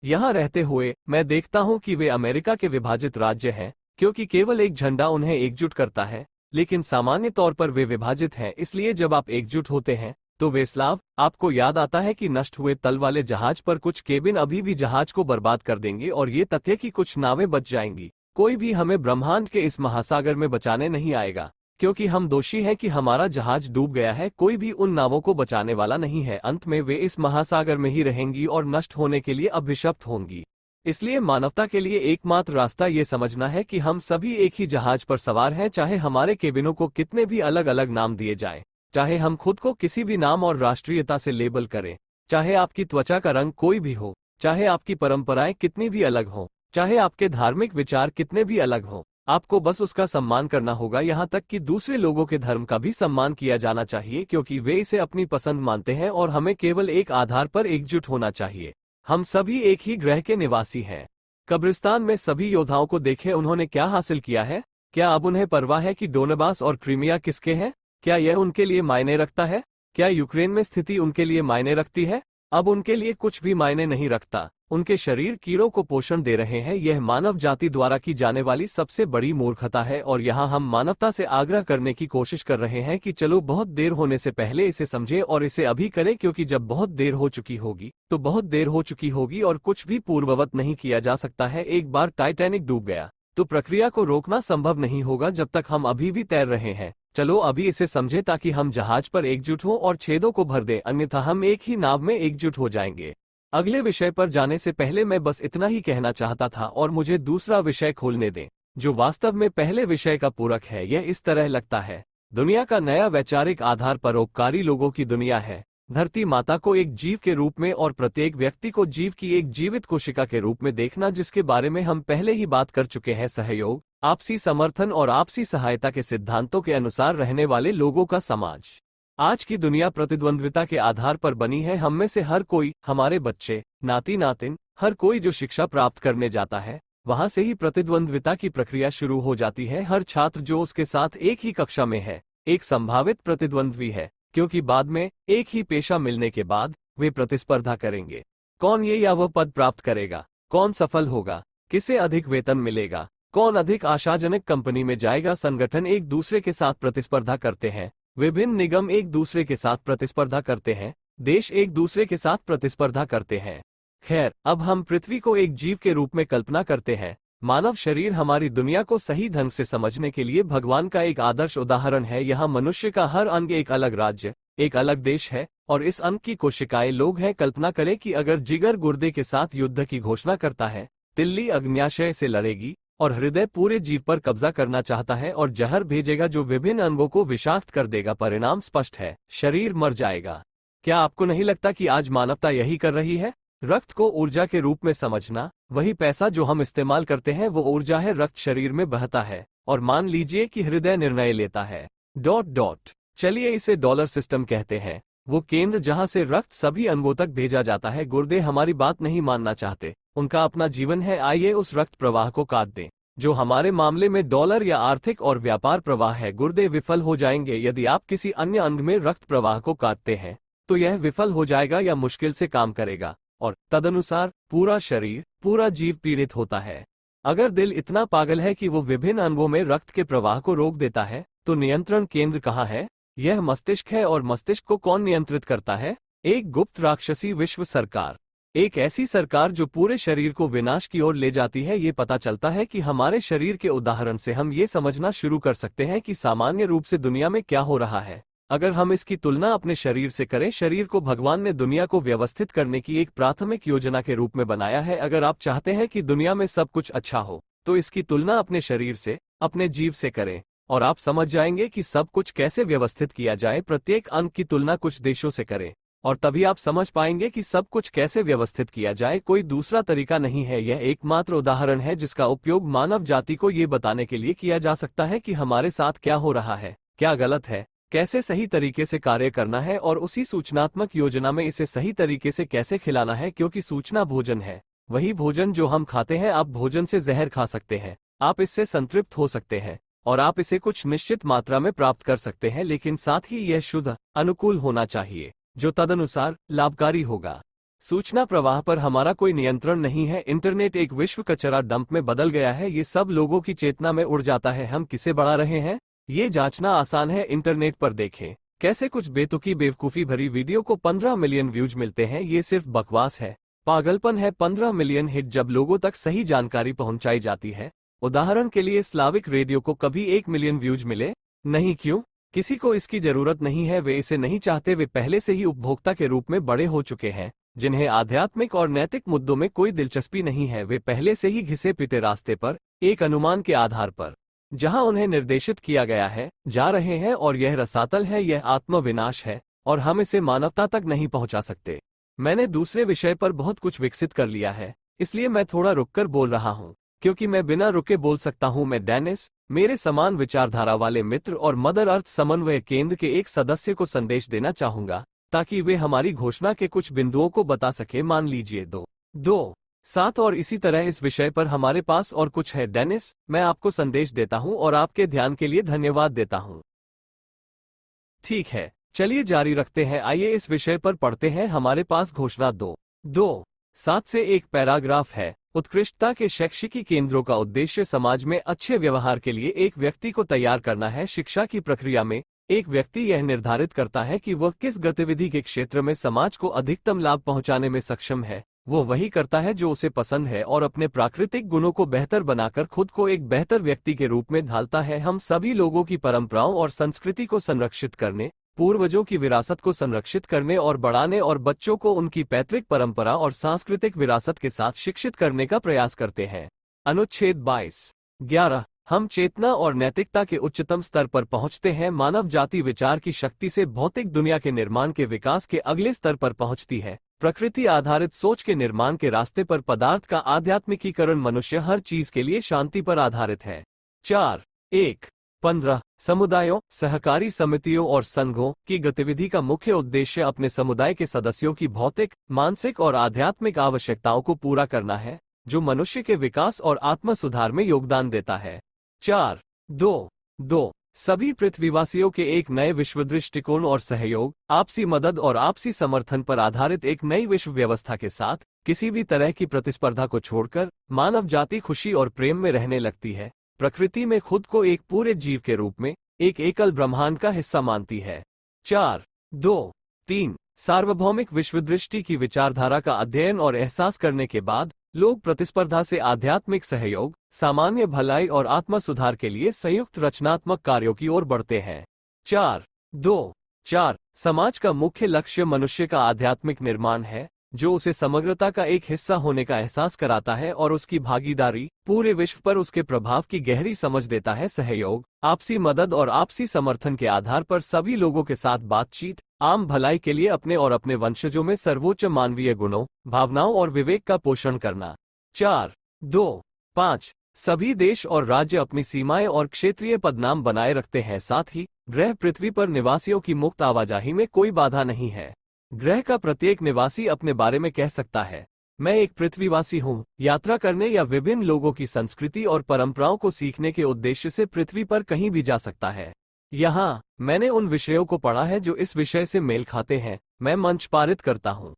यहाँ रहते हुए मैं देखता हूं कि वे अमेरिका के विभाजित राज्य हैं, क्योंकि केवल एक झंडा उन्हें एकजुट करता है, लेकिन सामान्य तौर पर वे विभाजित हैं। इसलिए जब आप एकजुट होते हैं तो वे स्लाव, आपको याद आता है कि नष्ट हुए तल वाले जहाज पर कुछ केबिन अभी भी जहाज को बर्बाद कर देंगे और ये तथ्य कि कुछ नावें बच जाएंगी। कोई भी हमें ब्रह्मांड के इस महासागर में बचाने नहीं आएगा, क्योंकि हम दोषी हैं कि हमारा जहाज डूब गया है। कोई भी उन नावों को बचाने वाला नहीं है। अंत में वे इस महासागर में ही रहेंगी और नष्ट होने के लिए अभिशप्त होंगी। इसलिए मानवता के लिए एकमात्र रास्ता ये समझना है कि हम सभी एक ही जहाज पर सवार हैं, चाहे हमारे केबिनों को कितने भी अलग अलग नाम दिए जाएं, चाहे हम खुद को किसी भी नाम और राष्ट्रीयता से लेबल करें, चाहे आपकी त्वचा का रंग कोई भी हो, चाहे आपकी परंपराएं कितनी भी अलग हों, चाहे आपके धार्मिक विचार कितने भी अलग हों, आपको बस उसका सम्मान करना होगा। यहाँ तक कि दूसरे लोगों के धर्म का भी सम्मान किया जाना चाहिए, क्योंकि वे इसे अपनी पसंद मानते हैं और हमें केवल एक आधार पर एकजुट होना चाहिए। हम सभी एक ही ग्रह के निवासी हैं। कब्रिस्तान में सभी योद्धाओं को देखें, उन्होंने क्या हासिल किया है? क्या अब उन्हें परवाह है कि डोनबास और क्रीमिया किसके हैं? क्या यह उनके लिए मायने रखता है? क्या यूक्रेन में स्थिति उनके लिए मायने रखती है? अब उनके लिए कुछ भी मायने नहीं रखता। उनके शरीर कीड़ों को पोषण दे रहे हैं। यह मानव जाति द्वारा की जाने वाली सबसे बड़ी मूर्खता है और यहाँ हम मानवता से आग्रह करने की कोशिश कर रहे हैं कि चलो बहुत देर होने से पहले इसे समझें और इसे अभी करें, क्योंकि जब बहुत देर हो चुकी होगी तो बहुत देर हो चुकी होगी और कुछ भी पूर्ववत नहीं किया जा सकता है। एक बार टाइटैनिक डूब गया तो प्रक्रिया को रोकना संभव नहीं होगा जब तक हम अभी भी तैर रहे हैं। चलो अभी इसे समझें ताकि हम जहाज पर एकजुट हों और छेदों को भर दें, अन्यथा हम एक ही नाव में एकजुट हो जाएंगे। अगले विषय पर जाने से पहले मैं बस इतना ही कहना चाहता था और मुझे दूसरा विषय खोलने दें, जो वास्तव में पहले विषय का पूरक है। यह इस तरह लगता है, दुनिया का नया वैचारिक आधार परोपकारी लोगों की दुनिया है। धरती माता को एक जीव के रूप में और प्रत्येक व्यक्ति को जीव की एक जीवित कोशिका के रूप में देखना, जिसके बारे में हम पहले ही बात कर चुके हैं। सहयोग, आपसी समर्थन और आपसी सहायता के सिद्धांतों के अनुसार रहने वाले लोगों का समाज। आज की दुनिया प्रतिद्वंद्विता के आधार पर बनी है। हम में से हर कोई, हमारे बच्चे, नाती नातिन, हर कोई जो शिक्षा प्राप्त करने जाता है, वहां से ही प्रतिद्वंद्विता की प्रक्रिया शुरू हो जाती है। हर छात्र जो उसके साथ एक ही कक्षा में है एक संभावित प्रतिद्वंद्वी है, क्योंकि बाद में एक ही पेशा मिलने के बाद वे प्रतिस्पर्धा करेंगे। कौन ये या वह पद प्राप्त करेगा, कौन सफल होगा, किसे अधिक वेतन मिलेगा, कौन अधिक आशाजनक कंपनी में जाएगा। संगठन एक दूसरे के साथ प्रतिस्पर्धा करते हैं, विभिन्न निगम एक दूसरे के साथ प्रतिस्पर्धा करते हैं, देश एक दूसरे के साथ प्रतिस्पर्धा करते हैं। खैर, अब हम पृथ्वी को एक जीव के रूप में कल्पना करते हैं। मानव शरीर हमारी दुनिया को सही ढंग से समझने के लिए भगवान का एक आदर्श उदाहरण है। यहाँ मनुष्य का हर अंग एक अलग राज्य, एक अलग देश है और इस अंग की कोशिकाएं लोग हैं। कल्पना करें कि अगर जिगर गुर्दे के साथ युद्ध की घोषणा करता है, तिल्ली अग्न्याशय से लड़ेगी और हृदय पूरे जीव पर कब्जा करना चाहता है और जहर भेजेगा जो विभिन्न अंगों को विषाक्त कर देगा। परिणाम स्पष्ट है, शरीर मर जाएगा। क्या आपको नहीं लगता कि आज मानवता यही कर रही है? रक्त को ऊर्जा के रूप में समझना, वही पैसा जो हम इस्तेमाल करते हैं वो ऊर्जा है। रक्त शरीर में बहता है और मान लीजिए कि हृदय निर्णय लेता है। चलिए इसे डॉलर सिस्टम कहते हैं, वो केंद्र जहां से रक्त सभी अंगों तक भेजा जाता है। गुर्दे हमारी बात नहीं मानना चाहते, उनका अपना जीवन है। आइए उस रक्त प्रवाह को काट दें जो हमारे मामले में डॉलर या आर्थिक और व्यापार प्रवाह है। गुर्दे विफल हो जाएंगे। यदि आप किसी अन्य अंग में रक्त प्रवाह को काटते हैं तो यह विफल हो जाएगा या मुश्किल से काम करेगा और तदनुसार पूरा शरीर, पूरा जीव पीड़ित होता है। अगर दिल इतना पागल है कि वो विभिन्न अंगों में रक्त के प्रवाह को रोक देता है, तो नियंत्रण केंद्र कहाँ है? यह मस्तिष्क है। और मस्तिष्क को कौन नियंत्रित करता है? एक गुप्त राक्षसी विश्व सरकार, एक ऐसी सरकार जो पूरे शरीर को विनाश की ओर ले जाती है। ये पता चलता है कि हमारे शरीर के उदाहरण से हम ये समझना शुरू कर सकते हैं कि सामान्य रूप से दुनिया में क्या हो रहा है। अगर हम इसकी तुलना अपने शरीर से करें, शरीर को भगवान ने दुनिया को व्यवस्थित करने की एक प्राथमिक योजना के रूप में बनाया है। अगर आप चाहते हैं कि दुनिया में सब कुछ अच्छा हो तो इसकी तुलना अपने शरीर से, अपने जीव से करें और आप समझ जाएंगे कि सब कुछ कैसे व्यवस्थित किया जाए। प्रत्येक अंग की तुलना कुछ देशों से करें और तभी आप समझ पाएंगे कि सब कुछ कैसे व्यवस्थित किया जाए। कोई दूसरा तरीका नहीं है। यह एकमात्र उदाहरण है जिसका उपयोग मानव जाति को ये बताने के लिए किया जा सकता है कि हमारे साथ क्या हो रहा है, क्या गलत है, कैसे सही तरीके से कार्य करना है और उसी सूचनात्मक योजना में इसे सही तरीके से कैसे खिलाना है, क्योंकि सूचना भोजन है। वही भोजन जो हम खाते हैं। आप भोजन से जहर खा सकते हैं, आप इससे संतृप्त हो सकते हैं और आप इसे कुछ निश्चित मात्रा में प्राप्त कर सकते हैं, लेकिन साथ ही यह शुद्ध, अनुकूल होना चाहिए, जो तदनुसार लाभकारी होगा। सूचना प्रवाह पर हमारा कोई नियंत्रण नहीं है। इंटरनेट एक विश्व कचरा डंप में बदल गया है। ये सब लोगों की चेतना में उड़ जाता है। हम किसे बढ़ा रहे हैं, ये जांचना आसान है। इंटरनेट पर देखें कैसे कुछ बेतुकी बेवकूफ़ी भरी वीडियो को 15 मिलियन व्यूज मिलते हैं। ये सिर्फ बकवास है, पागलपन है। 15 मिलियन हिट जब लोगों तक सही जानकारी पहुंचाई जाती है। उदाहरण के लिए स्लाविक रेडियो को कभी 1 मिलियन व्यूज मिले नहीं। क्यों? किसी को इसकी जरूरत नहीं है, वे इसे नहीं चाहते। वे पहले से ही उपभोक्ता के रूप में बड़े हो चुके हैं, जिन्हें आध्यात्मिक और नैतिक मुद्दों में कोई दिलचस्पी नहीं है। वे पहले से ही घिसे पिटे रास्ते पर, एक अनुमान के आधार पर, जहां उन्हें निर्देशित किया गया है, जा रहे हैं। और यह रसातल है, यह आत्मविनाश है, और हम इसे मानवता तक नहीं पहुंचा सकते। मैंने दूसरे विषय पर बहुत कुछ विकसित कर लिया है, इसलिए मैं थोड़ा रुककर बोल रहा हूं, क्योंकि मैं बिना रुके बोल सकता हूं। मैं डेनिस, मेरे समान विचारधारा वाले मित्र और मदर अर्थ समन्वय केंद्र के एक सदस्य को संदेश देना चाहूंगा, ताकि वे हमारी घोषणा के कुछ बिंदुओं को बता सके। मान लीजिए 2, 7 और इसी तरह इस विषय पर हमारे पास और कुछ है। डेनिस, मैं आपको संदेश देता हूं और आपके ध्यान के लिए धन्यवाद देता हूं। ठीक है, चलिए जारी रखते हैं। आइए इस विषय पर पढ़ते हैं। हमारे पास घोषणा 2.7 से एक पैराग्राफ है। उत्कृष्टता के शैक्षिकी केंद्रों का उद्देश्य समाज में अच्छे व्यवहार के लिए एक व्यक्ति को तैयार करना है। शिक्षा की प्रक्रिया में एक व्यक्ति यह निर्धारित करता है कि वह किस गतिविधि के क्षेत्र में समाज को अधिकतम लाभ पहुंचाने में सक्षम है। वो वही करता है जो उसे पसंद है और अपने प्राकृतिक गुणों को बेहतर बनाकर खुद को एक बेहतर व्यक्ति के रूप में ढालता है। हम सभी लोगों की परंपराओं और संस्कृति को संरक्षित करने, पूर्वजों की विरासत को संरक्षित करने और बढ़ाने और बच्चों को उनकी पैतृक परंपरा और सांस्कृतिक विरासत के साथ शिक्षित करने का प्रयास करते हैं। अनुच्छेद 22.11 हम चेतना और नैतिकता के उच्चतम स्तर पर पहुंचते हैं। मानव जाति विचार की शक्ति से भौतिक दुनिया के निर्माण के विकास के अगले स्तर पर पहुंचती है। प्रकृति आधारित सोच के निर्माण के रास्ते पर पदार्थ का आध्यात्मिकीकरण मनुष्य हर चीज के लिए शांति पर आधारित है। 4.1.15 समुदायों, सहकारी समितियों और संघों की गतिविधि का मुख्य उद्देश्य अपने समुदाय के सदस्यों की भौतिक, मानसिक और आध्यात्मिक आवश्यकताओं को पूरा करना है, जो मनुष्य के विकास और आत्म सुधार में योगदान देता है। 4.2.2 सभी पृथ्वीवासियों के एक नए विश्व दृष्टिकोण और सहयोग, आपसी मदद और आपसी समर्थन पर आधारित एक नई विश्व व्यवस्था के साथ किसी भी तरह की प्रतिस्पर्धा को छोड़कर मानव जाति खुशी और प्रेम में रहने लगती है। प्रकृति में खुद को एक पूरे जीव के रूप में एक एकल ब्रह्मांड का हिस्सा मानती है। 4.2.3 सार्वभौमिक विश्वदृष्टि की विचारधारा का अध्ययन और एहसास करने के बाद लोग प्रतिस्पर्धा से आध्यात्मिक सहयोग, सामान्य भलाई और आत्म सुधार के लिए संयुक्त रचनात्मक कार्यों की ओर बढ़ते हैं। 4.2.4 समाज का मुख्य लक्ष्य मनुष्य का आध्यात्मिक निर्माण है, जो उसे समग्रता का एक हिस्सा होने का एहसास कराता है और उसकी भागीदारी पूरे विश्व पर उसके प्रभाव की गहरी समझ देता है। सहयोग, आपसी मदद और आपसी समर्थन के आधार पर सभी लोगों के साथ बातचीत, आम भलाई के लिए अपने और अपने वंशजों में सर्वोच्च मानवीय गुणों, भावनाओं और विवेक का पोषण करना। 4.2.5 सभी देश और राज्य अपनी सीमाएं और क्षेत्रीय पदनाम बनाए रखते हैं। साथ ही ग्रह पृथ्वी पर निवासियों की मुक्त आवाजाही में कोई बाधा नहीं है। ग्रह का प्रत्येक निवासी अपने बारे में कह सकता है, मैं एक पृथ्वीवासी हूँ, यात्रा करने या विभिन्न लोगों की संस्कृति और परंपराओं को सीखने के उद्देश्य से पृथ्वी पर कहीं भी जा सकता है। यहाँ मैंने उन विषयों को पढ़ा है जो इस विषय से मेल खाते हैं। मैं मंच पारित करता हूँ।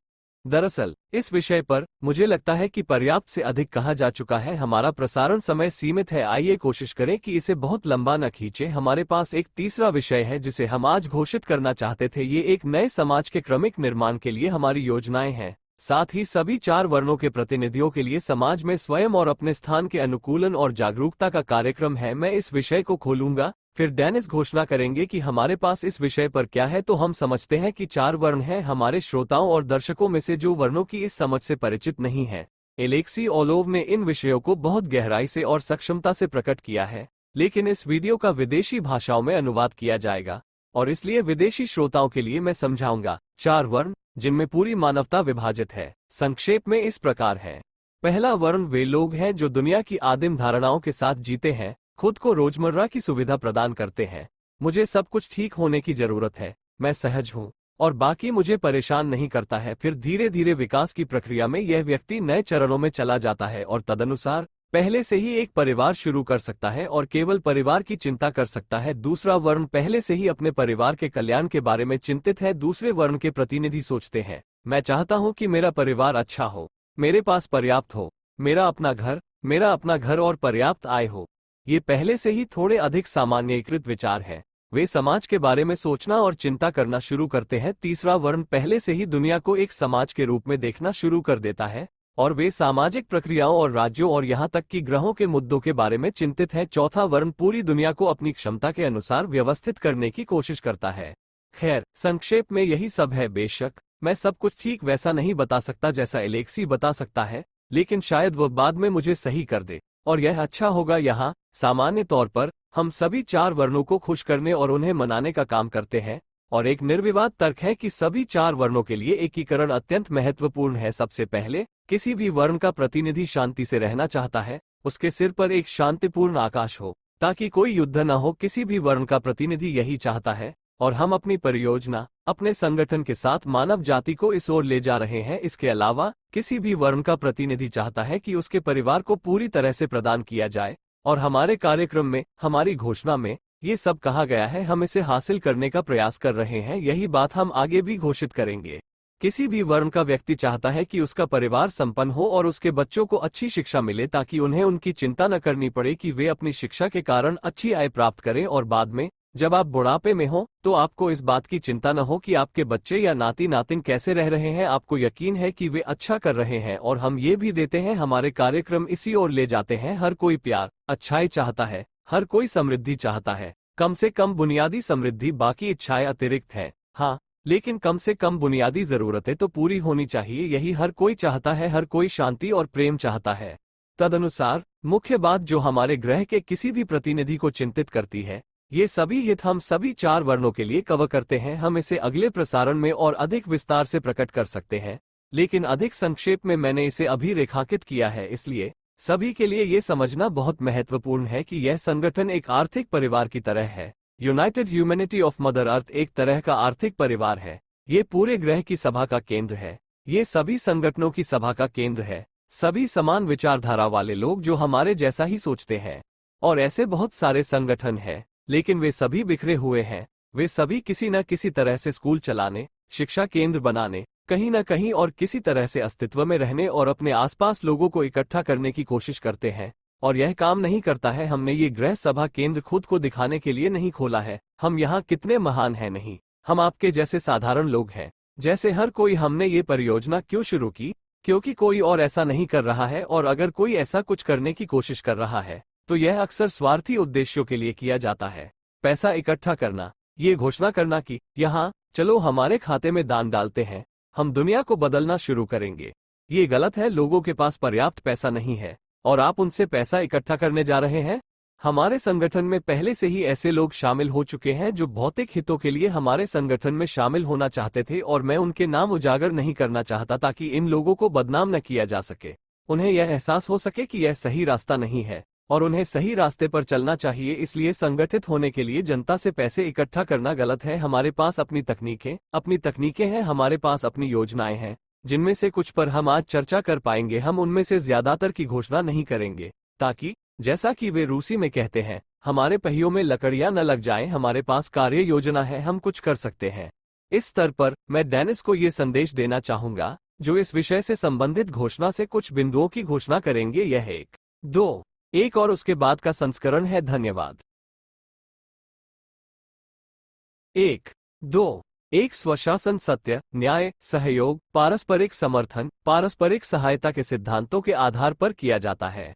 दरअसल इस विषय पर मुझे लगता है कि पर्याप्त से अधिक कहा जा चुका है। हमारा प्रसारण समय सीमित है। आइए कोशिश करें कि इसे बहुत लंबा न खींचे। हमारे पास एक तीसरा विषय है जिसे हम आज घोषित करना चाहते थे। ये एक नए समाज के क्रमिक निर्माण के लिए हमारी योजनाएं हैं। साथ ही सभी 4 वर्णों के प्रतिनिधियों के लिए समाज में स्वयं और अपने स्थान के अनुकूलन और जागरूकता का कार्यक्रम है। मैं इस विषय को खोलूंगा, फिर डेनिस घोषणा करेंगे कि हमारे पास इस विषय पर क्या है। तो हम समझते हैं कि 4 वर्ण हैं। हमारे श्रोताओं और दर्शकों में से जो वर्णों की इस समझ से परिचित नहीं है, एलेक्सी ओलोव ने इन विषयों को बहुत गहराई से और सक्षमता से प्रकट किया है, लेकिन इस वीडियो का विदेशी भाषाओं में अनुवाद किया जाएगा और इसलिए विदेशी श्रोताओं के लिए मैं समझाऊंगा। 4 वर्ण जिनमें पूरी मानवता विभाजित है, संक्षेप में इस प्रकार है। पहला वर्ण वे लोग हैं जो दुनिया की आदिम धारणाओं के साथ जीते हैं, खुद को रोजमर्रा की सुविधा प्रदान करते हैं, मुझे सब कुछ ठीक होने की जरूरत है, मैं सहज हूँ और बाकी मुझे परेशान नहीं करता है। फिर धीरे धीरे विकास की प्रक्रिया में यह व्यक्ति नए चरणों में चला जाता है और तदनुसार पहले से ही एक परिवार शुरू कर सकता है और केवल परिवार की चिंता कर सकता है। दूसरा वर्ण पहले से ही अपने परिवार के कल्याण के बारे में चिंतित है। दूसरे वर्ण के प्रतिनिधि सोचते हैं, मैं चाहता हूं कि मेरा परिवार अच्छा हो, मेरे पास पर्याप्त हो, मेरा अपना घर और पर्याप्त आय हो। ये पहले से ही थोड़े अधिक सामान्यीकृत विचार हैं। वे समाज के बारे में सोचना और चिंता करना शुरू करते हैं। तीसरा वर्ण पहले से ही दुनिया को एक समाज के रूप में देखना शुरू कर देता है और वे सामाजिक प्रक्रियाओं और राज्यों और यहाँ तक कि ग्रहों के मुद्दों के बारे में चिंतित है। चौथा वर्ण पूरी दुनिया को अपनी क्षमता के अनुसार व्यवस्थित करने की कोशिश करता है। खैर, संक्षेप में यही सब है। बेशक मैं सब कुछ ठीक वैसा नहीं बता सकता जैसा एलेक्सी बता सकता है, लेकिन शायद वह बाद में मुझे सही कर दे और यह अच्छा होगा। यहाँ सामान्य तौर पर हम सभी 4 वर्णों को खुश करने और उन्हें मनाने का काम करते हैं और एक निर्विवाद तर्क है कि सभी 4 वर्णों के लिए एकीकरण अत्यंत महत्वपूर्ण है। सबसे पहले, किसी भी वर्ण का प्रतिनिधि शांति से रहना चाहता है, उसके सिर पर एक शांतिपूर्ण आकाश हो ताकि कोई युद्ध न हो। किसी भी वर्ण का प्रतिनिधि यही चाहता है और हम अपनी परियोजना, अपने संगठन के साथ मानव जाति को इस ओर ले जा रहे हैं। इसके अलावा किसी भी वर्ण का प्रतिनिधि चाहता है कि उसके परिवार को पूरी तरह से प्रदान किया जाए और हमारे कार्यक्रम में, हमारी घोषणा में ये सब कहा गया है। हम इसे हासिल करने का प्रयास कर रहे हैं, यही बात हम आगे भी घोषित करेंगे। किसी भी वर्ण का व्यक्ति चाहता है कि उसका परिवार संपन्न हो और उसके बच्चों को अच्छी शिक्षा मिले ताकि उन्हें उनकी चिंता न करनी पड़े कि वे अपनी शिक्षा के कारण अच्छी आय प्राप्त करें और बाद में जब आप बुढ़ापे में हो तो आपको इस बात की चिंता न हो कि आपके बच्चे या नाती नातिन कैसे रह रहे हैं। आपको यकीन है कि वे अच्छा कर रहे हैं और हम ये भी देते हैं। हमारे कार्यक्रम इसी ओर ले जाते हैं। हर कोई प्यार, अच्छाई चाहता है, हर कोई समृद्धि चाहता है। कम से कम बुनियादी समृद्धि, बाकी इच्छाएं अतिरिक्त हैं। हाँ, लेकिन कम से कम बुनियादी जरूरतें तो पूरी होनी चाहिए, यही हर कोई चाहता है। हर कोई शांति और प्रेम चाहता है। तदनुसार मुख्य बात जो हमारे ग्रह के किसी भी प्रतिनिधि को चिंतित करती है, ये सभी हित हम सभी 4 वर्णों के लिए कवर करते हैं। हम इसे अगले प्रसारण में और अधिक विस्तार से प्रकट कर सकते हैं, लेकिन अधिक संक्षेप में मैंने इसे अभी रेखांकित किया है। इसलिए सभी के लिए ये समझना बहुत महत्वपूर्ण है कि यह संगठन एक आर्थिक परिवार की तरह है। यूनाइटेड ह्यूमैनिटी ऑफ मदर अर्थ एक तरह का आर्थिक परिवार है। ये पूरे ग्रह की सभा का केंद्र है। ये सभी संगठनों की सभा का केंद्र है। सभी समान विचारधारा वाले लोग जो हमारे जैसा ही सोचते हैं। और ऐसे बहुत सारे संगठन हैं, लेकिन वे सभी बिखरे हुए हैं। वे सभी किसी न किसी तरह से स्कूल चलाने, शिक्षा केंद्र बनाने, कहीं न कहीं और किसी तरह से अस्तित्व में रहने और अपने आसपास लोगों को इकट्ठा करने की कोशिश करते हैं, और यह काम नहीं करता है। हमने ये गृह सभा केंद्र खुद को दिखाने के लिए नहीं खोला है। हम यहाँ कितने महान हैं नहीं, हम आपके जैसे साधारण लोग हैं, जैसे हर कोई। हमने ये परियोजना क्यों शुरू की? क्योंकि कोई और ऐसा नहीं कर रहा है, और अगर कोई ऐसा कुछ करने की कोशिश कर रहा है तो यह अक्सर स्वार्थी उद्देश्यों के लिए किया जाता है। पैसा इकट्ठा करना, ये घोषणा करना कि यहाँ चलो हमारे खाते में दान डालते हैं, हम दुनिया को बदलना शुरू करेंगे। ये गलत है। लोगों के पास पर्याप्त पैसा नहीं है और आप उनसे पैसा इकट्ठा करने जा रहे हैं। हमारे संगठन में पहले से ही ऐसे लोग शामिल हो चुके हैं जो भौतिक हितों के लिए हमारे संगठन में शामिल होना चाहते थे, और मैं उनके नाम उजागर नहीं करना चाहता ताकि इन लोगों को बदनाम न किया जा सके। उन्हें यह एहसास हो सके कि यह सही रास्ता नहीं है और उन्हें सही रास्ते पर चलना चाहिए। इसलिए संगठित होने के लिए जनता से पैसे इकट्ठा करना गलत है। हमारे पास अपनी तकनीकें हैं, हमारे पास अपनी योजनाएं हैं, जिनमें से कुछ पर हम आज चर्चा कर पाएंगे। हम उनमें से ज्यादातर की घोषणा नहीं करेंगे ताकि, जैसा कि वे रूसी में कहते हैं, हमारे पहियों में लकड़ियां न लग जाएं। हमारे पास कार्य योजना है, हम कुछ कर सकते हैं। इस स्तर पर मैं डेनिस को ये संदेश देना चाहूंगा, जो इस विषय से संबंधित घोषणा से कुछ बिंदुओं की घोषणा करेंगे। यह 1 और उसके बाद का संस्करण है। धन्यवाद। 1 स्वशासन, सत्य, न्याय, सहयोग, पारस्परिक समर्थन, पारस्परिक सहायता के सिद्धांतों के आधार पर किया जाता है।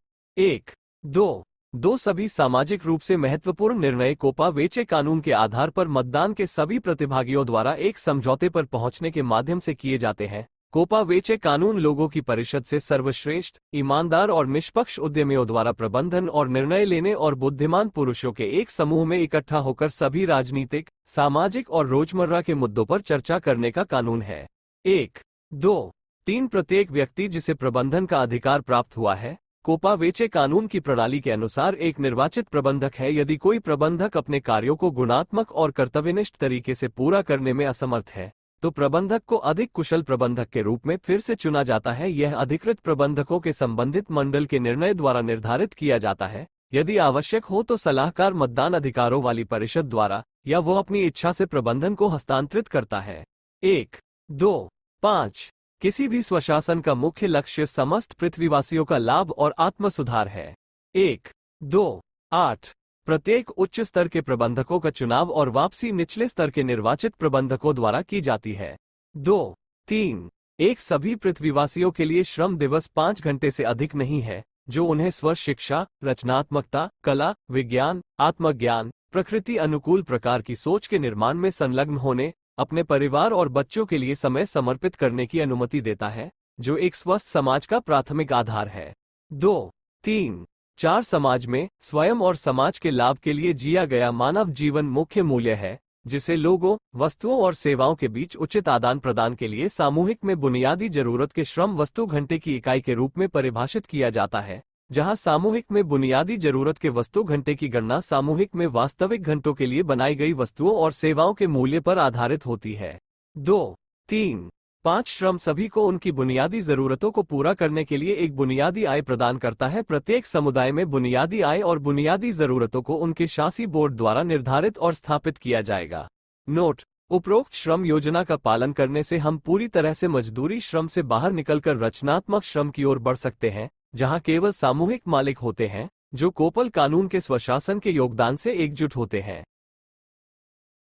2 सभी सामाजिक रूप से महत्वपूर्ण निर्णय कोपा वेचे कानून के आधार पर मतदान के सभी प्रतिभागियों द्वारा एक समझौते पर पहुंचने के माध्यम से किए जाते हैं। कोपा वेचे कानून लोगों की परिषद से सर्वश्रेष्ठ, ईमानदार और निष्पक्ष उद्यमियों द्वारा प्रबंधन और निर्णय लेने और बुद्धिमान पुरुषों के एक समूह में इकट्ठा होकर सभी राजनीतिक, सामाजिक और रोजमर्रा के मुद्दों पर चर्चा करने का कानून है। 1, 2, 3 प्रत्येक व्यक्ति जिसे प्रबंधन का अधिकार प्राप्त हुआ है, कोपा वेचे कानून की प्रणाली के अनुसार एक निर्वाचित प्रबंधक है। यदि कोई प्रबंधक अपने कार्यों को गुणात्मक और कर्तव्यनिष्ठ तरीके से पूरा करने में असमर्थ है, तो प्रबंधक को अधिक कुशल प्रबंधक के रूप में फिर से चुना जाता है। यह अधिकृत प्रबंधकों के संबंधित मंडल के निर्णय द्वारा निर्धारित किया जाता है। यदि आवश्यक हो तो सलाहकार मतदान अधिकारों वाली परिषद द्वारा, या वो अपनी इच्छा से प्रबंधन को हस्तांतरित करता है। 1, 2, 5 किसी भी स्वशासन का मुख्य लक्ष्य समस्त पृथ्वीवासियों का लाभ और आत्म सुधार है। 1, 2, 8 प्रत्येक उच्च स्तर के प्रबंधकों का चुनाव और वापसी निचले स्तर के निर्वाचित प्रबंधकों द्वारा की जाती है। 2, 3 एक सभी पृथ्वीवासियों के लिए श्रम दिवस 5 घंटे से अधिक नहीं है, जो उन्हें स्व शिक्षा, रचनात्मकता, कला, विज्ञान, आत्मज्ञान, प्रकृति अनुकूल प्रकार की सोच के निर्माण में संलग्न होने, अपने परिवार और बच्चों के लिए समय समर्पित करने की अनुमति देता है, जो एक स्वस्थ समाज का प्राथमिक आधार है। 2, 3, 4 समाज में स्वयं और समाज के लाभ के लिए जिया गया मानव जीवन मुख्य मूल्य है, जिसे लोगों, वस्तुओं और सेवाओं के बीच उचित आदान प्रदान के लिए सामूहिक में बुनियादी जरूरत के श्रम वस्तु घंटे की इकाई के रूप में परिभाषित किया जाता है, जहां सामूहिक में बुनियादी जरूरत के वस्तु घंटे की गणना सामूहिक में वास्तविक घंटों के लिए बनाई गई वस्तुओं और सेवाओं के मूल्य पर आधारित होती है। 2, 3, 5 श्रम सभी को उनकी बुनियादी जरूरतों को पूरा करने के लिए एक बुनियादी आय प्रदान करता है। प्रत्येक समुदाय में बुनियादी आय और बुनियादी जरूरतों को उनके शासी बोर्ड द्वारा निर्धारित और स्थापित किया जाएगा। नोट: उपरोक्त श्रम योजना का पालन करने से हम पूरी तरह से मजदूरी श्रम से बाहर निकलकर रचनात्मक श्रम की ओर बढ़ सकते हैं, जहां केवल सामूहिक मालिक होते हैं, जो कोपल कानून के स्वशासन के योगदान से एकजुट होते हैं।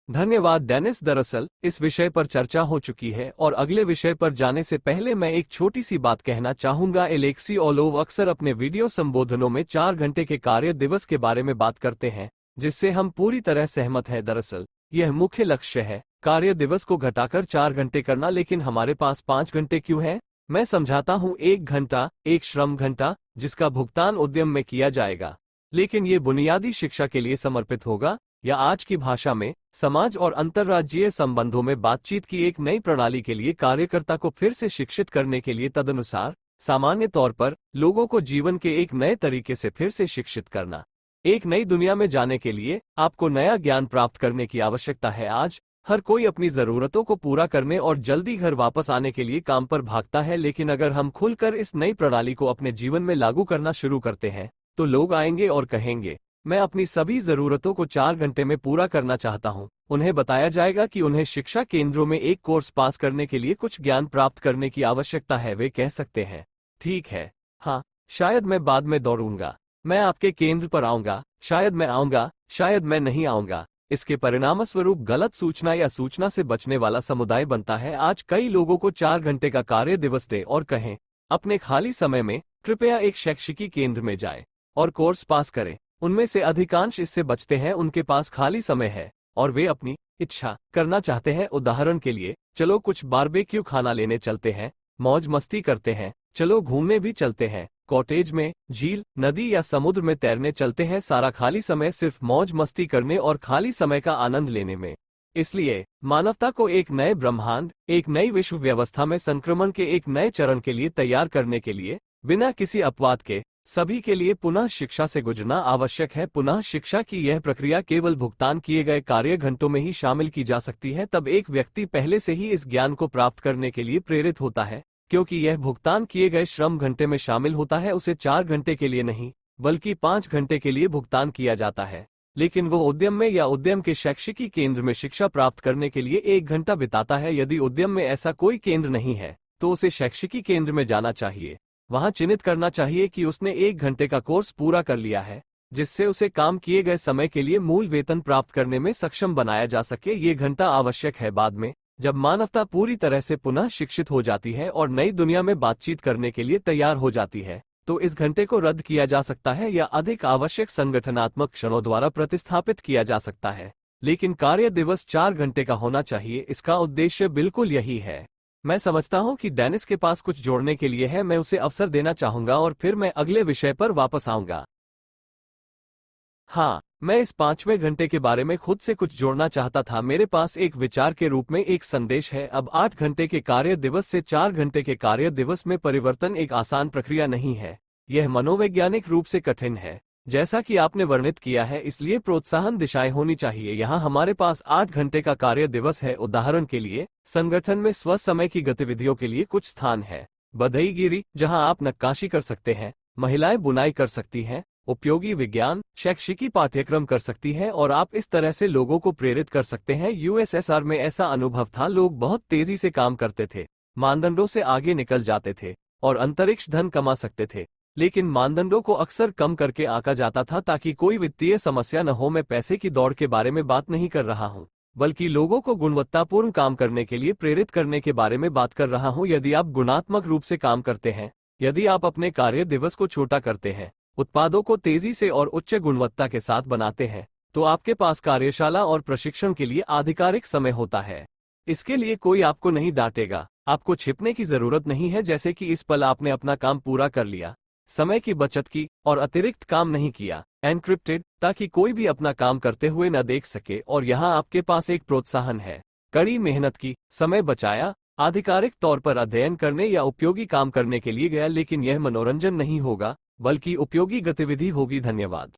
धन्यवाद डेनिस। दरअसल इस विषय पर चर्चा हो चुकी है और अगले विषय पर जाने से पहले मैं एक छोटी सी बात कहना चाहूंगा। एलेक्सी ओलोव अक्सर अपने वीडियो संबोधनों में 4 घंटे के कार्य दिवस के बारे में बात करते हैं, जिससे हम पूरी तरह सहमत हैं। दरअसल यह मुख्य लक्ष्य है, कार्य दिवस को घटाकर 4 घंटे करना, लेकिन हमारे पास 5 घंटे क्यों है? मैं समझाता हूं। 1 घंटा एक श्रम घंटा, जिसका भुगतान उद्यम में किया जाएगा, लेकिन ये बुनियादी शिक्षा के लिए समर्पित होगा, या आज की भाषा में समाज और अंतर्राज्यीय संबंधों में बातचीत की एक नई प्रणाली के लिए कार्यकर्ता को फिर से शिक्षित करने के लिए। तदनुसार सामान्य तौर पर लोगों को जीवन के एक नए तरीके से फिर से शिक्षित करना। एक नई दुनिया में जाने के लिए आपको नया ज्ञान प्राप्त करने की आवश्यकता है। आज हर कोई अपनी जरूरतों को पूरा करने और जल्दी घर वापस आने के लिए काम पर भागता है, लेकिन अगर हम खुलकर इस नई प्रणाली को अपने जीवन में लागू करना शुरू करते हैं, तो लोग आएंगे और कहेंगे, मैं अपनी सभी जरूरतों को 4 घंटे में पूरा करना चाहता हूं। उन्हें बताया जाएगा कि उन्हें शिक्षा केंद्रों में एक कोर्स पास करने के लिए कुछ ज्ञान प्राप्त करने की आवश्यकता है। वे कह सकते हैं, ठीक है, हाँ, शायद मैं बाद में दौड़ूंगा, मैं आपके केंद्र पर आऊंगा, शायद मैं आऊंगा, शायद मैं नहीं आऊंगा। इसके परिणामस्वरूप गलत सूचना या सूचना से बचने वाला समुदाय बनता है। आज कई लोगों को 4 घंटे का कार्य दिवस दें और कहें, अपने खाली समय में कृपया एक शैक्षिकी केंद्र में जाएं और कोर्स पास करें। उनमें से अधिकांश इससे बचते हैं। उनके पास खाली समय है और वे अपनी इच्छा करना चाहते हैं। उदाहरण के लिए, चलो कुछ बारबेक्यू खाना लेने चलते हैं, मौज मस्ती करते हैं, चलो घूमने भी चलते हैं, कॉटेज में, झील, नदी या समुद्र में तैरने चलते हैं। सारा खाली समय सिर्फ मौज मस्ती करने और खाली समय का आनंद लेने में। इसलिए मानवता को एक नए ब्रह्मांड, एक नई विश्व व्यवस्था में संक्रमण के एक नए चरण के लिए तैयार करने के लिए, बिना किसी अपवाद के सभी के लिए पुनः शिक्षा से गुजरना आवश्यक है। पुनः शिक्षा की यह प्रक्रिया केवल भुगतान किए गए कार्य घंटों में ही शामिल की जा सकती है। तब एक व्यक्ति पहले से ही इस ज्ञान को प्राप्त करने के लिए प्रेरित होता है, क्योंकि यह भुगतान किए गए श्रम घंटे में शामिल होता है। उसे 4 घंटे के लिए नहीं, बल्कि 5 घंटे के लिए भुगतान किया जाता है, लेकिन वह उद्यम में या उद्यम के शैक्षिकी केंद्र में शिक्षा प्राप्त करने के लिए 1 घंटा बिताता है। यदि उद्यम में ऐसा कोई केंद्र नहीं है, तो उसे शैक्षिकी केंद्र में जाना चाहिए। वहां चिन्हित करना चाहिए कि उसने 1 घंटे का कोर्स पूरा कर लिया है, जिससे उसे काम किए गए समय के लिए मूल वेतन प्राप्त करने में सक्षम बनाया जा सके। ये घंटा आवश्यक है बाद में, जब मानवता पूरी तरह से पुनः शिक्षित हो जाती है और नई दुनिया में बातचीत करने के लिए तैयार हो जाती है, तो इस घंटे को रद्द किया जा सकता है या अधिक आवश्यक संगठनात्मक क्षणों द्वारा प्रतिस्थापित किया जा सकता है। लेकिन कार्य दिवस 4 घंटे का होना चाहिए। इसका उद्देश्य बिल्कुल यही है। मैं समझता हूं कि डेनिस के पास कुछ जोड़ने के लिए है। मैं उसे अवसर देना चाहूंगा और फिर मैं अगले विषय पर वापस आऊंगा। हाँ, मैं इस 5वें घंटे के बारे में खुद से कुछ जोड़ना चाहता था। मेरे पास एक विचार के रूप में एक संदेश है। अब 8 घंटे के कार्य दिवस से 4 घंटे के कार्य दिवस में परिवर्तन एक आसान प्रक्रिया नहीं है। यह मनोवैज्ञानिक रूप से कठिन है, जैसा कि आपने वर्णित किया है, इसलिए प्रोत्साहन दिशाएं होनी चाहिए। यहाँ हमारे पास 8 घंटे का कार्य दिवस है। उदाहरण के लिए, संगठन में स्व समय की गतिविधियों के लिए कुछ स्थान है। बधाईगिरी, जहां आप नक्काशी कर सकते हैं, महिलाएं बुनाई कर सकती हैं, उपयोगी विज्ञान, शैक्षिकी पाठ्यक्रम कर सकती हैं, और आप इस तरह से लोगों को प्रेरित कर सकते हैं। यूएसएसआर में ऐसा अनुभव था, लोग बहुत तेजी से काम करते थे, मानदंडों से आगे निकल जाते थे और अंतरिक्ष धन कमा सकते थे, लेकिन मानदंडों को अक्सर कम करके आंका जाता था ताकि कोई वित्तीय समस्या न हो। मैं पैसे की दौड़ के बारे में बात नहीं कर रहा हूं, बल्कि लोगों को गुणवत्तापूर्ण काम करने के लिए प्रेरित करने के बारे में बात कर रहा हूं। यदि आप गुणात्मक रूप से काम करते हैं, यदि आप अपने कार्य दिवस को छोटा करते हैं, उत्पादों को तेजी से और उच्च गुणवत्ता के साथ बनाते हैं, तो आपके पास कार्यशाला और प्रशिक्षण के लिए आधिकारिक समय होता है। इसके लिए कोई आपको नहीं डांटेगा, आपको छिपने की जरूरत नहीं है, जैसे कि इस पल आपने अपना काम पूरा कर लिया, समय की बचत की और अतिरिक्त काम नहीं किया। एनक्रिप्टेड, ताकि कोई भी अपना काम करते हुए न देख सके। और यहाँ आपके पास एक प्रोत्साहन है, कड़ी मेहनत की, समय बचाया, आधिकारिक तौर पर अध्ययन करने या उपयोगी काम करने के लिए गया, लेकिन यह मनोरंजन नहीं होगा बल्कि उपयोगी गतिविधि होगी। धन्यवाद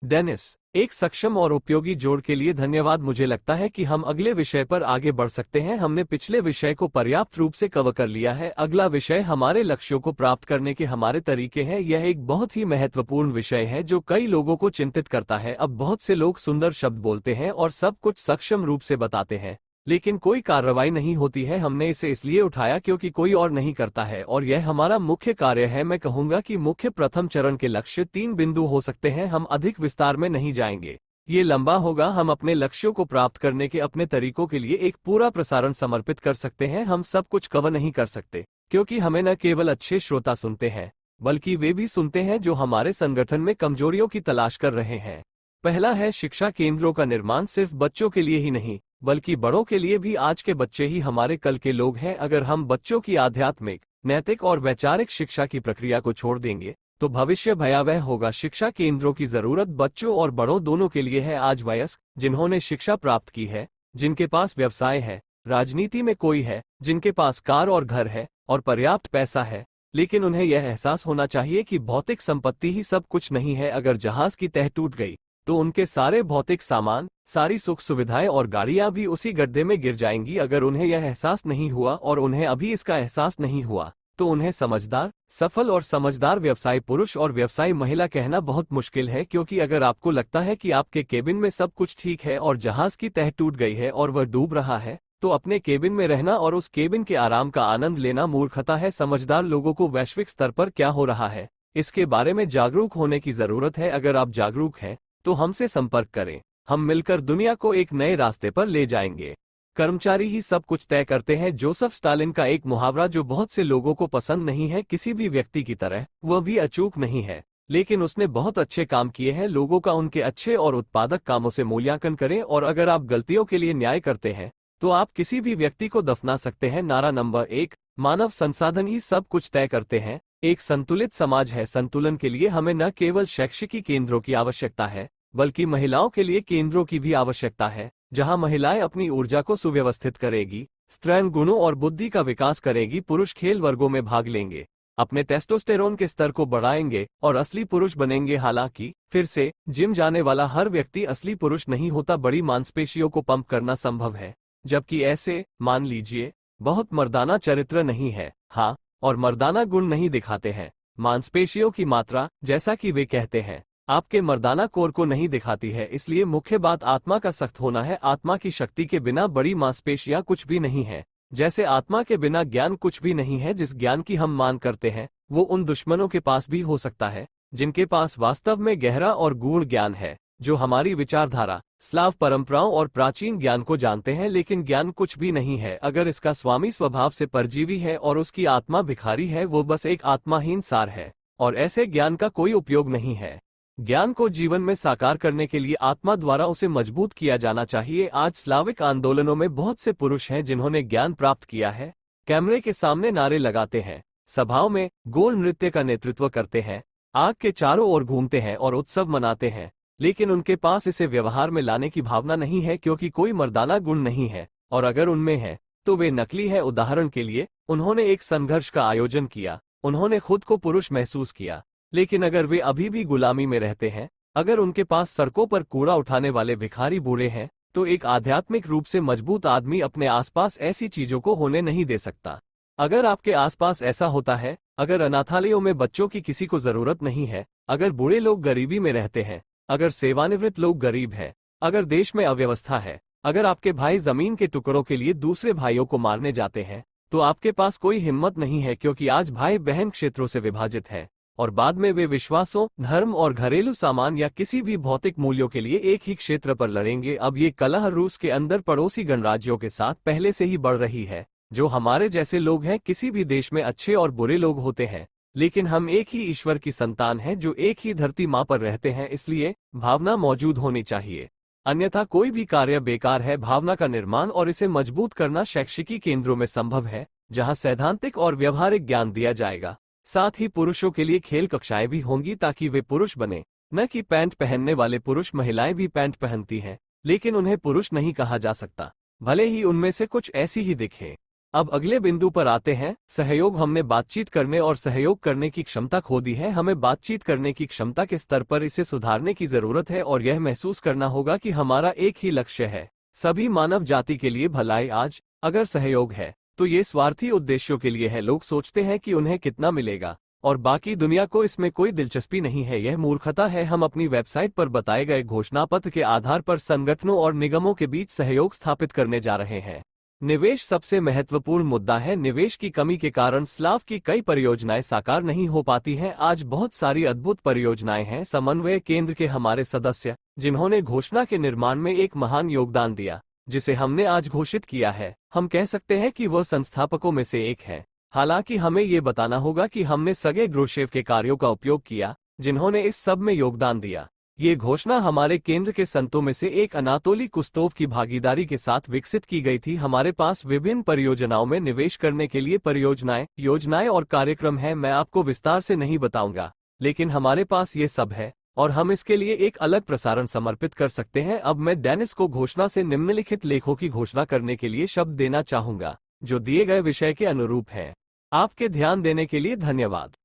डेनिस, एक सक्षम और उपयोगी जोड़ के लिए धन्यवाद। मुझे लगता है कि हम अगले विषय पर आगे बढ़ सकते हैं। हमने पिछले विषय को पर्याप्त रूप से कवर कर लिया है। अगला विषय हमारे लक्ष्यों को प्राप्त करने के हमारे तरीके हैं। यह एक बहुत ही महत्वपूर्ण विषय है जो कई लोगों को चिंतित करता है। अब बहुत से लोग सुंदर शब्द बोलते हैं और सब कुछ सक्षम रूप से बताते हैं, लेकिन कोई कार्रवाई नहीं होती है। हमने इसे इसलिए उठाया क्योंकि कोई और नहीं करता है, और यह हमारा मुख्य कार्य है। मैं कहूंगा कि मुख्य प्रथम चरण के लक्ष्य 3 बिंदु हो सकते हैं। हम अधिक विस्तार में नहीं जाएंगे, ये लंबा होगा। हम अपने लक्ष्यों को प्राप्त करने के अपने तरीकों के लिए एक पूरा प्रसारण समर्पित कर सकते हैं। हम सब कुछ कवर नहीं कर सकते, क्योंकि हमें न केवल अच्छे श्रोता सुनते हैं, बल्कि वे भी सुनते हैं जो हमारे संगठन में कमजोरियों की तलाश कर रहे हैं। पहला है शिक्षा केंद्रों का निर्माण, सिर्फ बच्चों के लिए ही नहीं बल्कि बड़ों के लिए भी। आज के बच्चे ही हमारे कल के लोग हैं। अगर हम बच्चों की आध्यात्मिक, नैतिक और वैचारिक शिक्षा की प्रक्रिया को छोड़ देंगे तो भविष्य भयावह होगा। शिक्षा केंद्रों की जरूरत बच्चों और बड़ों दोनों के लिए है। आज वयस्क जिन्होंने शिक्षा प्राप्त की है, जिनके पास व्यवसाय है, राजनीति में कोई है, जिनके पास कार और घर है और पर्याप्त पैसा है, लेकिन उन्हें यह एहसास होना चाहिए कि भौतिक संपत्ति ही सब कुछ नहीं है। अगर जहाज की तह टूट गई तो उनके सारे भौतिक सामान, सारी सुख सुविधाएं और गाड़ियां भी उसी गड्ढे में गिर जाएंगी। अगर उन्हें यह एहसास नहीं हुआ, और उन्हें अभी इसका एहसास नहीं हुआ, तो उन्हें समझदार, सफल और समझदार व्यवसाय पुरुष और व्यवसाय महिला कहना बहुत मुश्किल है। क्योंकि अगर आपको लगता है कि आपके केबिन में सब कुछ ठीक है और जहाज की तह टूट गई है और वह डूब रहा है, तो अपने केबिन में रहना और उस केबिन के आराम का आनंद लेना मूर्खता है। समझदार लोगों को वैश्विक स्तर पर क्या हो रहा है, इसके बारे में जागरूक होने की जरूरत है। अगर आप जागरूक हैं तो हमसे संपर्क करें, हम मिलकर दुनिया को एक नए रास्ते पर ले जाएंगे। कर्मचारी ही सब कुछ तय करते हैं। जोसेफ स्टालिन का एक मुहावरा जो बहुत से लोगों को पसंद नहीं है, किसी भी व्यक्ति की तरह वह भी अचूक नहीं है, लेकिन उसने बहुत अच्छे काम किए हैं। लोगों का उनके अच्छे और उत्पादक कामों से मूल्यांकन करें, और अगर आप गलतियों के लिए न्याय करते हैं तो आप किसी भी व्यक्ति को दफना सकते हैं। नारा नंबर 1, मानव संसाधन ही सब कुछ तय करते हैं। एक संतुलित समाज है। संतुलन के लिए हमें न केवल शैक्षिकी केंद्रों की आवश्यकता है, बल्कि महिलाओं के लिए केंद्रों की भी आवश्यकता है, जहां महिलाएं अपनी ऊर्जा को सुव्यवस्थित करेगी, स्त्रैण गुणों और बुद्धि का विकास करेगी। पुरुष खेल वर्गों में भाग लेंगे, अपने टेस्टोस्टेरोन के स्तर को बढ़ाएंगे और असली पुरुष बनेंगे। हालांकि फिर से, जिम जाने वाला हर व्यक्ति असली पुरुष नहीं होता। बड़ी मांसपेशियों को पंप करना संभव है, जबकि ऐसे, मान लीजिए, बहुत मर्दाना चरित्र नहीं है, हाँ, और मर्दाना गुण नहीं दिखाते हैं। मांसपेशियों की मात्रा, जैसा कि वे कहते हैं, आपके मर्दाना कोर को नहीं दिखाती है। इसलिए मुख्य बात आत्मा का सख्त होना है। आत्मा की शक्ति के बिना बड़ी मांसपेशियां कुछ भी नहीं है, जैसे आत्मा के बिना ज्ञान कुछ भी नहीं है। जिस ज्ञान की हम मान करते हैं वो उन दुश्मनों के पास भी हो सकता है जिनके पास वास्तव में गहरा और गूढ़ ज्ञान है, जो हमारी विचारधारा, स्लाव परंपराओं और प्राचीन ज्ञान को जानते हैं। लेकिन ज्ञान कुछ भी नहीं है अगर इसका स्वामी स्वभाव से परजीवी है और उसकी आत्मा भिखारी है। वो बस एक आत्माहीन सार है, और ऐसे ज्ञान का कोई उपयोग नहीं है। ज्ञान को जीवन में साकार करने के लिए आत्मा द्वारा उसे मजबूत किया जाना चाहिए। आज स्लाविक आंदोलनों में बहुत से पुरुष हैं जिन्होंने ज्ञान प्राप्त किया है, कैमरे के सामने नारे लगाते हैं, सभाओं में गोल नृत्य का नेतृत्व करते हैं, आग के चारों ओर घूमते हैं और उत्सव मनाते हैं, लेकिन उनके पास इसे व्यवहार में लाने की भावना नहीं है, क्योंकि कोई मर्दाना गुण नहीं है, और अगर उनमें है तो वे नकली है। उदाहरण के लिए, उन्होंने एक संघर्ष का आयोजन किया, उन्होंने खुद को पुरुष महसूस किया। लेकिन अगर वे अभी भी गुलामी में रहते हैं, अगर उनके पास सड़कों पर कूड़ा उठाने वाले भिखारी बूढ़े हैं, तो एक आध्यात्मिक रूप से मजबूत आदमी अपने आसपास ऐसी चीजों को होने नहीं दे सकता। अगर आपके आसपास ऐसा होता है, अगर अनाथालयों में बच्चों की किसी को जरूरत नहीं है, अगर बूढ़े लोग गरीबी में रहते हैं, अगर सेवानिवृत्त लोग गरीब हैं, अगर देश में अव्यवस्था है, अगर आपके भाई जमीन के टुकड़ों के लिए दूसरे भाइयों को मारने जाते हैं, तो आपके पास कोई हिम्मत नहीं है, क्योंकि आज भाई बहन क्षेत्रों से विभाजित है और बाद में वे विश्वासों, धर्म और घरेलू सामान या किसी भी भौतिक मूल्यों के लिए एक ही क्षेत्र पर लड़ेंगे। अब ये कलह रूस के अंदर पड़ोसी गणराज्यों के साथ पहले से ही बढ़ रही है। जो हमारे जैसे लोग हैं, किसी भी देश में अच्छे और बुरे लोग होते हैं, लेकिन हम एक ही ईश्वर की संतान हैं जो एक ही धरती माँ पर रहते हैं, इसलिए भावना मौजूद होनी चाहिए, अन्यथा कोई भी कार्य बेकार है। भावना का निर्माण और इसे मजबूत करना शैक्षिकी केंद्रों में संभव है, जहां सैद्धांतिक और व्यवहारिक ज्ञान दिया जाएगा। साथ ही पुरुषों के लिए खेल कक्षाएं भी होंगी ताकि वे पुरुष बने, न कि पैंट पहनने वाले पुरुष। महिलाएं भी पैंट पहनती हैं, लेकिन उन्हें पुरुष नहीं कहा जा सकता, भले ही उनमें से कुछ ऐसी ही दिखें। अब अगले बिंदु पर आते हैं, सहयोग। हमने बातचीत करने और सहयोग करने की क्षमता खो दी है। हमें बातचीत करने की क्षमता के स्तर पर इसे सुधारने की जरूरत है और यह महसूस करना होगा कि हमारा एक ही लक्ष्य है, सभी मानव जाति के लिए भलाई। आज अगर सहयोग है तो ये स्वार्थी उद्देश्यों के लिए है। लोग सोचते हैं कि उन्हें कितना मिलेगा और बाकी दुनिया को इसमें कोई दिलचस्पी नहीं है। यह मूर्खता है। हम अपनी वेबसाइट पर बताए गए घोषणापत्र के आधार पर संगठनों और निगमों के बीच सहयोग स्थापित करने जा रहे हैं। निवेश सबसे महत्वपूर्ण मुद्दा है। निवेश की कमी के कारण स्लाव की कई परियोजनाएं साकार नहीं हो पाती हैं। आज बहुत सारी अद्भुत परियोजनाएं हैं। समन्वय केंद्र के हमारे सदस्य, जिन्होंने घोषणा के निर्माण में एक महान योगदान दिया, जिसे हमने आज घोषित किया है, हम कह सकते हैं कि वह संस्थापकों में से एक है। हालांकि हमें ये बताना होगा कि हमने सर्गेई ग्रोशेव के कार्यों का उपयोग किया, जिन्होंने इस सब में योगदान दिया। ये घोषणा हमारे केंद्र के संतों में से एक अनातोली कुस्तोव की भागीदारी के साथ विकसित की गई थी। हमारे पास विभिन्न परियोजनाओं में निवेश करने के लिए परियोजनाएं, योजनाएं और कार्यक्रम हैं। मैं आपको विस्तार से नहीं बताऊंगा, लेकिन हमारे पास ये सब है और हम इसके लिए एक अलग प्रसारण समर्पित कर सकते हैं। अब मैं डेनिस को घोषणा से निम्नलिखित लेखों की घोषणा करने के लिए शब्द देना चाहूंगा, जो दिए गए विषय के अनुरूप है। आपके ध्यान देने के लिए धन्यवाद।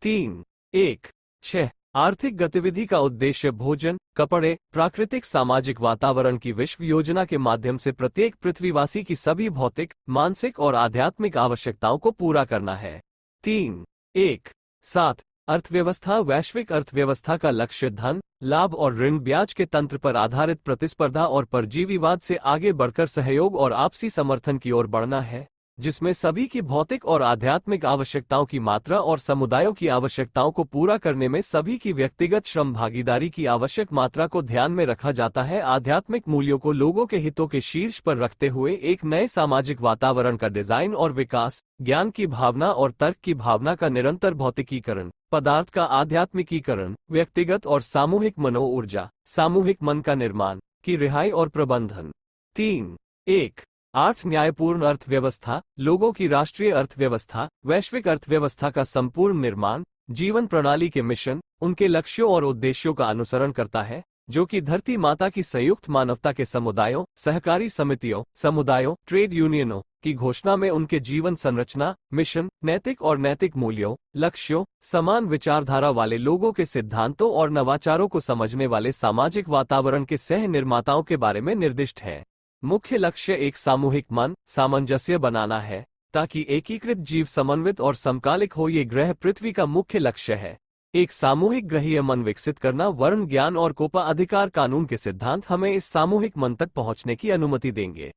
3.1.6 आर्थिक गतिविधि का उद्देश्य भोजन, कपड़े, प्राकृतिक सामाजिक वातावरण की विश्व योजना के माध्यम से प्रत्येक पृथ्वीवासी की सभी भौतिक, मानसिक और आध्यात्मिक आवश्यकताओं को पूरा करना है। 3.1.7 अर्थव्यवस्था। वैश्विक अर्थव्यवस्था का लक्ष्य धन, लाभ और ऋण ब्याज के तंत्र पर आधारित प्रतिस्पर्धा और परजीवीवाद से आगे बढ़कर सहयोग और आपसी समर्थन की ओर बढ़ना है, जिसमें सभी की भौतिक और आध्यात्मिक आवश्यकताओं की मात्रा और समुदायों की आवश्यकताओं को पूरा करने में सभी की व्यक्तिगत श्रम भागीदारी की आवश्यक मात्रा को ध्यान में रखा जाता है। आध्यात्मिक मूल्यों को लोगों के हितों के शीर्ष पर रखते हुए एक नए सामाजिक वातावरण का डिजाइन और विकास, ज्ञान की भावना और तर्क की भावना का निरंतर भौतिकीकरण, पदार्थ का आध्यात्मिकीकरण, व्यक्तिगत और सामूहिक मनो ऊर्जा, सामूहिक मन का निर्माण की रिहाई और प्रबंधन। 3.1.8 न्यायपूर्ण अर्थव्यवस्था। लोगों की राष्ट्रीय अर्थव्यवस्था, वैश्विक अर्थव्यवस्था का संपूर्ण निर्माण जीवन प्रणाली के मिशन, उनके लक्ष्यों और उद्देश्यों का अनुसरण करता है, जो कि धरती माता की संयुक्त मानवता के समुदायों, सहकारी समितियों, समुदायों, ट्रेड यूनियनों की घोषणा में उनके जीवन संरचना, मिशन, नैतिक और नैतिक मूल्यों, लक्ष्यों, समान विचारधारा वाले लोगों के सिद्धांतों और नवाचारों को समझने वाले सामाजिक वातावरण के सह निर्माताओं के बारे में निर्दिष्ट है। मुख्य लक्ष्य एक सामूहिक मन सामंजस्य बनाना है, ताकि एकीकृत जीव समन्वित और समकालिक हो। ये ग्रह पृथ्वी का मुख्य लक्ष्य है। एक सामूहिक ग्रहीय मन विकसित करना। वर्ण ज्ञान और कोपा अधिकार कानून के सिद्धांत हमें इस सामूहिक मन तक पहुंचने की अनुमति देंगे।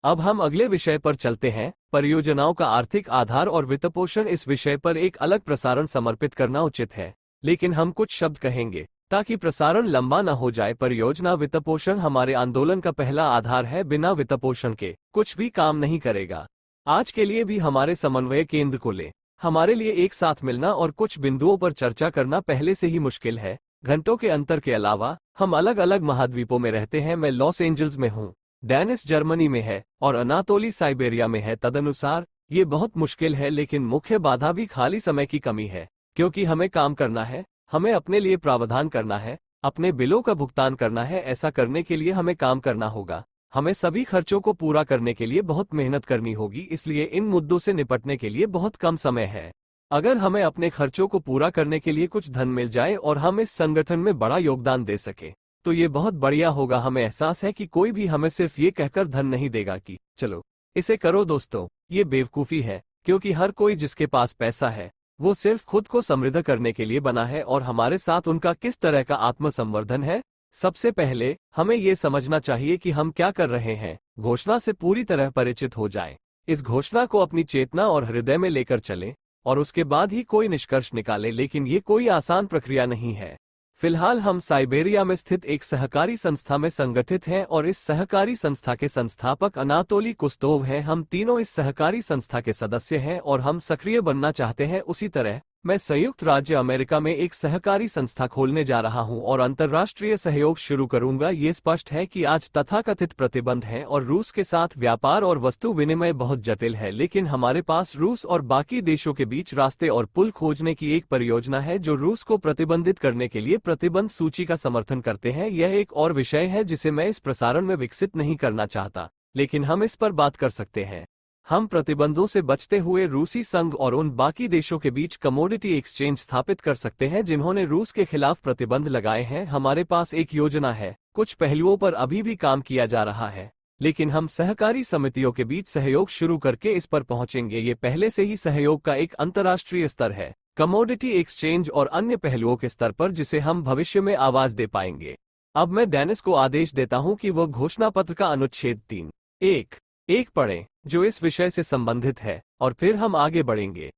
अब हम अगले विषय पर चलते हैं, परियोजनाओं का आर्थिक आधार और वित्तपोषण। इस विषय पर एक अलग प्रसारण समर्पित करना उचित है, लेकिन हम कुछ शब्द कहेंगे ताकि प्रसारण लंबा न हो जाए। परियोजना वित्तपोषण हमारे आंदोलन का पहला आधार है। बिना वित्तपोषण के कुछ भी काम नहीं करेगा। आज के लिए भी हमारे समन्वय केंद्र को ले। हमारे लिए एक साथ मिलना और कुछ बिंदुओं पर चर्चा करना पहले से ही मुश्किल है। घंटों के अंतर के अलावा हम अलग अलग महाद्वीपों में रहते हैं। मैं लॉस एंजल्स में हूँ, डेनिस जर्मनी में है और अनातोली साइबेरिया में है। तदनुसार ये बहुत मुश्किल है, लेकिन मुख्य बाधा भी खाली समय की कमी है, क्योंकि हमें काम करना है, हमें अपने लिए प्रावधान करना है, अपने बिलों का भुगतान करना है। ऐसा करने के लिए हमें काम करना होगा। हमें सभी खर्चों को पूरा करने के लिए बहुत मेहनत करनी होगी, इसलिए इन मुद्दों से निपटने के लिए बहुत कम समय है। अगर हमें अपने खर्चों को पूरा करने के लिए कुछ धन मिल जाए और हम इस संगठन में बड़ा योगदान दे सके तो ये बहुत बढ़िया होगा। हमें एहसास है कि कोई भी हमें सिर्फ ये कहकर धन नहीं देगा कि चलो इसे करो दोस्तों। ये बेवकूफ़ी है, क्योंकि हर कोई जिसके पास पैसा है वो सिर्फ खुद को समृद्ध करने के लिए बना है, और हमारे साथ उनका किस तरह का आत्मसंवर्धन है। सबसे पहले हमें ये समझना चाहिए कि हम क्या कर रहे हैं। घोषणा से पूरी तरह परिचित हो जाएं। इस घोषणा को अपनी चेतना और हृदय में लेकर चलें और उसके बाद ही कोई निष्कर्ष निकालें, लेकिन ये कोई आसान प्रक्रिया नहीं है। फिलहाल हम साइबेरिया में स्थित एक सहकारी संस्था में संगठित हैं और इस सहकारी संस्था के संस्थापक अनातोली कुस्तोव हैं। हम तीनों इस सहकारी संस्था के सदस्य हैं और हम सक्रिय बनना चाहते हैं। उसी तरह मैं संयुक्त राज्य अमेरिका में एक सहकारी संस्था खोलने जा रहा हूं और अंतर्राष्ट्रीय सहयोग शुरू करूंगा। ये स्पष्ट है कि आज तथाकथित प्रतिबंध हैं और रूस के साथ व्यापार और वस्तु विनिमय बहुत जटिल है, लेकिन हमारे पास रूस और बाकी देशों के बीच रास्ते और पुल खोजने की एक परियोजना है जो रूस को प्रतिबंधित करने के लिए प्रतिबंध सूची का समर्थन करते हैं। यह एक और विषय है जिसे मैं इस प्रसारण में विकसित नहीं करना चाहता, लेकिन हम इस पर बात कर सकते हैं। हम प्रतिबंधों से बचते हुए रूसी संघ और उन बाकी देशों के बीच कमोडिटी एक्सचेंज स्थापित कर सकते हैं जिन्होंने रूस के खिलाफ प्रतिबंध लगाए हैं। हमारे पास एक योजना है, कुछ पहलुओं पर अभी भी काम किया जा रहा है, लेकिन हम सहकारी समितियों के बीच सहयोग शुरू करके इस पर पहुंचेंगे। ये पहले से ही सहयोग का एक अंतर्राष्ट्रीय स्तर है, कमोडिटी एक्सचेंज और अन्य पहलुओं के स्तर पर, जिसे हम भविष्य में आवाज दे पाएंगे। अब मैं डेनिस को आदेश देता हूं कि वह घोषणा पत्र का अनुच्छेद 3.1 पढ़ें जो इस विषय से संबंधित है, और फिर हम आगे बढ़ेंगे।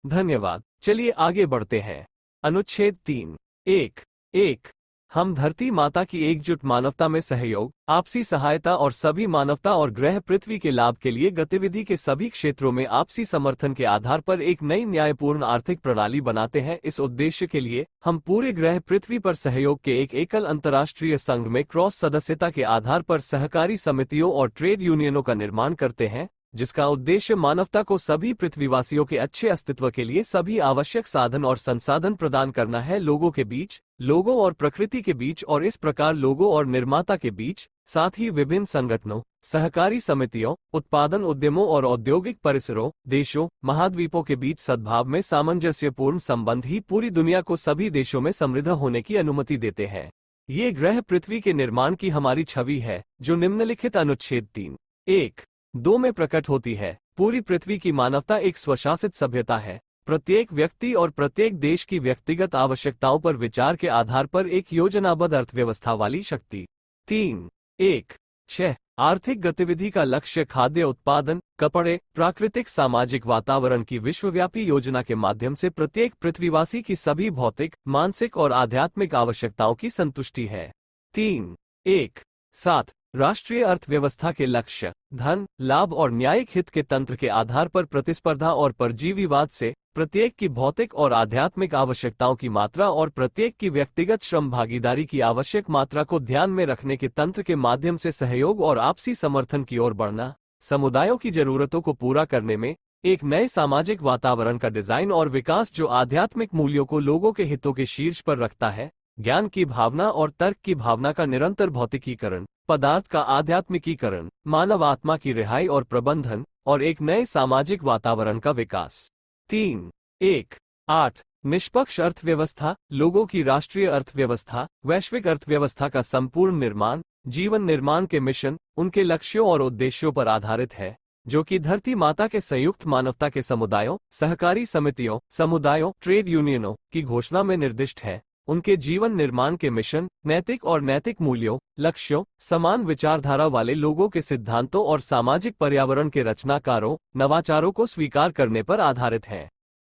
धन्यवाद। चलिए आगे बढ़ते हैं। अनुच्छेद 3.1 हम धरती माता की एकजुट मानवता में सहयोग, आपसी सहायता और सभी मानवता और ग्रह पृथ्वी के लाभ के लिए गतिविधि के सभी क्षेत्रों में आपसी समर्थन के आधार पर एक नई न्यायपूर्ण आर्थिक प्रणाली बनाते हैं। इस उद्देश्य के लिए हम पूरे ग्रह पृथ्वी पर सहयोग के एक एकल अंतर्राष्ट्रीय संघ में क्रॉस सदस्यता के आधार पर सहकारी समितियों और ट्रेड यूनियनों का निर्माण करते हैं, जिसका उद्देश्य मानवता को सभी पृथ्वीवासियों के अच्छे अस्तित्व के लिए सभी आवश्यक साधन और संसाधन प्रदान करना है, लोगों के बीच, लोगों और प्रकृति के बीच, और इस प्रकार लोगों और निर्माता के बीच, साथ ही विभिन्न संगठनों, सहकारी समितियों, उत्पादन उद्यमों और औद्योगिक परिसरों, देशों, महाद्वीपों के बीच सद्भाव में सामंजस्यपूर्ण संबंध ही पूरी दुनिया को सभी देशों में समृद्ध होने की अनुमति देते हैं। ये ग्रह पृथ्वी के निर्माण की हमारी छवि है, जो निम्नलिखित अनुच्छेद 3.1.2 में प्रकट होती है। पूरी पृथ्वी की मानवता एक स्वशासित सभ्यता है। प्रत्येक व्यक्ति और प्रत्येक देश की व्यक्तिगत आवश्यकताओं पर विचार के आधार पर एक योजनाबद्ध अर्थव्यवस्था वाली शक्ति। 3.1.6 आर्थिक गतिविधि का लक्ष्य खाद्य उत्पादन, कपड़े, प्राकृतिक सामाजिक वातावरण की विश्वव्यापी योजना के माध्यम से प्रत्येक पृथ्वीवासी की सभी भौतिक, मानसिक और आध्यात्मिक आवश्यकताओं की संतुष्टि है। 3.1.7 राष्ट्रीय अर्थव्यवस्था के लक्ष्य धन, लाभ और न्यायिक हित के तंत्र के आधार पर प्रतिस्पर्धा और परजीवीवाद से प्रत्येक की भौतिक और आध्यात्मिक आवश्यकताओं की मात्रा और प्रत्येक की व्यक्तिगत श्रम भागीदारी की आवश्यक मात्रा को ध्यान में रखने के तंत्र के माध्यम से सहयोग और आपसी समर्थन की ओर बढ़ना, समुदायों की जरूरतों को पूरा करने में एक नए सामाजिक वातावरण का डिजाइन और विकास जो आध्यात्मिक मूल्यों को लोगों के हितों के शीर्ष पर रखता है, ज्ञान की भावना और तर्क की भावना का निरंतर भौतिकीकरण, पदार्थ का आध्यात्मिकीकरण, मानव आत्मा की रिहाई और प्रबंधन, और एक नए सामाजिक वातावरण का विकास। 3.1.8 निष्पक्ष अर्थव्यवस्था, लोगों की राष्ट्रीय अर्थव्यवस्था, वैश्विक अर्थव्यवस्था का संपूर्ण निर्माण, जीवन निर्माण के मिशन, उनके लक्ष्यों और उद्देश्यों पर आधारित है, जो कि धरती माता के संयुक्त मानवता के समुदायों, सहकारी समितियों, समुदायों, ट्रेड यूनियनों की घोषणा में निर्दिष्ट है। उनके जीवन निर्माण के मिशन, नैतिक और नैतिक मूल्यों, लक्ष्यों, समान विचारधारा वाले लोगों के सिद्धांतों और सामाजिक पर्यावरण के रचनाकारों, नवाचारों को स्वीकार करने पर आधारित हैं।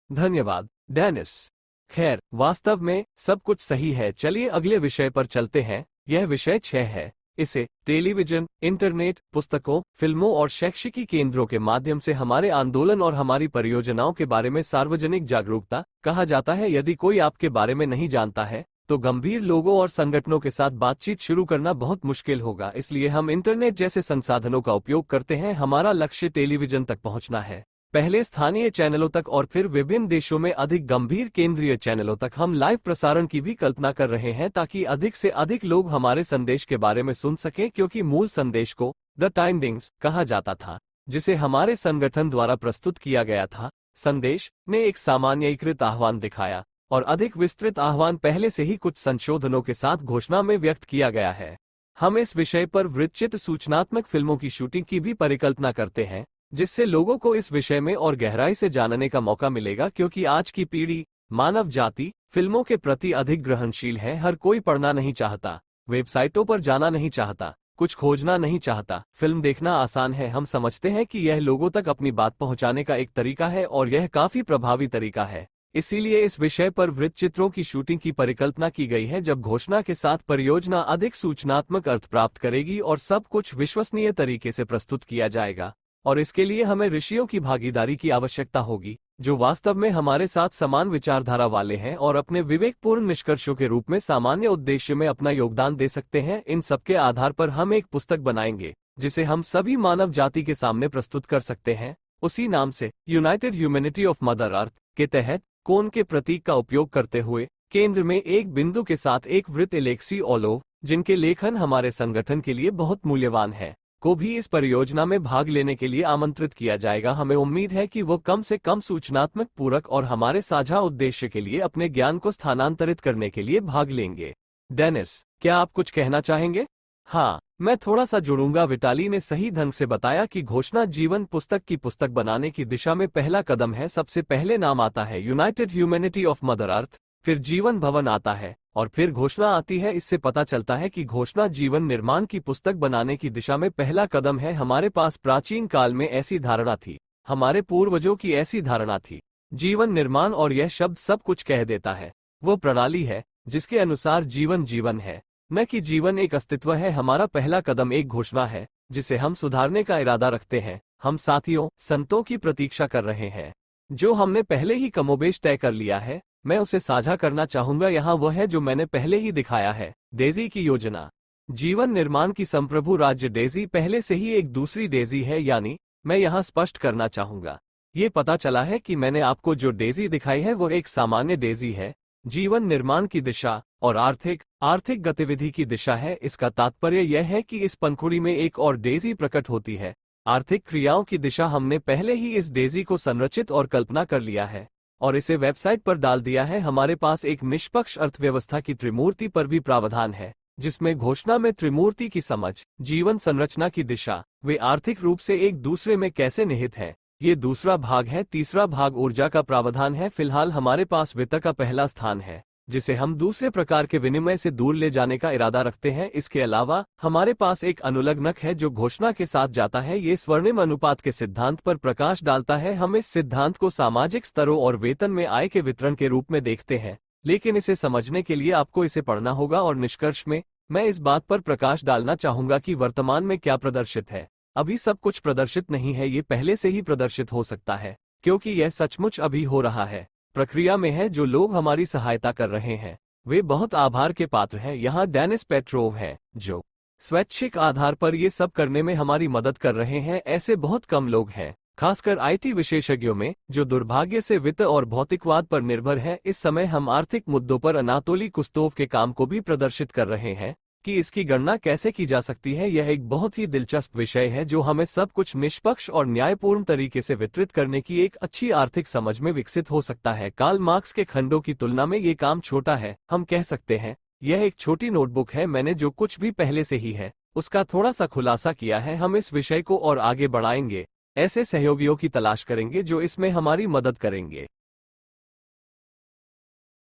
धन्यवाद, डेनिस। खैर, वास्तव में सब कुछ सही है। चलिए अगले विषय पर चलते हैं। यह विषय 6 है। इसे टेलीविजन, इंटरनेट, पुस्तकों, फिल्मों और शैक्षिकी केंद्रों के माध्यम से हमारे आंदोलन और हमारी परियोजनाओं के बारे में सार्वजनिक जागरूकता कहा जाता है। यदि कोई आपके बारे में नहीं जानता है, तो गंभीर लोगों और संगठनों के साथ बातचीत शुरू करना बहुत मुश्किल होगा। इसलिए हम इंटरनेट जैसे संसाधनों का उपयोग करते हैं। हमारा लक्ष्य टेलीविजन तक पहुंचना है। पहले स्थानीय चैनलों तक और फिर विभिन्न देशों में अधिक गंभीर केंद्रीय चैनलों तक हम लाइव प्रसारण की भी कल्पना कर रहे हैं, ताकि अधिक से अधिक लोग हमारे संदेश के बारे में सुन सकें, क्योंकि मूल संदेश को द टाइम्स कहा जाता था, जिसे हमारे संगठन द्वारा प्रस्तुत किया गया था। संदेश ने एक सामान्यीकृत आह्वान दिखाया और अधिक विस्तृत आह्वान पहले से ही कुछ संशोधनों के साथ घोषणा में व्यक्त किया गया है। हम इस विषय पर वृत्तचित्र सूचनात्मक फिल्मों की शूटिंग की भी परिकल्पना करते हैं, जिससे लोगों को इस विषय में और गहराई से जानने का मौका मिलेगा, क्योंकि आज की पीढ़ी, मानव जाति, फिल्मों के प्रति अधिक ग्रहणशील है। हर कोई पढ़ना नहीं चाहता, वेबसाइटों पर जाना नहीं चाहता, कुछ खोजना नहीं चाहता। फिल्म देखना आसान है। हम समझते हैं कि यह लोगों तक अपनी बात पहुंचाने का एक तरीका है और यह काफी प्रभावी तरीका है। इसीलिए इस विषय पर वृत्तचित्रों की शूटिंग की परिकल्पना की गई है, जब घोषणा के साथ परियोजना अधिक सूचनात्मक अर्थ प्राप्त करेगी और सब कुछ विश्वसनीय तरीके से प्रस्तुत किया जाएगा। और इसके लिए हमें ऋषियों की भागीदारी की आवश्यकता होगी, जो वास्तव में हमारे साथ समान विचारधारा वाले हैं और अपने विवेकपूर्ण निष्कर्षों के रूप में सामान्य उद्देश्य में अपना योगदान दे सकते हैं। इन सबके आधार पर हम एक पुस्तक बनाएंगे, जिसे हम सभी मानव जाति के सामने प्रस्तुत कर सकते हैं। उसी नाम से यूनाइटेड ह्यूमैनिटी ऑफ मदर अर्थ के तहत कोन के प्रतीक का उपयोग करते हुए केंद्र में एक बिंदु के साथ एक वृत्त एलेक्सी ओलोव, जिनके लेखन हमारे संगठन के लिए बहुत मूल्यवान है, को भी इस परियोजना में भाग लेने के लिए आमंत्रित किया जाएगा। हमें उम्मीद है कि वो कम से कम सूचनात्मक पूरक और हमारे साझा उद्देश्य के लिए अपने ज्ञान को स्थानांतरित करने के लिए भाग लेंगे। डेनिस, क्या आप कुछ कहना चाहेंगे? हाँ, मैं थोड़ा सा जुड़ूंगा। विटाली ने सही ढंग से बताया कि घोषणा जीवन पुस्तक की पुस्तक बनाने की दिशा में पहला कदम है। सबसे पहले नाम आता है यूनाइटेड ह्यूमैनिटी ऑफ मदर अर्थ, फिर जीवन भवन आता है और फिर घोषणा आती है। इससे पता चलता है कि घोषणा जीवन निर्माण की पुस्तक बनाने की दिशा में पहला कदम है। हमारे पास प्राचीन काल में ऐसी धारणा थी, हमारे पूर्वजों की ऐसी धारणा थी। जीवन निर्माण और यह शब्द सब कुछ कह देता है। वो प्रणाली है जिसके अनुसार जीवन जीवन है, न कि जीवन एक अस्तित्व है। हमारा पहला कदम एक घोषणा है जिसे हम सुधारने का इरादा रखते हैं। हम साथियों, संतों की प्रतीक्षा कर रहे हैं, जो हमने पहले ही कमोबेश तय कर लिया है। मैं उसे साझा करना चाहूंगा। यहाँ वह है जो मैंने पहले ही दिखाया है, डेजी की योजना। जीवन निर्माण की संप्रभु राज्य डेजी पहले से ही एक दूसरी डेजी है, यानी मैं यहाँ स्पष्ट करना चाहूंगा, ये पता चला है कि मैंने आपको जो डेजी दिखाई है वो एक सामान्य डेजी है। जीवन निर्माण की दिशा और आर्थिक गतिविधि की दिशा है। इसका तात्पर्य यह है कि इस पंखुड़ी में एक और डेजी प्रकट होती है, आर्थिक क्रियाओं की दिशा। हमने पहले ही इस डेजी को संरचित और कल्पना कर लिया है और इसे वेबसाइट पर डाल दिया है। हमारे पास एक निष्पक्ष अर्थव्यवस्था की त्रिमूर्ति पर भी प्रावधान है, जिसमें घोषणा में त्रिमूर्ति की समझ, जीवन संरचना की दिशा, वे आर्थिक रूप से एक दूसरे में कैसे निहित हैं, ये दूसरा भाग है। तीसरा भाग ऊर्जा का प्रावधान है। फिलहाल हमारे पास वित्त का पहला स्थान है, जिसे हम दूसरे प्रकार के विनिमय से दूर ले जाने का इरादा रखते हैं। इसके अलावा हमारे पास एक अनुलग्नक है जो घोषणा के साथ जाता है। ये स्वर्णिम अनुपात के सिद्धांत पर प्रकाश डालता है। हम इस सिद्धांत को सामाजिक स्तरों और वेतन में आय के वितरण के रूप में देखते हैं, लेकिन इसे समझने के लिए आपको इसे पढ़ना होगा। और निष्कर्ष में मैं इस बात पर प्रकाश डालना चाहूंगा कि वर्तमान में क्या प्रदर्शित है। अभी सब कुछ प्रदर्शित नहीं है, ये पहले से ही प्रदर्शित हो सकता है, क्योंकि यह सचमुच अभी हो रहा है, प्रक्रिया में है। जो लोग हमारी सहायता कर रहे हैं वे बहुत आभार के पात्र हैं। यहाँ डेनिस पेट्रोव है, जो स्वैच्छिक आधार पर ये सब करने में हमारी मदद कर रहे हैं। ऐसे बहुत कम लोग हैं, खासकर आईटी विशेषज्ञों में, जो दुर्भाग्य से वित्त और भौतिकवाद पर निर्भर है। इस समय हम आर्थिक मुद्दों पर अनातोली कुस्तोव के काम को भी प्रदर्शित कर रहे हैं कि इसकी गणना कैसे की जा सकती है। यह एक बहुत ही दिलचस्प विषय है जो हमें सब कुछ निष्पक्ष और न्यायपूर्ण तरीके से वितरित करने की एक अच्छी आर्थिक समझ में विकसित हो सकता है। कार्ल मार्क्स के खंडों की तुलना में ये काम छोटा है। हम कह सकते हैं यह एक छोटी नोटबुक है। मैंने जो कुछ भी पहले से ही है उसका थोड़ा सा खुलासा किया है। हम इस विषय को और आगे बढ़ाएंगे, ऐसे सहयोगियों की तलाश करेंगे जो इसमें हमारी मदद करेंगे।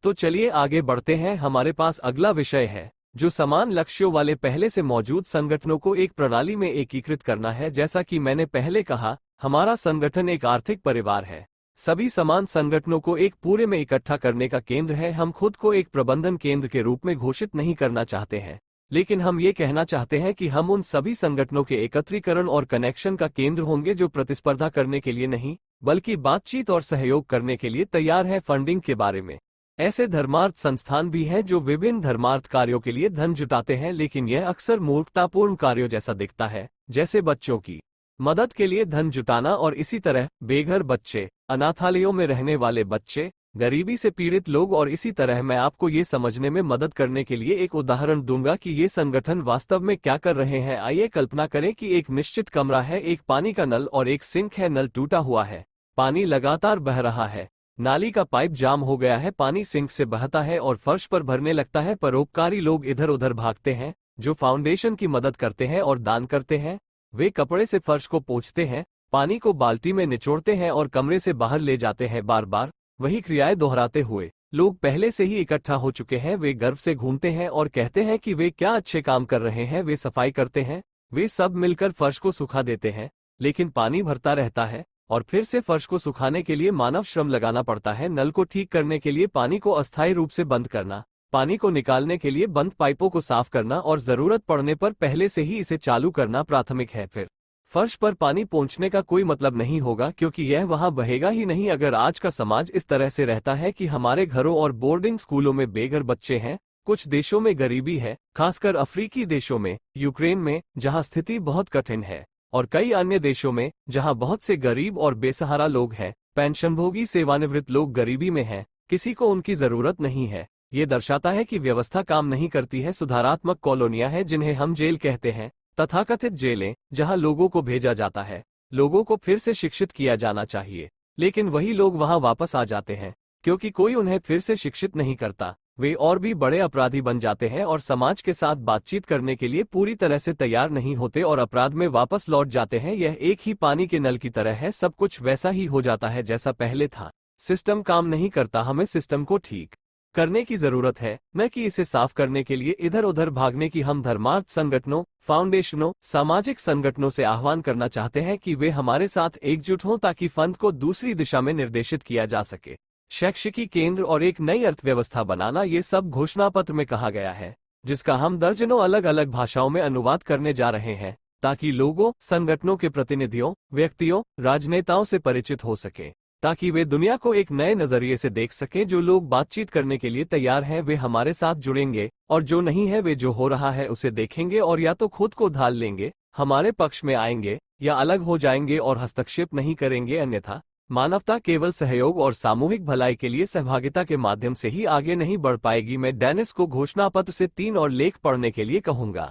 तो चलिए आगे बढ़ते हैं। हमारे पास अगला विषय है जो समान लक्ष्यों वाले पहले से मौजूद संगठनों को एक प्रणाली में एकीकृत करना है। जैसा कि मैंने पहले कहा, हमारा संगठन एक आर्थिक परिवार है, सभी समान संगठनों को एक पूरे में इकट्ठा करने का केंद्र है। हम खुद को एक प्रबंधन केंद्र के रूप में घोषित नहीं करना चाहते हैं, लेकिन हम ये कहना चाहते हैं कि हम उन सभी संगठनों के एकत्रीकरण और कनेक्शन का केंद्र होंगे जो प्रतिस्पर्धा करने के लिए नहीं, बल्कि बातचीत और सहयोग करने के लिए तैयार है। फंडिंग के बारे में, ऐसे धर्मार्थ संस्थान भी हैं जो विभिन्न धर्मार्थ कार्यों के लिए धन जुटाते हैं, लेकिन यह अक्सर मूर्खतापूर्ण कार्यों जैसा दिखता है, जैसे बच्चों की मदद के लिए धन जुटाना और इसी तरह बेघर बच्चे, अनाथालयों में रहने वाले बच्चे, गरीबी से पीड़ित लोग और इसी तरह मैं आपको ये समझने में मदद करने के लिए एक उदाहरण दूंगा कि ये संगठन वास्तव में क्या कर रहे हैं। आइए कल्पना करें कि एक निश्चित कमरा है, एक पानी का नल और एक सिंक है। नल टूटा हुआ है, पानी लगातार बह रहा है, नाली का पाइप जाम हो गया है, पानी सिंक से बहता है और फर्श पर भरने लगता है। परोपकारी लोग इधर उधर भागते हैं, जो फाउंडेशन की मदद करते हैं और दान करते हैं। वे कपड़े से फर्श को पोंछते हैं, पानी को बाल्टी में निचोड़ते हैं और कमरे से बाहर ले जाते हैं। बार बार वही क्रियाएं दोहराते हुए लोग पहले से ही इकट्ठा हो चुके हैं। वे गर्व से घूमते हैं और कहते हैं कि वे क्या अच्छे काम कर रहे हैं। वे सफाई करते हैं, वे सब मिलकर फर्श को सुखा देते हैं, लेकिन पानी भरता रहता है और फिर से फर्श को सुखाने के लिए मानव श्रम लगाना पड़ता है। नल को ठीक करने के लिए पानी को अस्थायी रूप से बंद करना, पानी को निकालने के लिए बंद पाइपों को साफ करना और जरूरत पड़ने पर पहले से ही इसे चालू करना प्राथमिक है। फिर फर्श पर पानी पोंछने का कोई मतलब नहीं होगा, क्योंकि यह वहां बहेगा ही नहीं। अगर आज का समाज इस तरह से रहता है कि हमारे घरों और बोर्डिंग स्कूलों में बेघर बच्चे हैं, कुछ देशों में गरीबी है, खासकर अफ्रीकी देशों में, यूक्रेन में जहां स्थिति बहुत कठिन है, और कई अन्य देशों में जहां बहुत से गरीब और बेसहारा लोग हैं, पेंशनभोगी सेवानिवृत्त लोग गरीबी में हैं, किसी को उनकी जरूरत नहीं है। ये दर्शाता है कि व्यवस्था काम नहीं करती है। सुधारात्मक कॉलोनियां हैं जिन्हें हम जेल कहते हैं, तथाकथित जेलें जहां लोगों को भेजा जाता है। लोगों को फिर से शिक्षित किया जाना चाहिए, लेकिन वही लोग वहां वापस आ जाते हैं क्योंकि कोई उन्हें फिर से शिक्षित नहीं करता। वे और भी बड़े अपराधी बन जाते हैं और समाज के साथ बातचीत करने के लिए पूरी तरह से तैयार नहीं होते और अपराध में वापस लौट जाते हैं। यह एक ही पानी के नल की तरह है, सब कुछ वैसा ही हो जाता है जैसा पहले था। सिस्टम काम नहीं करता, हमें सिस्टम को ठीक करने की जरूरत है, न कि इसे साफ करने के लिए इधर उधर भागने की। हम धर्मार्थ संगठनों, फाउंडेशनों, सामाजिक संगठनों से आह्वान करना चाहते हैं कि वे हमारे साथ एकजुट हों ताकि फंड को दूसरी दिशा में निर्देशित किया जा सके। शैक्षिकी केंद्र और एक नई अर्थव्यवस्था बनाना, ये सब घोषणा पत्र में कहा गया है, जिसका हम दर्जनों अलग अलग भाषाओं में अनुवाद करने जा रहे हैं ताकि लोगों, संगठनों के प्रतिनिधियों, व्यक्तियों, राजनेताओं से परिचित हो सके, ताकि वे दुनिया को एक नए नजरिए से देख सकें। जो लोग बातचीत करने के लिए तैयार हैं वे हमारे साथ जुड़ेंगे, और जो नहीं है वे जो हो रहा है उसे देखेंगे और या तो खुद को ढाल लेंगे, हमारे पक्ष में आएंगे, या अलग हो जाएंगे और हस्तक्षेप नहीं करेंगे। अन्यथा मानवता केवल सहयोग और सामूहिक भलाई के लिए सहभागिता के माध्यम से ही आगे नहीं बढ़ पाएगी। मैं डेनिस को घोषणा पत्र से 3 और लेख पढ़ने के लिए कहूंगा।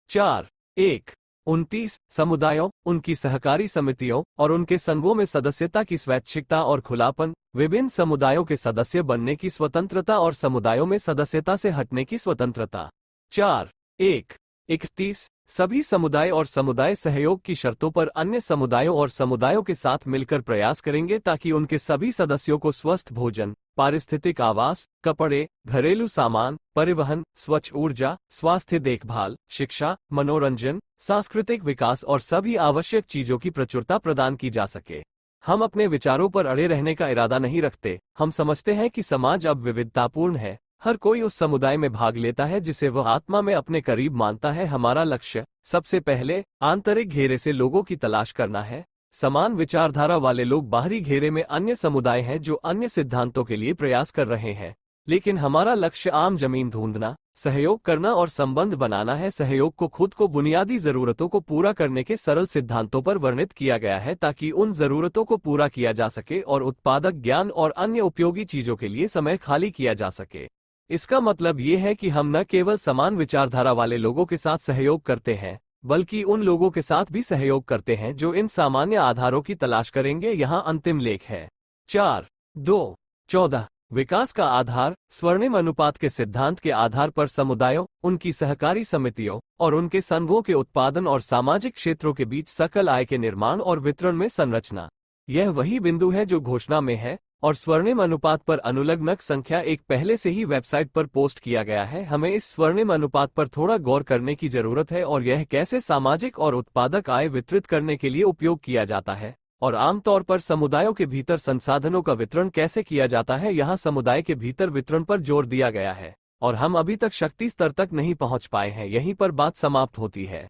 4.1 29 समुदायों, उनकी सहकारी समितियों और उनके संघों में सदस्यता की स्वैच्छिकता और खुलापन, विभिन्न समुदायों के सदस्य बनने की स्वतंत्रता और समुदायों में सदस्यता से हटने की स्वतंत्रता। 4.1 31 सभी समुदाय और समुदाय सहयोग की शर्तों पर अन्य समुदायों और समुदायों के साथ मिलकर प्रयास करेंगे ताकि उनके सभी सदस्यों को स्वस्थ भोजन, पारिस्थितिक आवास, कपड़े, घरेलू सामान, परिवहन, स्वच्छ ऊर्जा, स्वास्थ्य देखभाल, शिक्षा, मनोरंजन, सांस्कृतिक विकास और सभी आवश्यक चीजों की प्रचुरता प्रदान की जा सके। हम अपने विचारों पर अड़े रहने का इरादा नहीं रखते। हम समझते हैं कि समाज अब विविधतापूर्ण है, हर कोई उस समुदाय में भाग लेता है जिसे वह आत्मा में अपने करीब मानता है। हमारा लक्ष्य सबसे पहले आंतरिक घेरे से लोगों की तलाश करना है। समान विचारधारा वाले लोग बाहरी घेरे में अन्य समुदाय हैं जो अन्य सिद्धांतों के लिए प्रयास कर रहे हैं, लेकिन हमारा लक्ष्य आम जमीन ढूंढना, सहयोग करना और संबंध बनाना है। सहयोग को खुद को बुनियादी जरूरतों को पूरा करने के सरल सिद्धांतों पर वर्णित किया गया है ताकि उन जरूरतों को पूरा किया जा सके और उत्पादक ज्ञान और अन्य उपयोगी चीजों के लिए समय खाली किया जा सके। इसका मतलब ये है कि हम न केवल समान विचारधारा वाले लोगों के साथ सहयोग करते हैं, बल्कि उन लोगों के साथ भी सहयोग करते हैं जो इन सामान्य आधारों की तलाश करेंगे। यहाँ अंतिम लेख है। 4.2.14 विकास का आधार, स्वर्णिम अनुपात के सिद्धांत के आधार पर समुदायों, उनकी सहकारी समितियों और उनके संघों के उत्पादन और सामाजिक क्षेत्रों के बीच सकल आय के निर्माण और वितरण में संरचना। यह वही बिंदु है जो घोषणा में है, और स्वर्णिम अनुपात पर अनुलग्नक संख्या एक पहले से ही वेबसाइट पर पोस्ट किया गया है। हमें इस स्वर्णिम अनुपात पर थोड़ा गौर करने की जरूरत है और यह कैसे सामाजिक और उत्पादक आय वितरित करने के लिए उपयोग किया जाता है, और आमतौर पर समुदायों के भीतर संसाधनों का वितरण कैसे किया जाता है। यहाँ समुदाय के भीतर वितरण पर जोर दिया गया है, और हम अभी तक शक्ति स्तर तक नहीं पहुंच पाए हैं। यहीं पर बात समाप्त होती है।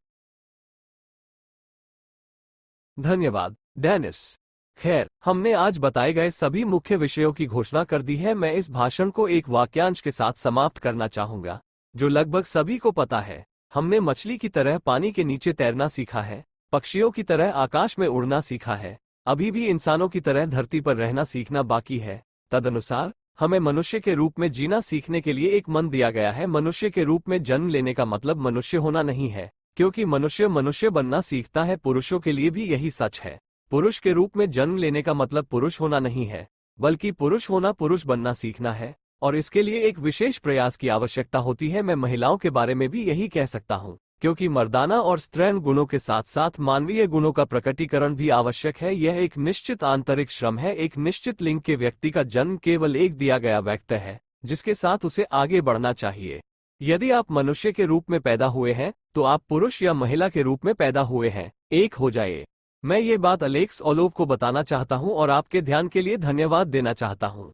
धन्यवाद डेनिस। खैर, हमने आज बताए गए सभी मुख्य विषयों की घोषणा कर दी है। मैं इस भाषण को एक वाक्यांश के साथ समाप्त करना चाहूंगा जो लगभग सभी को पता है। हमने मछली की तरह पानी के नीचे तैरना सीखा है, पक्षियों की तरह आकाश में उड़ना सीखा है, अभी भी इंसानों की तरह धरती पर रहना सीखना बाकी है। तदनुसार हमें मनुष्य के रूप में जीना सीखने के लिए एक मन दिया गया है। मनुष्य के रूप में जन्म लेने का मतलब मनुष्य होना नहीं है, क्योंकि मनुष्य मनुष्य बनना सीखता है। पुरुषों के लिए भी यही सच है। पुरुष के रूप में जन्म लेने का मतलब पुरुष होना नहीं है, बल्कि पुरुष होना पुरुष बनना सीखना है, और इसके लिए एक विशेष प्रयास की आवश्यकता होती है। मैं महिलाओं के बारे में भी यही कह सकता हूँ, क्योंकि मर्दाना और स्त्रैण गुणों के साथ साथ मानवीय गुणों का प्रकटीकरण भी आवश्यक है। यह एक निश्चित आंतरिक श्रम है। एक निश्चित लिंग के व्यक्ति का जन्म केवल एक दिया गया वैक्टर है, जिसके साथ उसे आगे बढ़ना चाहिए। यदि आप मनुष्य के रूप में पैदा हुए हैं, तो आप पुरुष या महिला के रूप में पैदा हुए हैं, एक हो जाइए। मैं ये बात अलेक्स ओलोव को बताना चाहता हूं और आपके ध्यान के लिए धन्यवाद देना चाहता हूं।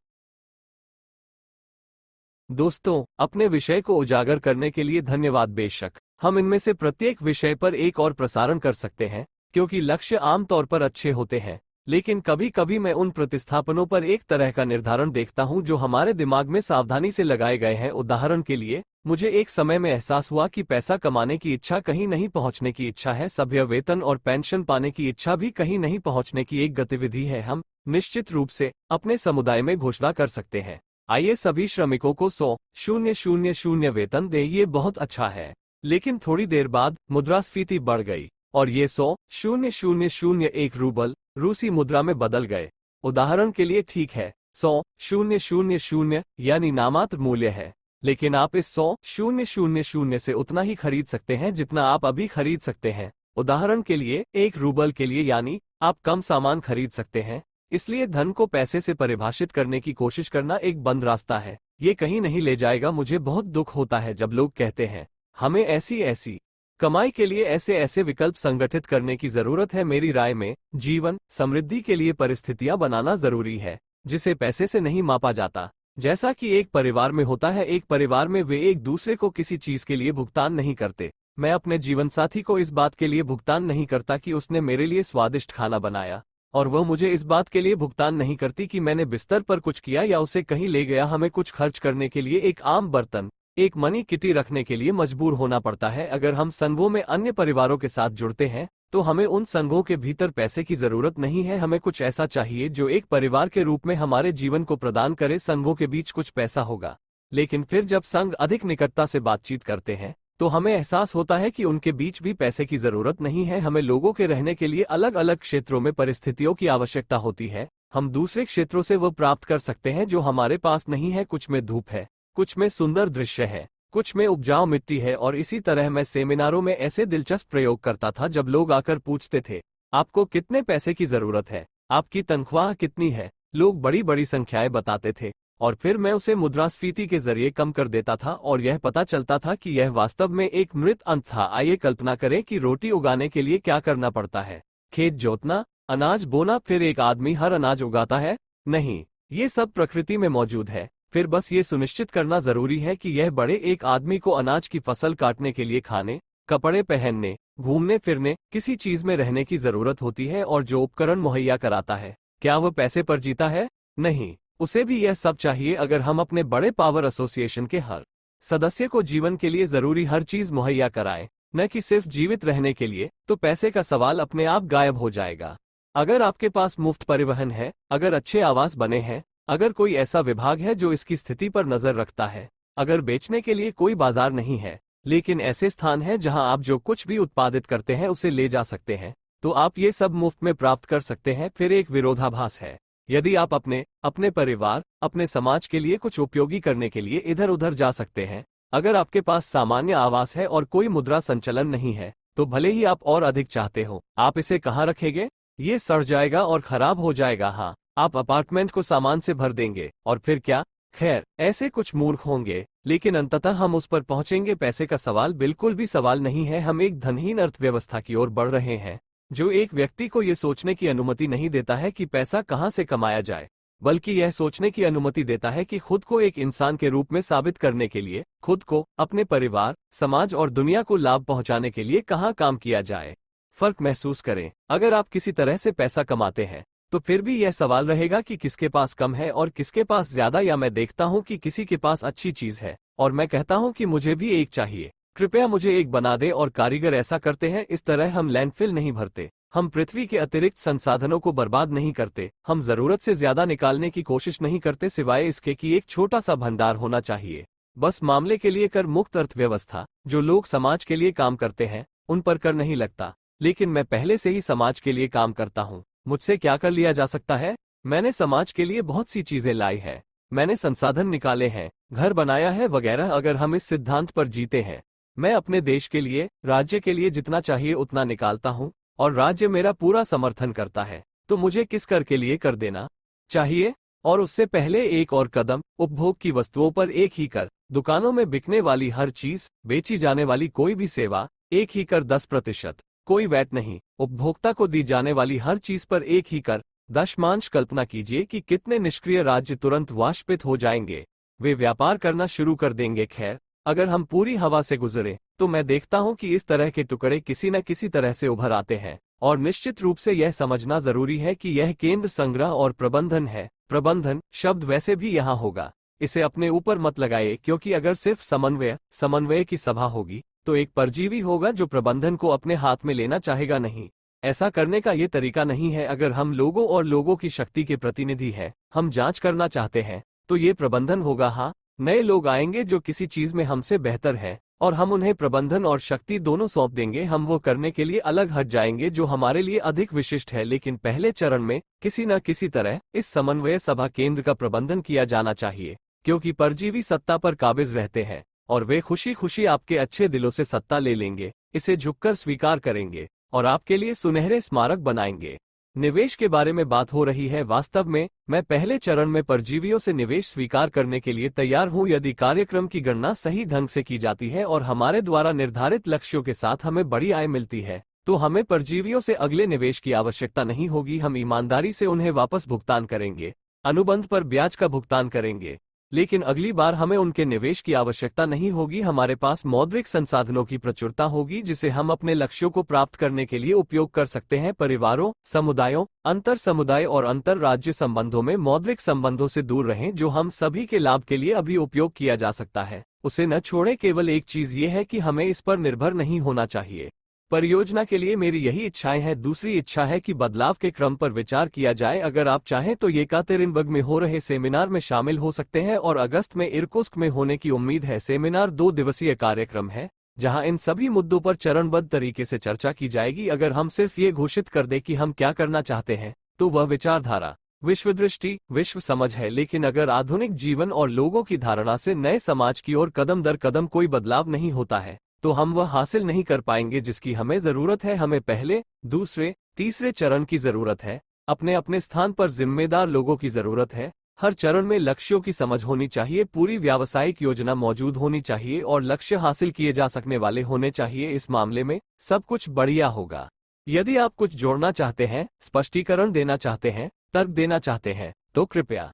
दोस्तों, अपने विषय को उजागर करने के लिए धन्यवाद। बेशक हम इनमें से प्रत्येक विषय पर एक और प्रसारण कर सकते हैं, क्योंकि लक्ष्य आमतौर पर अच्छे होते हैं, लेकिन कभी कभी मैं उन प्रतिस्थापनों पर एक तरह का निर्धारण देखता हूं जो हमारे दिमाग में सावधानी से लगाए गए हैं। उदाहरण के लिए, मुझे एक समय में एहसास हुआ कि पैसा कमाने की इच्छा कहीं नहीं पहुंचने की इच्छा है। सभ्य वेतन और पेंशन पाने की इच्छा भी कहीं नहीं पहुंचने की एक गतिविधि है। हम निश्चित रूप से अपने समुदाय में घोषणा कर सकते हैं, आइए सभी श्रमिकों को 100,000 वेतन दें। ये बहुत अच्छा है। लेकिन थोड़ी देर बाद मुद्रास्फीति बढ़ गई और ये 100,001 रूबल रूसी मुद्रा में बदल गए। उदाहरण के लिए, ठीक है, 100,000 यानी नामात्र मूल्य है, लेकिन आप इस 100,000 से उतना ही खरीद सकते हैं जितना आप अभी खरीद सकते हैं। उदाहरण के लिए, 1 रूबल के लिए यानी आप कम सामान खरीद सकते हैं। इसलिए धन को पैसे से परिभाषित करने की कोशिश करना एक बंद रास्ता है। ये कहीं नहीं ले जाएगा। मुझे बहुत दुख होता है जब लोग कहते हैं, हमें ऐसी कमाई के लिए ऐसे विकल्प संगठित करने की जरूरत है। मेरी राय में जीवन समृद्धि के लिए परिस्थितियां बनाना जरूरी है, जिसे पैसे से नहीं मापा जाता। जैसा कि एक परिवार में होता है, एक परिवार में वे एक दूसरे को किसी चीज के लिए भुगतान नहीं करते। मैं अपने जीवनसाथी को इस बात के लिए भुगतान नहीं करता कि उसने मेरे लिए स्वादिष्ट खाना बनाया, और वह मुझे इस बात के लिए भुगतान नहीं करती कि मैंने बिस्तर पर कुछ किया या उसे कहीं ले गया। हमें कुछ खर्च करने के लिए एक आम बर्तन, एक मनी किटी रखने के लिए मजबूर होना पड़ता है। अगर हम संघों में अन्य परिवारों के साथ जुड़ते हैं, तो हमें उन संघों के भीतर पैसे की जरूरत नहीं है। हमें कुछ ऐसा चाहिए जो एक परिवार के रूप में हमारे जीवन को प्रदान करे। संघों के बीच कुछ पैसा होगा, लेकिन फिर जब संघ अधिक निकटता से बातचीत करते हैं, तो हमें एहसास होता है कि उनके बीच भी पैसे की जरूरत नहीं है। हमें लोगों के रहने के लिए अलग अलग क्षेत्रों में परिस्थितियों की आवश्यकता होती है। हम दूसरे क्षेत्रों से वह प्राप्त कर सकते हैं जो हमारे पास नहीं है। कुछ में धूप है, कुछ में सुंदर दृश्य है, कुछ में उपजाऊ मिट्टी है, और इसी तरह मैं सेमिनारों में ऐसे दिलचस्प प्रयोग करता था जब लोग आकर पूछते थे, आपको कितने पैसे की जरूरत है, आपकी तनख्वाह कितनी है। लोग बड़ी बड़ी संख्याएं बताते थे, और फिर मैं उसे मुद्रास्फीति के जरिए कम कर देता था, और यह पता चलता था कि यह वास्तव में एक मृत अंत था। आइए कल्पना करें कि रोटी उगाने के लिए क्या करना पड़ता है, खेत जोतना, अनाज बोना, फिर एक आदमी हर अनाज उगाता है? नहीं, ये सब प्रकृति में मौजूद है। फिर बस ये सुनिश्चित करना जरूरी है कि यह बड़े एक आदमी को अनाज की फसल काटने के लिए खाने, कपड़े पहनने, घूमने फिरने, किसी चीज में रहने की जरूरत होती है, और जो उपकरण मुहैया कराता है, क्या वह पैसे पर जीता है? नहीं, उसे भी यह सब चाहिए। अगर हम अपने बड़े पावर एसोसिएशन के हर सदस्य को जीवन के लिए जरूरी हर चीज मुहैया कराएं, न कि सिर्फ जीवित रहने के लिए, तो पैसे का सवाल अपने आप गायब हो जाएगा। अगर आपके पास मुफ्त परिवहन है, अगर अच्छे आवास बने हैं, अगर कोई ऐसा विभाग है जो इसकी स्थिति पर नजर रखता है, अगर बेचने के लिए कोई बाजार नहीं है, लेकिन ऐसे स्थान हैं जहां आप जो कुछ भी उत्पादित करते हैं उसे ले जा सकते हैं, तो आप ये सब मुफ्त में प्राप्त कर सकते हैं। फिर एक विरोधाभास है। यदि आप अपने परिवार, अपने समाज के लिए कुछ उपयोगी करने के लिए इधर उधर जा सकते हैं, अगर आपके पास सामान्य आवास है और कोई मुद्रा संचलन नहीं है, तो भले ही आप और अधिक चाहते हो, आप इसे कहाँ रखेंगे? ये सड़ जाएगा और खराब हो जाएगा। हाँ, आप अपार्टमेंट को सामान से भर देंगे, और फिर क्या? खैर, ऐसे कुछ मूर्ख होंगे, लेकिन अंततः हम उस पर पहुंचेंगे। पैसे का सवाल बिल्कुल भी सवाल नहीं है। हम एक धनहीन अर्थव्यवस्था की ओर बढ़ रहे हैं, जो एक व्यक्ति को यह सोचने की अनुमति नहीं देता है कि पैसा कहां से कमाया जाए, बल्कि यह सोचने की अनुमति देता है कि खुद को एक इंसान के रूप में साबित करने के लिए, खुद को, अपने परिवार, समाज और दुनिया को लाभ पहुंचाने के लिए कहां काम किया जाए। फर्क महसूस करें। अगर आप किसी तरह से पैसा कमाते हैं, तो फिर भी यह सवाल रहेगा कि किसके पास कम है और किसके पास ज्यादा। या मैं देखता हूं कि किसी के पास अच्छी चीज है, और मैं कहता हूं कि मुझे भी एक चाहिए, कृपया मुझे एक बना दें और कारीगर ऐसा करते हैं। इस तरह हम लैंडफिल नहीं भरते, हम पृथ्वी के अतिरिक्त संसाधनों को बर्बाद नहीं करते, हम जरूरत से ज्यादा निकालने की कोशिश नहीं करते सिवाय इसके कि एक छोटा सा भंडार होना चाहिए। बस मामले के लिए कर मुक्त अर्थव्यवस्था, जो लोग समाज के लिए काम करते हैं उन पर कर नहीं लगता। लेकिन मैं पहले से ही समाज के लिए काम करता हूँ, मुझसे क्या कर लिया जा सकता है? मैंने समाज के लिए बहुत सी चीजें लाई है, मैंने संसाधन निकाले हैं, घर बनाया है वगैरह। अगर हम इस सिद्धांत पर जीते हैं, मैं अपने देश के लिए, राज्य के लिए जितना चाहिए उतना निकालता हूँ और राज्य मेरा पूरा समर्थन करता है, तो मुझे किस कर के लिए कर देना चाहिए? और उससे पहले एक और कदम, उपभोग की वस्तुओं पर एक ही कर। दुकानों में बिकने वाली हर चीज, बेची जाने वाली कोई भी सेवा, एक ही कर 10%, कोई वैट नहीं। उपभोक्ता को दी जाने वाली हर चीज पर एक ही कर, दशमांश। कल्पना कीजिए कि कितने निष्क्रिय राज्य तुरंत वाष्पित हो जाएंगे, वे व्यापार करना शुरू कर देंगे। खैर, अगर हम पूरी हवा से गुजरे तो मैं देखता हूं कि इस तरह के टुकड़े किसी न किसी तरह से उभर आते हैं, और निश्चित रूप से यह समझना जरूरी है कि यह केंद्र संग्रह और प्रबंधन है। प्रबंधन शब्द वैसे भी यहाँ होगा, इसे अपने ऊपर मत लगाइए, क्योंकि अगर सिर्फ समन्वय की सभा होगी तो एक परजीवी होगा जो प्रबंधन को अपने हाथ में लेना चाहेगा नहीं। ऐसा करने का ये तरीका नहीं है। अगर हम लोगों और लोगों की शक्ति के प्रतिनिधि हैं, हम जांच करना चाहते हैं, तो ये प्रबंधन होगा। हाँ, नए लोग आएंगे जो किसी चीज में हमसे बेहतर है, और हम उन्हें प्रबंधन और शक्ति दोनों सौंप देंगे। हम वो करने के लिए अलग हट जाएंगे जो हमारे लिए अधिक विशिष्ट है। लेकिन पहले चरण में किसी न किसी तरह इस समन्वय सभा केंद्र का प्रबंधन किया जाना चाहिए, क्योंकि परजीवी सत्ता पर काबिज रहते हैं और वे खुशी खुशी आपके अच्छे दिलों से सत्ता ले लेंगे, इसे झुककर स्वीकार करेंगे और आपके लिए सुनहरे स्मारक बनाएंगे। निवेश के बारे में बात हो रही है। वास्तव में मैं पहले चरण में परजीवियों से निवेश स्वीकार करने के लिए तैयार हूं, यदि कार्यक्रम की गणना सही ढंग से की जाती है और हमारे द्वारा निर्धारित लक्ष्यों के साथ हमें बड़ी आय मिलती है, तो हमें परजीवियों से अगले निवेश की आवश्यकता नहीं होगी। हम ईमानदारी से उन्हें वापस भुगतान करेंगे, अनुबंध पर ब्याज का भुगतान करेंगे, लेकिन अगली बार हमें उनके निवेश की आवश्यकता नहीं होगी। हमारे पास मौद्रिक संसाधनों की प्रचुरता होगी जिसे हम अपने लक्ष्यों को प्राप्त करने के लिए उपयोग कर सकते हैं। परिवारों, समुदायों, अंतर समुदाय और अंतर राज्य संबंधों में मौद्रिक संबंधों से दूर रहें जो हम सभी के लाभ के लिए अभी उपयोग किया जा सकता है, उसे न छोड़ें। केवल एक चीज ये है कि हमें इस पर निर्भर नहीं होना चाहिए। परियोजना के लिए मेरी यही इच्छाएं हैं। दूसरी इच्छा है कि बदलाव के क्रम पर विचार किया जाए। अगर आप चाहें तो येकातेरिनबर्ग में हो रहे सेमिनार में शामिल हो सकते हैं और अगस्त में इरकुत्स्क में होने की उम्मीद है। सेमिनार 2 दिवसीय कार्यक्रम है जहां इन सभी मुद्दों पर चरणबद्ध तरीके से चर्चा की जाएगी। अगर हम सिर्फ ये घोषित कर दें कि हम क्या करना चाहते हैं, तो वह विचारधारा, विश्वदृष्टि, विश्व समझ है, लेकिन अगर आधुनिक जीवन और लोगों की धारणा से नए समाज की ओर कदम दर कदम कोई बदलाव नहीं होता है, तो हम वह हासिल नहीं कर पाएंगे जिसकी हमें जरूरत है। हमें पहले, दूसरे, तीसरे चरण की जरूरत है। अपने अपने स्थान पर जिम्मेदार लोगों की जरूरत है। हर चरण में लक्ष्यों की समझ होनी चाहिए, पूरी व्यावसायिक योजना मौजूद होनी चाहिए और लक्ष्य हासिल किए जा सकने वाले होने चाहिए। इस मामले में सब कुछ बढ़िया होगा। यदि आप कुछ जोड़ना चाहते हैं, स्पष्टीकरण देना चाहते हैं, तर्क देना चाहते हैं, तो कृपया।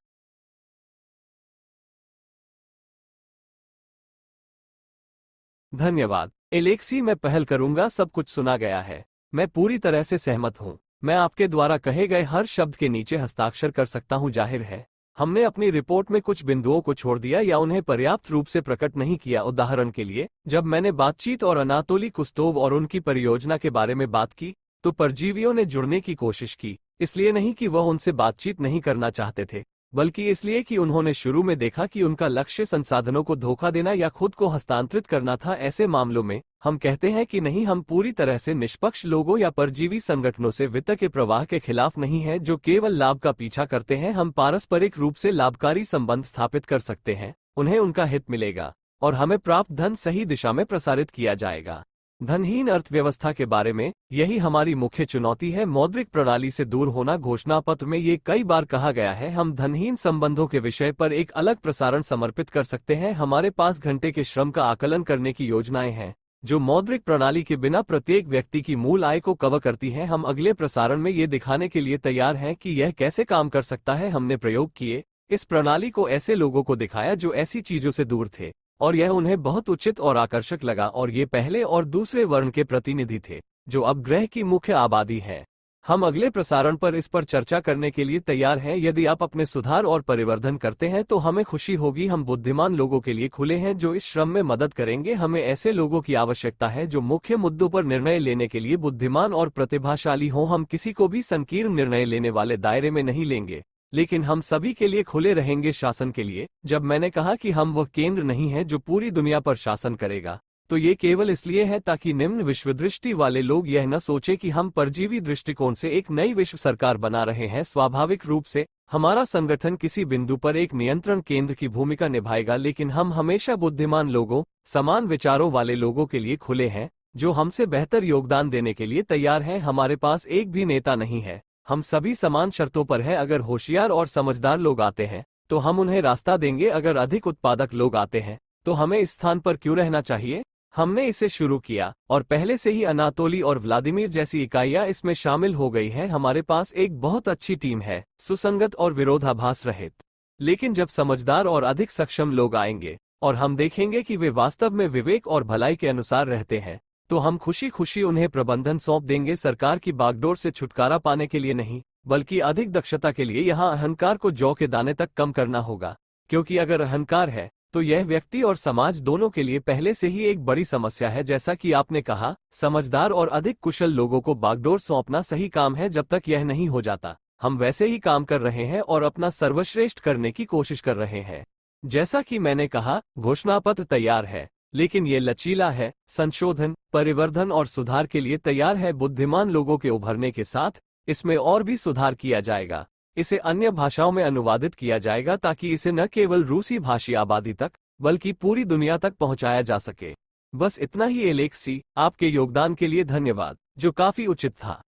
धन्यवाद एलेक्सी, मैं पहल करूंगा। सब कुछ सुना गया है, मैं पूरी तरह से सहमत हूं। मैं आपके द्वारा कहे गए हर शब्द के नीचे हस्ताक्षर कर सकता हूं। जाहिर है, हमने अपनी रिपोर्ट में कुछ बिंदुओं को छोड़ दिया या उन्हें पर्याप्त रूप से प्रकट नहीं किया। उदाहरण के लिए, जब मैंने बातचीत और अनातोली कुस्तोव और उनकी परियोजना के बारे में बात की, तो परजीवियों ने जुड़ने की कोशिश की, इसलिए नहीं कि वह उनसे बातचीत नहीं करना चाहते थे, बल्कि इसलिए कि उन्होंने शुरू में देखा कि उनका लक्ष्य संसाधनों को धोखा देना या खुद को हस्तांतरित करना था। ऐसे मामलों में हम कहते हैं कि नहीं, हम पूरी तरह से निष्पक्ष लोगों या परजीवी संगठनों से वित्त के प्रवाह के खिलाफ नहीं हैं जो केवल लाभ का पीछा करते हैं। हम पारस्परिक रूप से लाभकारी संबंध स्थापित कर सकते हैं, उन्हें उनका हित मिलेगा और हमें प्राप्त धन सही दिशा में प्रसारित किया जाएगा। धनहीन अर्थव्यवस्था के बारे में यही हमारी मुख्य चुनौती है, मौद्रिक प्रणाली से दूर होना। घोषणा पत्र में ये कई बार कहा गया है। हम धनहीन संबंधों के विषय पर एक अलग प्रसारण समर्पित कर सकते हैं। हमारे पास घंटे के श्रम का आकलन करने की योजनाएं हैं जो मौद्रिक प्रणाली के बिना प्रत्येक व्यक्ति की मूल आय को कवर करती हैं। हम अगले प्रसारण में ये दिखाने के लिए तैयार हैं कि यह कैसे काम कर सकता है। हमने प्रयोग किए, इस प्रणाली को ऐसे लोगों को दिखाया जो ऐसी चीजों से दूर थे, और यह उन्हें बहुत उचित और आकर्षक लगा। और ये पहले और दूसरे वर्ण के प्रतिनिधि थे जो अब ग्रह की मुख्य आबादी है। हम अगले प्रसारण पर इस पर चर्चा करने के लिए तैयार हैं। यदि आप अपने सुधार और परिवर्धन करते हैं तो हमें खुशी होगी। हम बुद्धिमान लोगों के लिए खुले हैं जो इस श्रम में मदद करेंगे। हमें ऐसे लोगों की आवश्यकता है जो मुख्य मुद्दों पर निर्णय लेने के लिए बुद्धिमान और प्रतिभाशाली हों। हम किसी को भी संकीर्ण निर्णय लेने वाले दायरे में नहीं लेंगे, लेकिन हम सभी के लिए खुले रहेंगे शासन के लिए। जब मैंने कहा कि हम वह केंद्र नहीं है जो पूरी दुनिया पर शासन करेगा, तो ये केवल इसलिए है ताकि निम्न विश्वदृष्टि वाले लोग यह न सोचे कि हम परजीवी दृष्टिकोण से एक नई विश्व सरकार बना रहे हैं। स्वाभाविक रूप से हमारा संगठन किसी बिंदु पर एक नियंत्रण केंद्र की भूमिका निभाएगा, लेकिन हम हमेशा बुद्धिमान लोगों, समान विचारों वाले लोगों के लिए खुले हैं जो हमसे बेहतर योगदान देने के लिए तैयार हैं। हमारे पास एक भी नेता नहीं है, हम सभी समान शर्तों पर हैं। अगर होशियार और समझदार लोग आते हैं तो हम उन्हें रास्ता देंगे। अगर अधिक उत्पादक लोग आते हैं तो हमें इस स्थान पर क्यों रहना चाहिए? हमने इसे शुरू किया और पहले से ही अनातोली और व्लादिमीर जैसी इकाइयां इसमें शामिल हो गई हैं। हमारे पास एक बहुत अच्छी टीम है, सुसंगत और विरोधाभास रहित। लेकिन जब समझदार और अधिक सक्षम लोग आएंगे और हम देखेंगे कि वे वास्तव में विवेक और भलाई के अनुसार रहते हैं, तो हम खुशी खुशी उन्हें प्रबंधन सौंप देंगे। सरकार की बागडोर से छुटकारा पाने के लिए नहीं, बल्कि अधिक दक्षता के लिए। यहाँ अहंकार को जौ के दाने तक कम करना होगा, क्योंकि अगर अहंकार है तो यह व्यक्ति और समाज दोनों के लिए पहले से ही एक बड़ी समस्या है। जैसा कि आपने कहा, समझदार और अधिक कुशल लोगों को बागडोर सौंपना सही काम है। जब तक यह नहीं हो जाता, हम वैसे ही काम कर रहे हैं और अपना सर्वश्रेष्ठ करने की कोशिश कर रहे हैं। जैसा कि मैंने कहा, घोषणापत्र तैयार है, लेकिन ये लचीला है, संशोधन, परिवर्धन और सुधार के लिए तैयार है। बुद्धिमान लोगों के उभरने के साथ इसमें और भी सुधार किया जाएगा। इसे अन्य भाषाओं में अनुवादित किया जाएगा ताकि इसे न केवल रूसी भाषी आबादी तक बल्कि पूरी दुनिया तक पहुंचाया जा सके। बस इतना ही एलेक्सी, आपके योगदान के लिए धन्यवाद, जो काफी उचित था।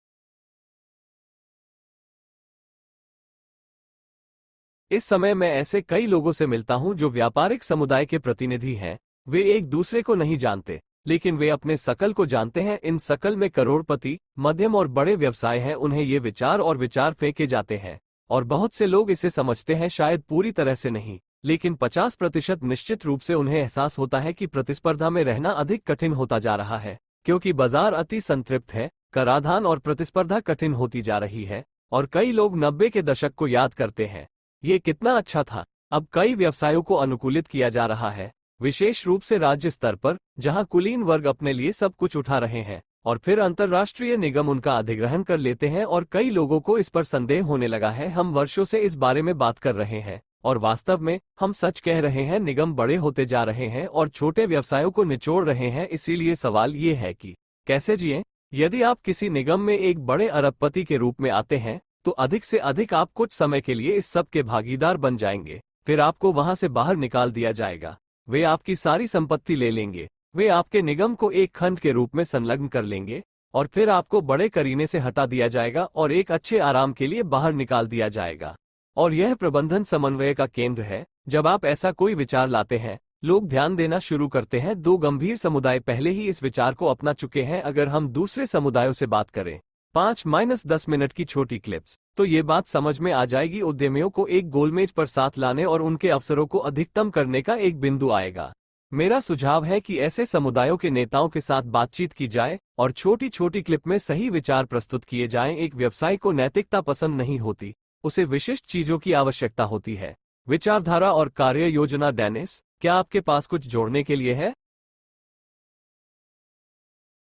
इस समय मैं ऐसे कई लोगों से मिलता हूं जो व्यापारिक समुदाय के प्रतिनिधि हैं। वे एक दूसरे को नहीं जानते, लेकिन वे अपने सकल को जानते हैं। इन सकल में करोड़पति, मध्यम और बड़े व्यवसाय हैं। उन्हें ये विचार और विचार फेंके जाते हैं और बहुत से लोग इसे समझते हैं, शायद पूरी तरह से नहीं, लेकिन 50% निश्चित रूप से उन्हें एहसास होता है कि प्रतिस्पर्धा में रहना अधिक कठिन होता जा रहा है, क्योंकि बाजार अति संतृप्त है, कराधान और प्रतिस्पर्धा कठिन होती जा रही है। और कई लोग 90 के दशक को याद करते हैं। ये कितना अच्छा था। अब कई व्यवसायों को अनुकूलित किया जा रहा है, विशेष रूप से राज्य स्तर पर, जहां कुलीन वर्ग अपने लिए सब कुछ उठा रहे हैं और फिर अंतर्राष्ट्रीय निगम उनका अधिग्रहण कर लेते हैं। और कई लोगों को इस पर संदेह होने लगा है। हम वर्षों से इस बारे में बात कर रहे हैं और वास्तव में हम सच कह रहे हैं। निगम बड़े होते जा रहे हैं और छोटे व्यवसायों को निचोड़ रहे हैं। इसीलिए सवाल ये है कि कैसे जिएं? यदि आप किसी निगम में एक बड़े अरबपति के रूप में आते हैं तो अधिक से अधिक आप कुछ समय के लिए इस सब के भागीदार बन जाएंगे। फिर आपको वहां से बाहर निकाल दिया जाएगा। वे आपकी सारी संपत्ति ले लेंगे, वे आपके निगम को एक खंड के रूप में संलग्न कर लेंगे और फिर आपको बड़े करीने से हटा दिया जाएगा और एक अच्छे आराम के लिए बाहर निकाल दिया जाएगा। और यह प्रबंधन समन्वय का केंद्र है। जब आप ऐसा कोई विचार लाते हैं, लोग ध्यान देना शुरू करते हैं। दो गंभीर समुदाय पहले ही इस विचार को अपना चुके हैं। अगर हम दूसरे समुदायों से बात करें, 5-10 मिनट की छोटी क्लिप्स, तो ये बात समझ में आ जाएगी। उद्यमियों को एक गोलमेज पर साथ लाने और उनके अवसरों को अधिकतम करने का एक बिंदु आएगा। मेरा सुझाव है कि ऐसे समुदायों के नेताओं के साथ बातचीत की जाए और छोटी छोटी क्लिप में सही विचार प्रस्तुत किए जाएं। एक व्यवसाय को नैतिकता पसंद नहीं होती, उसे विशिष्ट चीजों की आवश्यकता होती है। विचारधारा और कार्य योजना। डेनिस, क्या आपके पास कुछ जोड़ने के लिए है?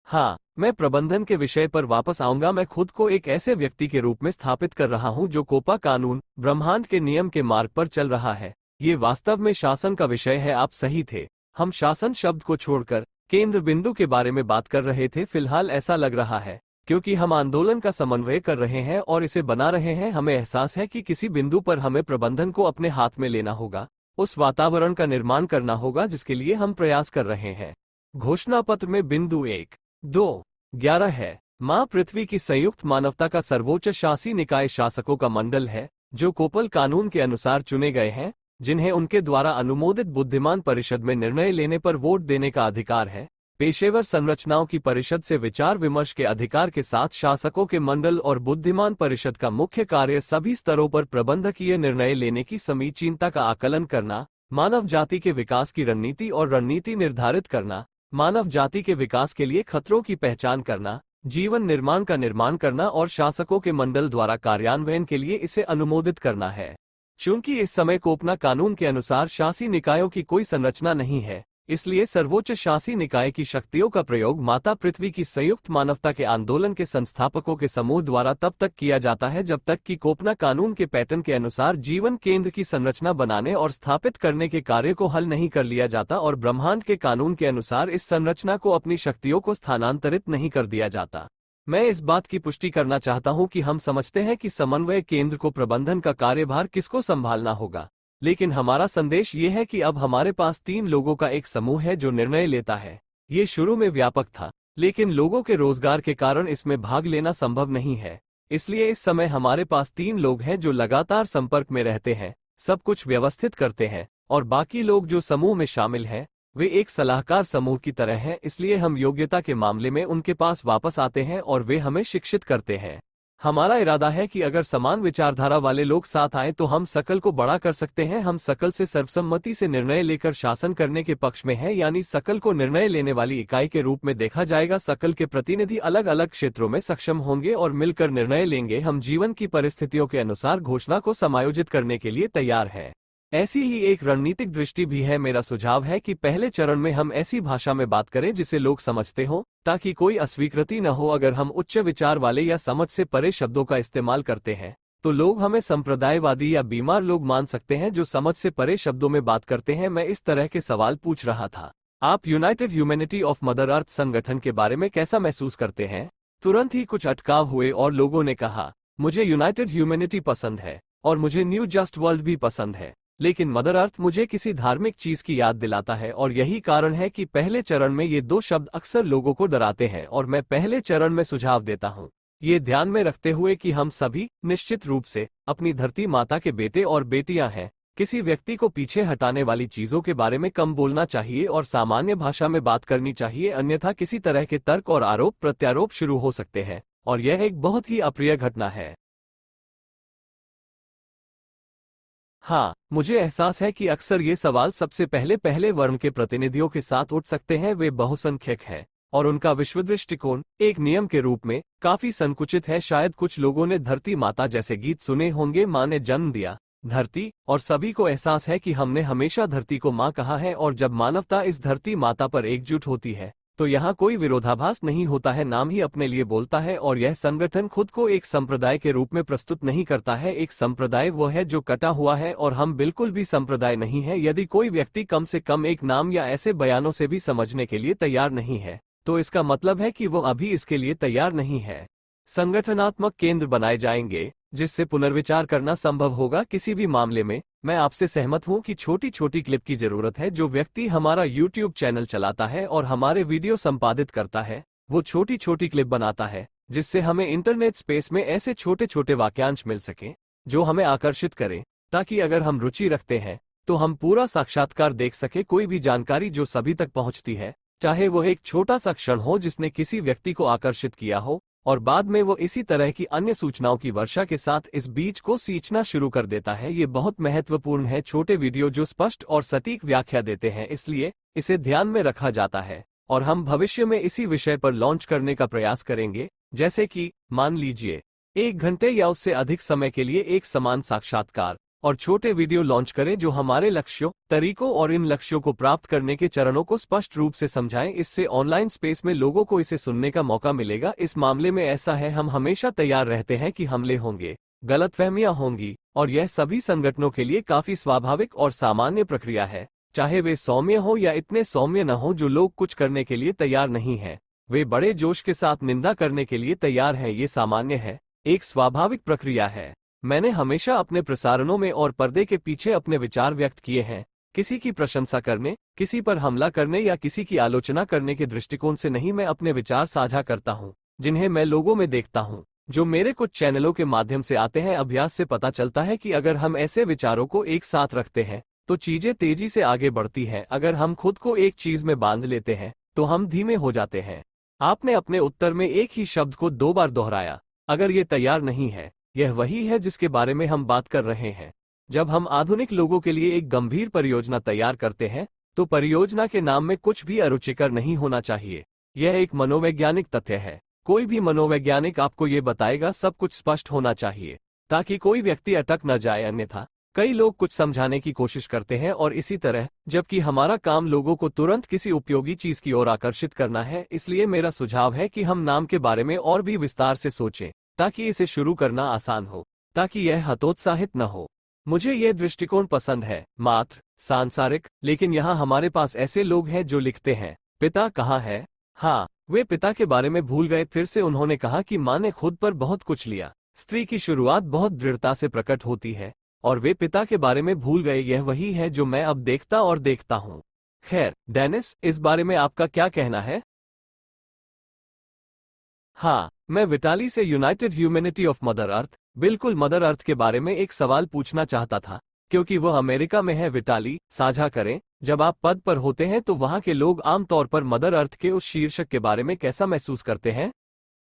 हाँ, मैं प्रबंधन के विषय पर वापस आऊंगा। मैं खुद को एक ऐसे व्यक्ति के रूप में स्थापित कर रहा हूं जो कोपा कानून, ब्रह्मांड के नियम के मार्ग पर चल रहा है। ये वास्तव में शासन का विषय है। आप सही थे। हम शासन शब्द को छोड़कर केंद्र बिंदु के बारे में बात कर रहे थे। फिलहाल ऐसा लग रहा है क्योंकि हम आंदोलन का समन्वय कर रहे हैं और इसे बना रहे हैं। हमें एहसास है कि किसी बिंदु पर हमें प्रबंधन को अपने हाथ में लेना होगा, उस वातावरण का निर्माण करना होगा जिसके लिए हम प्रयास कर रहे हैं। घोषणा पत्र में बिंदु 1, 2, 11 है। माँ पृथ्वी की संयुक्त मानवता का सर्वोच्च शासी निकाय शासकों का मंडल है, जो कोपल कानून के अनुसार चुने गए हैं, जिन्हें उनके द्वारा अनुमोदित बुद्धिमान परिषद में निर्णय लेने पर वोट देने का अधिकार है। पेशेवर संरचनाओं की परिषद से विचार विमर्श के अधिकार के साथ शासकों के मंडल और बुद्धिमान परिषद का मुख्य कार्य सभी स्तरों पर प्रबंधकीय निर्णय लेने की समीचीनता का आकलन करना, मानव जाति के विकास की रणनीति और रणनीति निर्धारित करना, मानव जाति के विकास के लिए खतरों की पहचान करना, जीवन निर्माण का निर्माण करना और शासकों के मंडल द्वारा कार्यान्वयन के लिए इसे अनुमोदित करना है। चूंकि इस समय कोपना कानून के अनुसार शासी निकायों की कोई संरचना नहीं है, इसलिए सर्वोच्च शासी निकाय की शक्तियों का प्रयोग माता पृथ्वी की संयुक्त मानवता के आंदोलन के संस्थापकों के समूह द्वारा तब तक किया जाता है जब तक कि कोपना कानून के पैटर्न के अनुसार जीवन केंद्र की संरचना बनाने और स्थापित करने के कार्य को हल नहीं कर लिया जाता और ब्रह्मांड के कानून के अनुसार इस संरचना को अपनी शक्तियों को स्थानांतरित नहीं कर दिया जाता। मैं इस बात की पुष्टि करना चाहता हूं कि हम समझते हैं कि समन्वय केंद्र को प्रबंधन का कार्यभार किसको संभालना होगा, लेकिन हमारा संदेश ये है कि अब हमारे पास 3 लोगों का एक समूह है जो निर्णय लेता है। ये शुरू में व्यापक था, लेकिन लोगों के रोजगार के कारण इसमें भाग लेना संभव नहीं है। इसलिए इस समय हमारे पास 3 लोग हैं जो लगातार संपर्क में रहते हैं, सब कुछ व्यवस्थित करते हैं, और बाकी लोग जो समूह में शामिल हैं वे एक सलाहकार समूह की तरह हैं। इसलिए हम योग्यता के मामले में उनके पास वापस आते हैं और वे हमें शिक्षित करते हैं। हमारा इरादा है कि अगर समान विचारधारा वाले लोग साथ आएं तो हम सकल को बड़ा कर सकते हैं। हम सकल से सर्वसम्मति से निर्णय लेकर शासन करने के पक्ष में हैं, यानी सकल को निर्णय लेने वाली इकाई के रूप में देखा जाएगा। सकल के प्रतिनिधि अलग अलग क्षेत्रों में सक्षम होंगे और मिलकर निर्णय लेंगे। हम जीवन की परिस्थितियों के अनुसार घोषणा को समायोजित करने के लिए तैयार हैं। ऐसी ही एक रणनीतिक दृष्टि भी है। मेरा सुझाव है कि पहले चरण में हम ऐसी भाषा में बात करें जिसे लोग समझते हो, ताकि कोई अस्वीकृति न हो। अगर हम उच्च विचार वाले या समझ से परे शब्दों का इस्तेमाल करते हैं तो लोग हमें संप्रदायवादी या बीमार लोग मान सकते हैं जो समझ से परे शब्दों में बात करते हैं। मैं इस तरह के सवाल पूछ रहा था, आप यूनाइटेड ह्यूमैनिटी ऑफ मदर अर्थ संगठन के बारे में कैसा महसूस करते हैं? तुरंत ही कुछ अटकाव हुए और लोगों ने कहा, मुझे यूनाइटेड ह्यूमैनिटी पसंद है और मुझे न्यू जस्ट वर्ल्ड भी पसंद है, लेकिन मदर अर्थ मुझे किसी धार्मिक चीज की याद दिलाता है। और यही कारण है कि पहले चरण में ये 2 शब्द अक्सर लोगों को डराते हैं और मैं पहले चरण में सुझाव देता हूँ, ये ध्यान में रखते हुए कि हम सभी निश्चित रूप से अपनी धरती माता के बेटे और बेटियां हैं। किसी व्यक्ति को पीछे हटाने वाली चीजों के बारे में कम बोलना चाहिए और सामान्य भाषा में बात करनी चाहिए, अन्यथा किसी तरह के तर्क और आरोप प्रत्यारोप शुरू हो सकते हैं और यह एक बहुत ही अप्रिय घटना है। हाँ, मुझे एहसास है कि अक्सर ये सवाल सबसे पहले वर्ण के प्रतिनिधियों के साथ उठ सकते हैं। वे बहुसंख्यक हैं और उनका विश्व दृष्टिकोण एक नियम के रूप में काफी संकुचित है। शायद कुछ लोगों ने धरती माता जैसे गीत सुने होंगे, माँ ने जन्म दिया धरती, और सभी को एहसास है कि हमने हमेशा धरती को माँ कहा है। और जब मानवता इस धरती माता पर एकजुट होती है तो यहाँ कोई विरोधाभास नहीं होता है, नाम ही अपने लिए बोलता है। और यह संगठन खुद को एक संप्रदाय के रूप में प्रस्तुत नहीं करता है। एक संप्रदाय वो है जो कटा हुआ है और हम बिल्कुल भी संप्रदाय नहीं है। यदि कोई व्यक्ति कम से कम एक नाम या ऐसे बयानों से भी समझने के लिए तैयार नहीं है तो इसका मतलब है कि वो अभी इसके लिए तैयार नहीं है। संगठनात्मक केंद्र बनाए जाएंगे जिससे पुनर्विचार करना संभव होगा किसी भी मामले में। मैं आपसे सहमत हूं कि छोटी छोटी क्लिप की जरूरत है। जो व्यक्ति हमारा YouTube चैनल चलाता है और हमारे वीडियो संपादित करता है वो छोटी छोटी क्लिप बनाता है जिससे हमें इंटरनेट स्पेस में ऐसे छोटे छोटे वाक्यांश मिल सके जो हमें आकर्षित करें, ताकि अगर हम रुचि रखते हैं तो हम पूरा साक्षात्कार देख सके। कोई भी जानकारी जो सभी तक पहुंचती है, चाहे वो एक छोटा सा क्षण हो जिसने किसी व्यक्ति को आकर्षित किया हो और बाद में वो इसी तरह की अन्य सूचनाओं की वर्षा के साथ इस बीज को सींचना शुरू कर देता है, ये बहुत महत्वपूर्ण है। छोटे वीडियो जो स्पष्ट और सटीक व्याख्या देते हैं, इसलिए इसे ध्यान में रखा जाता है और हम भविष्य में इसी विषय पर लॉन्च करने का प्रयास करेंगे। जैसे कि मान लीजिए 1 घंटे या उससे अधिक समय के लिए एक समान साक्षात्कार और छोटे वीडियो लॉन्च करें जो हमारे लक्ष्यों, तरीकों और इन लक्ष्यों को प्राप्त करने के चरणों को स्पष्ट रूप से समझाएं। इससे ऑनलाइन स्पेस में लोगों को इसे सुनने का मौका मिलेगा। इस मामले में ऐसा है, हम हमेशा तैयार रहते हैं कि हमले होंगे, गलतफहमियां होंगी, और यह सभी संगठनों के लिए काफी स्वाभाविक और सामान्य प्रक्रिया है, चाहे वे सौम्य हो या इतने सौम्य न हो। जो लोग कुछ करने के लिए तैयार नहीं है वे बड़े जोश के साथ निंदा करने के लिए तैयार हैं। ये सामान्य है, एक स्वाभाविक प्रक्रिया है। मैंने हमेशा अपने प्रसारणों में और पर्दे के पीछे अपने विचार व्यक्त किए हैं, किसी की प्रशंसा करने, किसी पर हमला करने या किसी की आलोचना करने के दृष्टिकोण से नहीं। मैं अपने विचार साझा करता हूं जिन्हें मैं लोगों में देखता हूं जो मेरे कुछ चैनलों के माध्यम से आते हैं। अभ्यास से पता चलता है कि अगर हम ऐसे विचारों को एक साथ रखते हैं तो चीजें तेजी से आगे बढ़ती हैं। अगर हम खुद को एक चीज में बांध लेते हैं तो हम धीमे हो जाते हैं। आपने अपने उत्तर में एक ही शब्द को 2 बार दोहराया, अगर ये तैयार नहीं है। यह वही है जिसके बारे में हम बात कर रहे हैं। जब हम आधुनिक लोगों के लिए एक गंभीर परियोजना तैयार करते हैं तो परियोजना के नाम में कुछ भी अरुचिकर नहीं होना चाहिए। यह एक मनोवैज्ञानिक तथ्य है। कोई भी मनोवैज्ञानिक आपको ये बताएगा सब कुछ स्पष्ट होना चाहिए, ताकि कोई व्यक्ति अटक न जाए। अन्यथा कई लोग कुछ समझाने की कोशिश करते हैं और इसी तरह, जबकि हमारा काम लोगों को तुरंत किसी उपयोगी चीज की ओर आकर्षित करना है। इसलिए मेरा सुझाव है कि हम नाम के बारे में और भी विस्तार से सोचें, ताकि इसे शुरू करना आसान हो, ताकि यह हतोत्साहित न हो। मुझे यह दृष्टिकोण पसंद है, मात्र सांसारिक। लेकिन यहाँ हमारे पास ऐसे लोग हैं जो लिखते हैं, पिता कहाँ है? हाँ, वे पिता के बारे में भूल गए। फिर से उन्होंने कहा कि माँ ने खुद पर बहुत कुछ लिया। स्त्री की शुरुआत बहुत दृढ़ता से प्रकट होती है, और वे पिता के बारे में भूल गए। यह वही है जो मैं अब देखता और देखता हूँ। खैर, डेनिस, इस बारे में आपका क्या कहना है? हाँ, मैं विटाली से यूनाइटेड ह्यूमैनिटी ऑफ मदर अर्थ, बिल्कुल मदर अर्थ के बारे में एक सवाल पूछना चाहता था, क्योंकि वह अमेरिका में है। विटाली, साझा करें, जब आप पद पर होते हैं तो वहाँ के लोग आमतौर पर मदर अर्थ के उस शीर्षक के बारे में कैसा महसूस करते हैं?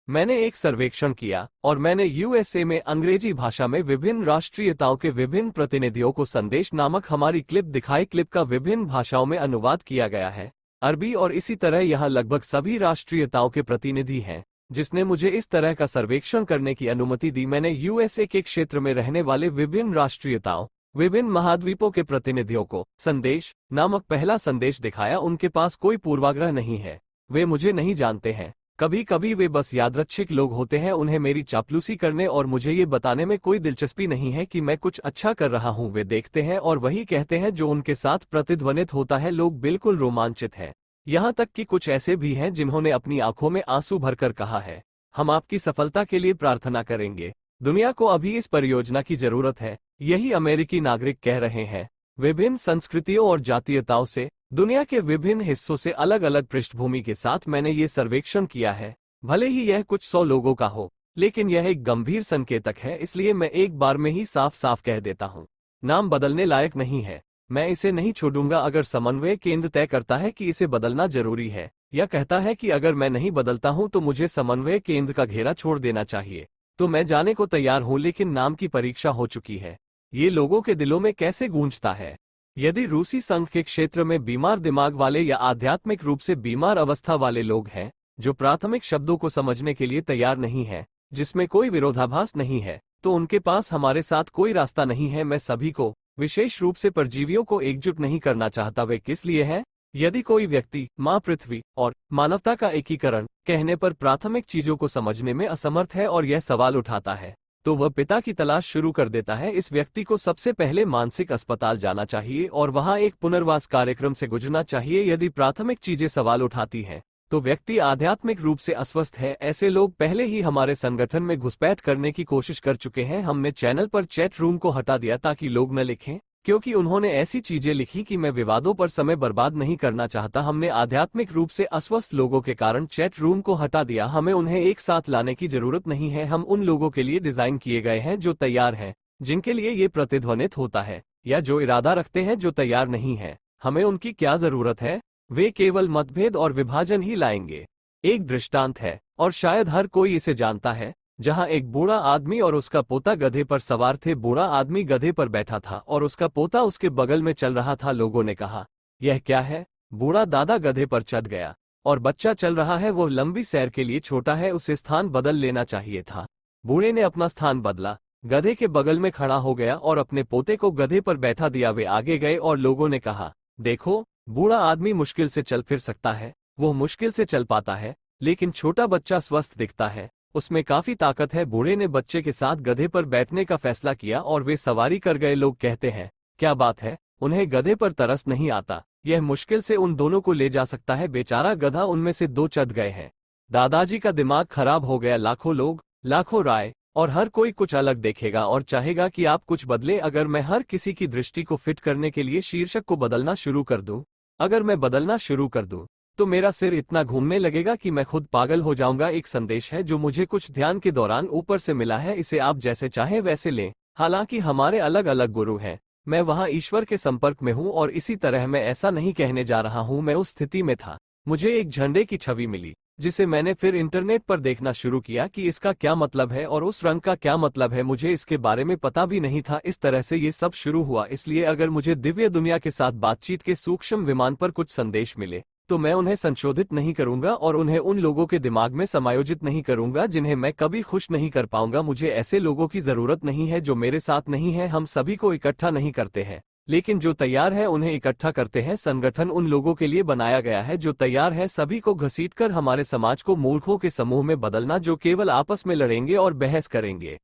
मैंने एक सर्वेक्षण किया और मैंने यूएसए में अंग्रेजी भाषा में विभिन्न राष्ट्रीयताओं के विभिन्न प्रतिनिधियों को संदेश नामक हमारी क्लिप दिखाई। क्लिप का विभिन्न भाषाओं में अनुवाद किया गया है, अरबी और इसी तरह यहाँ लगभग सभी राष्ट्रीयताओं के प्रतिनिधि हैं, जिसने मुझे इस तरह का सर्वेक्षण करने की अनुमति दी। मैंने यूएसए के क्षेत्र में रहने वाले विभिन्न राष्ट्रीयताओं, विभिन्न महाद्वीपों के प्रतिनिधियों को संदेश नामक पहला संदेश दिखाया। उनके पास कोई पूर्वाग्रह नहीं है, वे मुझे नहीं जानते हैं। कभी कभी वे बस यादृच्छिक लोग होते हैं, उन्हें मेरी चापलूसी करने और मुझे ये बताने में कोई दिलचस्पी नहीं है कि मैं कुछ अच्छा कर रहा हूँ। वे देखते हैं और वही कहते हैं जो उनके साथ प्रतिध्वनित होता है। लोग बिल्कुल रोमांचित हैं, यहाँ तक कि कुछ ऐसे भी हैं जिन्होंने अपनी आंखों में आंसू भरकर कहा है, हम आपकी सफलता के लिए प्रार्थना करेंगे। दुनिया को अभी इस परियोजना की जरूरत है, यही अमेरिकी नागरिक कह रहे हैं। विभिन्न संस्कृतियों और जातीयताओं से, दुनिया के विभिन्न हिस्सों से, अलग अलग पृष्ठभूमि के साथ मैंने ये सर्वेक्षण किया है। भले ही यह कुछ 100 लोगों का हो, लेकिन यह एक गंभीर संकेतक है। इसलिए मैं एक बार में ही साफ साफ कह देता हूँ, नाम बदलने लायक नहीं है। मैं इसे नहीं छोड़ूंगा अगर समन्वय केंद्र तय करता है कि इसे बदलना जरूरी है, या कहता है कि अगर मैं नहीं बदलता हूं तो मुझे समन्वय केंद्र का घेरा छोड़ देना चाहिए, तो मैं जाने को तैयार हूं। लेकिन नाम की परीक्षा हो चुकी है। ये लोगों के दिलों में कैसे गूंजता है? यदि रूसी संघ के क्षेत्र में बीमार दिमाग वाले या आध्यात्मिक रूप से बीमार अवस्था वाले लोग हैं, जो प्राथमिक शब्दों को समझने के लिए तैयार नहीं है, जिसमें कोई विरोधाभास नहीं है, तो उनके पास हमारे साथ कोई रास्ता नहीं है। मैं सभी को, विशेष रूप से परजीवियों को, एकजुट नहीं करना चाहता। वे किस लिए है? यदि कोई व्यक्ति माँ पृथ्वी और मानवता का एकीकरण कहने पर प्राथमिक चीजों को समझने में असमर्थ है और यह सवाल उठाता है, तो वह पिता की तलाश शुरू कर देता है। इस व्यक्ति को सबसे पहले मानसिक अस्पताल जाना चाहिए और वहां एक पुनर्वास कार्यक्रम से गुजरना चाहिए। यदि प्राथमिक चीजें सवाल उठाती हैं, तो व्यक्ति आध्यात्मिक रूप से अस्वस्थ है। ऐसे लोग पहले ही हमारे संगठन में घुसपैठ करने की कोशिश कर चुके हैं। हमने चैनल पर चैट रूम को हटा दिया ताकि लोग न लिखें, क्योंकि उन्होंने ऐसी चीजें लिखी कि मैं विवादों पर समय बर्बाद नहीं करना चाहता। हमने आध्यात्मिक रूप से अस्वस्थ लोगों के कारण चैट रूम को हटा दिया। हमें उन्हें एक साथ लाने की जरूरत नहीं है। हम उन लोगों के लिए डिजाइन किए गए हैं जो तैयार हैं, जिनके लिए ये प्रतिध्वनित होता है, या जो इरादा रखते हैं जो तैयार नहीं है। हमें उनकी क्या जरूरत है? वे केवल मतभेद और विभाजन ही लाएंगे। एक दृष्टांत है, और शायद हर कोई इसे जानता है, जहां एक बूढ़ा आदमी और उसका पोता गधे पर सवार थे। बूढ़ा आदमी गधे पर बैठा था और उसका पोता उसके बगल में चल रहा था। लोगों ने कहा, यह क्या है? बूढ़ा दादा गधे पर चढ़ गया और बच्चा चल रहा है। वो लंबी सैर के लिए छोटा है, उसे स्थान बदल लेना चाहिए था। बूढ़े ने अपना स्थान बदला, गधे के बगल में खड़ा हो गया और अपने पोते को गधे पर बैठा दिया। वे आगे गए और लोगों ने कहा, देखो, बूढ़ा आदमी मुश्किल से चल फिर सकता है, वो मुश्किल से चल पाता है, लेकिन छोटा बच्चा स्वस्थ दिखता है, उसमें काफी ताकत है। बूढ़े ने बच्चे के साथ गधे पर बैठने का फैसला किया और वे सवारी कर गए। लोग कहते हैं, क्या बात है, उन्हें गधे पर तरस नहीं आता, यह मुश्किल से उन दोनों को ले जा सकता है। बेचारा गधा, उनमें से 2 चढ़ गए हैं। दादाजी का दिमाग खराब हो गया। लाखों लोग, लाखों राय, और हर कोई कुछ अलग देखेगा और चाहेगा कि आप कुछ बदले। अगर मैं हर किसी की दृष्टि को फिट करने के लिए शीर्षक को बदलना शुरू कर दूं, अगर मैं बदलना शुरू कर दूं, तो मेरा सिर इतना घूमने लगेगा कि मैं खुद पागल हो जाऊंगा। एक संदेश है जो मुझे कुछ ध्यान के दौरान ऊपर से मिला है, इसे आप जैसे चाहें वैसे लें। हालांकि हमारे अलग अलग गुरु हैं, मैं वहां ईश्वर के संपर्क में हूं और इसी तरह मैं ऐसा नहीं कहने जा रहा हूं। मैं उस स्थिति में था, मुझे एक झंडे की छवि मिली, जिसे मैंने फिर इंटरनेट पर देखना शुरू किया कि इसका क्या मतलब है और उस रंग का क्या मतलब है। मुझे इसके बारे में पता भी नहीं था। इस तरह से ये सब शुरू हुआ। इसलिए अगर मुझे दिव्य दुनिया के साथ बातचीत के सूक्ष्म विमान पर कुछ संदेश मिले, तो मैं उन्हें संशोधित नहीं करूंगा और उन्हें उन लोगों के दिमाग में समायोजित नहीं करूंगा जिन्हें मैं कभी खुश नहीं कर पाऊंगा। मुझे ऐसे लोगों की जरूरत नहीं है जो मेरे साथ नहीं है। हम सभी को इकट्ठा नहीं करते हैं, लेकिन जो तैयार है उन्हें इकट्ठा करते हैं। संगठन उन लोगों के लिए बनाया गया है जो तैयार है सभी को घसीटकर हमारे समाज को मूर्खों के समूह में बदलना, जो केवल आपस में लड़ेंगे और बहस करेंगे।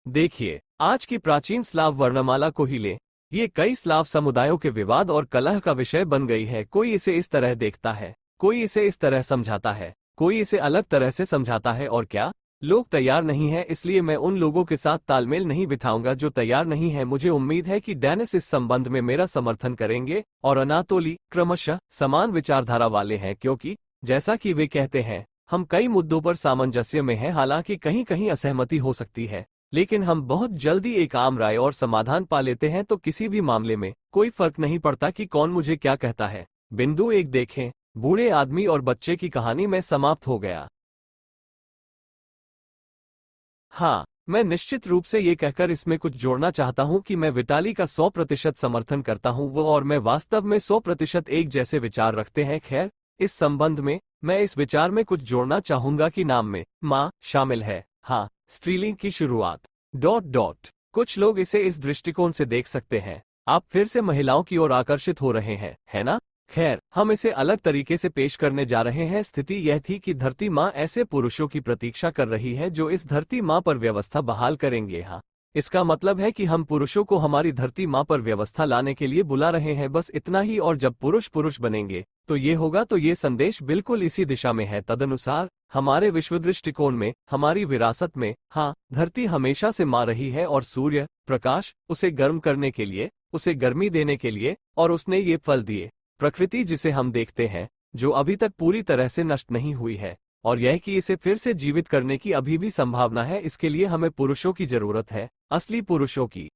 देखिए, आज की प्राचीन स्लाव वर्णमाला को ही ले। ये कई स्लाव समुदायों के विवाद और कलह का विषय बन गई है। कोई इसे इस तरह देखता है, कोई इसे इस तरह समझाता है, कोई इसे अलग तरह से समझाता है। और क्या लोग तैयार नहीं है, इसलिए मैं उन लोगों के साथ तालमेल नहीं बिठाऊंगा जो तैयार नहीं है। मुझे उम्मीद है कि डेनिस इस संबंध में मेरा समर्थन करेंगे और अनातोली क्रमशः समान विचारधारा वाले हैं, क्योंकि जैसा कि वे कहते हैं, हम कई मुद्दों पर सामंजस्य में हैं। हालांकि कहीं कहीं असहमति हो सकती है, लेकिन हम बहुत जल्दी एक आम राय और समाधान पा लेते हैं। तो किसी भी मामले में कोई फर्क नहीं पड़ता कि कौन मुझे क्या कहता है। बिंदु 1 देखें, बूढ़े आदमी और बच्चे की कहानी में समाप्त हो गया। हाँ, मैं निश्चित रूप से ये कहकर इसमें कुछ जोड़ना चाहता हूँ कि मैं विटाली का 100% समर्थन करता हूँ। वो और मैं वास्तव में 100% एक जैसे विचार रखते हैं। खैर, इस संबंध में मैं इस विचार में कुछ जोड़ना चाहूंगा कि नाम में माँ शामिल है। हाँ, स्त्रीलिंग की शुरुआत। कुछ लोग इसे इस दृष्टिकोण से देख सकते हैं, आप फिर से महिलाओं की ओर आकर्षित हो रहे हैं, है ना? खैर, हम इसे अलग तरीके से पेश करने जा रहे हैं। स्थिति यह थी कि धरती माँ ऐसे पुरुषों की प्रतीक्षा कर रही है जो इस धरती माँ पर व्यवस्था बहाल करेंगे। हाँ, इसका मतलब है कि हम पुरुषों को हमारी धरती माँ पर व्यवस्था लाने के लिए बुला रहे हैं, बस इतना ही। और जब पुरुष पुरुष बनेंगे तो ये होगा। तो ये संदेश बिल्कुल इसी दिशा में है। तदनुसार हमारे विश्व दृष्टिकोण में, हमारी विरासत में, हाँ, धरती हमेशा से माँ रही है और सूर्य प्रकाश उसे गर्म करने के लिए, उसे गर्मी देने के लिए, और उसने ये फल दिए। प्रकृति जिसे हम देखते हैं, जो अभी तक पूरी तरह से नष्ट नहीं हुई है, और यह कि इसे फिर से जीवित करने की अभी भी संभावना है, इसके लिए हमें पुरुषों की जरूरत है, असली पुरुषों की।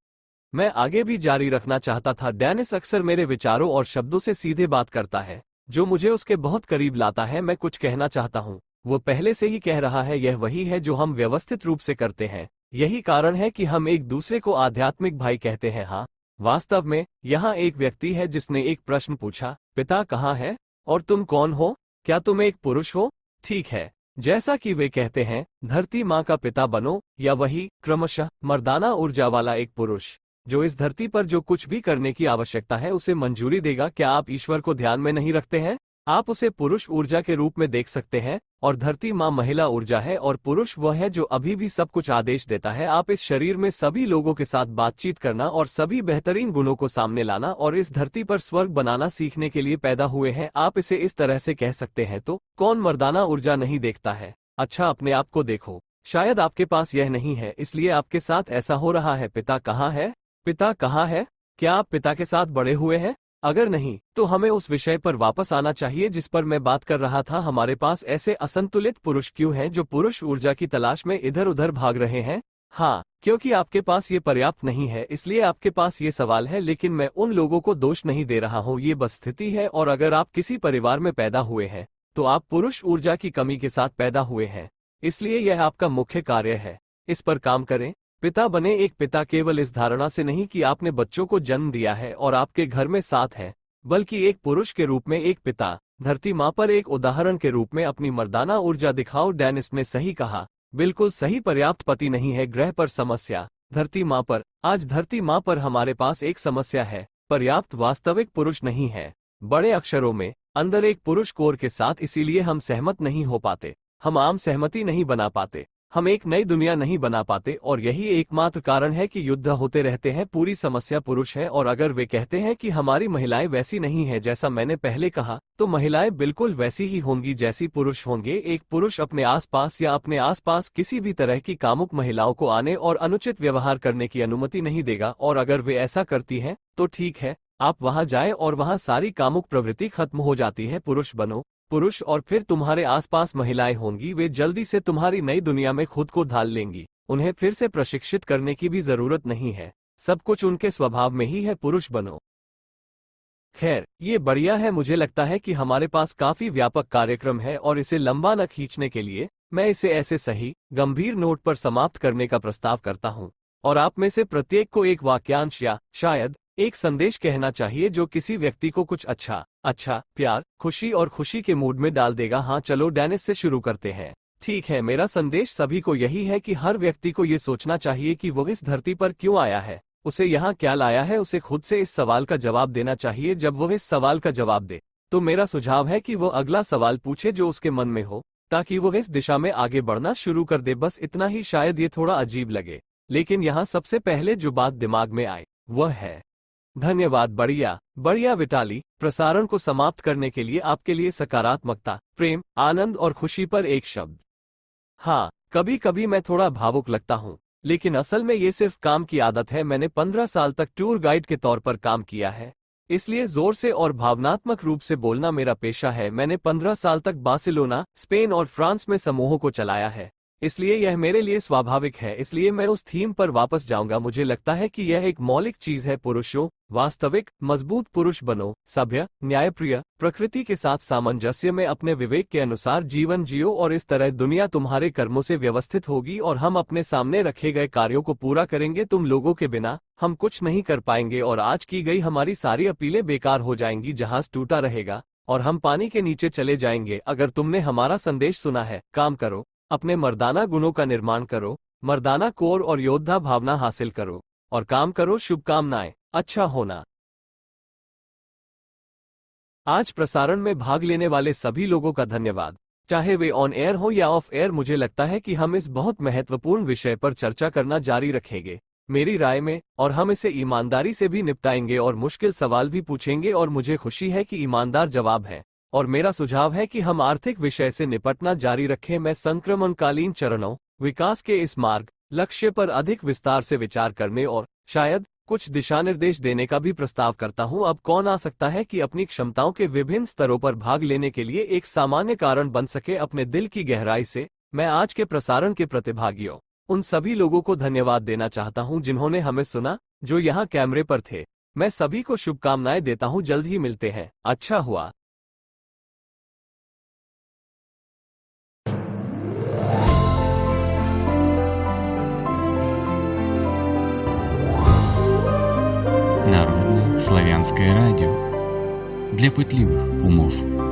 मैं आगे भी जारी रखना चाहता था। डेनिस अक्सर मेरे विचारों और शब्दों से सीधे बात करता है, जो मुझे उसके बहुत करीब लाता है। मैं कुछ कहना चाहता हूँ, वो पहले से ही कह रहा है। यह वही है जो हम व्यवस्थित रूप से करते हैं। यही कारण है कि हम एक दूसरे को आध्यात्मिक भाई कहते हैं। हाँ, वास्तव में यहाँ एक व्यक्ति है जिसने एक प्रश्न पूछा, पिता कहाँ है और तुम कौन हो? क्या तुम एक पुरुष हो? ठीक है, जैसा कि वे कहते हैं, धरती माँ का पिता बनो, या वही क्रमशः मर्दाना ऊर्जा वाला एक पुरुष जो इस धरती पर जो कुछ भी करने की आवश्यकता है उसे मंजूरी देगा। क्या आप ईश्वर को ध्यान में नहीं रखते हैं? आप उसे पुरुष ऊर्जा के रूप में देख सकते हैं, और धरती माँ महिला ऊर्जा है, और पुरुष वह है जो अभी भी सब कुछ आदेश देता है। आप इस शरीर में सभी लोगों के साथ बातचीत करना और सभी बेहतरीन गुणों को सामने लाना और इस धरती पर स्वर्ग बनाना सीखने के लिए पैदा हुए हैं। आप इसे इस तरह से कह सकते हैं। तो कौन मर्दाना ऊर्जा नहीं देखता है? अच्छा, अपने आप को देखो। शायद आपके पास यह नहीं है, इसलिए आपके साथ ऐसा हो रहा है। पिता कहाँ है? पिता कहाँ है? क्या आप पिता के साथ बड़े हुए हैं? अगर नहीं, तो हमें उस विषय पर वापस आना चाहिए जिस पर मैं बात कर रहा था। हमारे पास ऐसे असंतुलित पुरुष क्यों हैं जो पुरुष ऊर्जा की तलाश में इधर उधर भाग रहे हैं? हाँ, क्योंकि आपके पास ये पर्याप्त नहीं है, इसलिए आपके पास ये सवाल है। लेकिन मैं उन लोगों को दोष नहीं दे रहा हूँ, ये बस स्थिति है। और अगर आप किसी परिवार में पैदा हुए हैं तो आप पुरुष ऊर्जा की कमी के साथ पैदा हुए हैं, इसलिए यह आपका मुख्य कार्य है। इस पर काम करें। पिता बने एक पिता केवल इस धारणा से नहीं कि आपने बच्चों को जन्म दिया है और आपके घर में साथ हैं, बल्कि एक पुरुष के रूप में एक पिता, धरती माँ पर एक उदाहरण के रूप में अपनी मर्दाना ऊर्जा दिखाओ। डेनिस ने सही कहा, बिल्कुल सही। पर्याप्त पति नहीं है ग्रह पर समस्या, धरती माँ पर। आज धरती माँ पर हमारे पास एक समस्या है, पर्याप्त वास्तविक पुरुष नहीं है। बड़े अक्षरों में अंदर एक पुरुष कोर के साथ, इसीलिए हम सहमत नहीं हो पाते, हम आम सहमति नहीं बना पाते, हम एक नई दुनिया नहीं बना पाते, और यही एकमात्र कारण है कि युद्ध होते रहते हैं। पूरी समस्या पुरुष है। और अगर वे कहते हैं कि हमारी महिलाएं वैसी नहीं है जैसा मैंने पहले कहा, तो महिलाएं बिल्कुल वैसी ही होंगी जैसी पुरुष होंगे। एक पुरुष अपने आसपास या अपने आसपास किसी भी तरह की कामुक महिलाओं को आने और अनुचित व्यवहार करने की अनुमति नहीं देगा। और अगर वे ऐसा करती हैं तो ठीक है, आप वहां जाएं और वहां सारी कामुक प्रवृत्ति खत्म हो जाती है। पुरुष बनो पुरुष, और फिर तुम्हारे आसपास महिलाएं होंगी। वे जल्दी से तुम्हारी नई दुनिया में खुद को ढाल लेंगी। उन्हें फिर से प्रशिक्षित करने की भी जरूरत नहीं है, सब कुछ उनके स्वभाव में ही है। पुरुष बनो। खैर, ये बढ़िया है। मुझे लगता है कि हमारे पास काफी व्यापक कार्यक्रम है और इसे लंबा न खींचने के लिए मैं इसे ऐसे सही गंभीर नोट पर समाप्त करने का प्रस्ताव करता हूँ। और आप में से प्रत्येक को एक वाक्यांश या शायद एक संदेश कहना चाहिए जो किसी व्यक्ति को कुछ अच्छा, प्यार, खुशी और खुशी के मूड में डाल देगा। हाँ चलो डेनिस से शुरू करते हैं। ठीक है, मेरा संदेश सभी को यही है कि हर व्यक्ति को ये सोचना चाहिए कि वो इस धरती पर क्यों आया है, उसे यहाँ क्या लाया है। उसे खुद से इस सवाल का जवाब देना चाहिए। जब वो इस सवाल का जवाब दे तो मेरा सुझाव है कि वो अगला सवाल पूछे जो उसके मन में हो, ताकि वो इस दिशा में आगे बढ़ना शुरू कर दे। बस इतना ही। शायद ये थोड़ा अजीब लगे, लेकिन यहाँ सबसे पहले जो बात दिमाग में आए वह है धन्यवाद। बढ़िया विटाली। प्रसारण को समाप्त करने के लिए आपके लिए सकारात्मकता, प्रेम, आनंद और खुशी पर एक शब्द। हाँ, कभी कभी मैं थोड़ा भावुक लगता हूँ, लेकिन असल में ये सिर्फ काम की आदत है। मैंने 15 साल तक टूर गाइड के तौर पर काम किया है, इसलिए जोर से और भावनात्मक रूप से बोलना मेरा पेशा है। मैंने 15 साल तक बार्सिलोना, स्पेन और फ्रांस में समूहों को चलाया है, इसलिए यह मेरे लिए स्वाभाविक है। इसलिए मैं उस थीम पर वापस जाऊंगा। मुझे लगता है कि यह एक मौलिक चीज है। पुरुषों, वास्तविक मजबूत पुरुष बनो, सभ्य, न्यायप्रिय, प्रकृति के साथ सामंजस्य में अपने विवेक के अनुसार जीवन जियो, और इस तरह दुनिया तुम्हारे कर्मों से व्यवस्थित होगी और हम अपने सामने रखे गए कार्यों को पूरा करेंगे। तुम लोगों के बिना हम कुछ नहीं कर पाएंगे और आज की गई हमारी सारी अपीलें बेकार हो जाएंगी। जहाज टूटा रहेगा और हम पानी के नीचे चले जाएंगे। अगर तुमने हमारा संदेश सुना है, काम करो, अपने मर्दाना गुणों का निर्माण करो, मर्दाना कोर और योद्धा भावना हासिल करो और काम करो। शुभकामनाएं। अच्छा होना। आज प्रसारण में भाग लेने वाले सभी लोगों का धन्यवाद, चाहे वे ऑन एयर हो या ऑफ एयर। मुझे लगता है कि हम इस बहुत महत्वपूर्ण विषय पर चर्चा करना जारी रखेंगे, मेरी राय में, और हम इसे ईमानदारी से भी निपटाएंगे और मुश्किल सवाल भी पूछेंगे। और मुझे खुशी है कि ईमानदार जवाब है। और मेरा सुझाव है कि हम आर्थिक विषय से निपटना जारी रखें। मैं संक्रमणकालीन चरणों, विकास के इस मार्ग लक्ष्य पर अधिक विस्तार से विचार करने और शायद कुछ दिशानिर्देश देने का भी प्रस्ताव करता हूं। अब कौन आ सकता है कि अपनी क्षमताओं के विभिन्न स्तरों पर भाग लेने के लिए एक सामान्य कारण बन सके। अपने दिल की गहराई से मैं आज के प्रसारण के प्रतिभागियों, उन सभी लोगों को धन्यवाद देना चाहता हूं जिन्होंने हमें सुना, जो यहाँ कैमरे पर थे। मैं सभी को शुभकामनाएं देता हूं। जल्द ही मिलते हैं। अच्छा हुआ। Народное славянское радио. Для пытливых умов.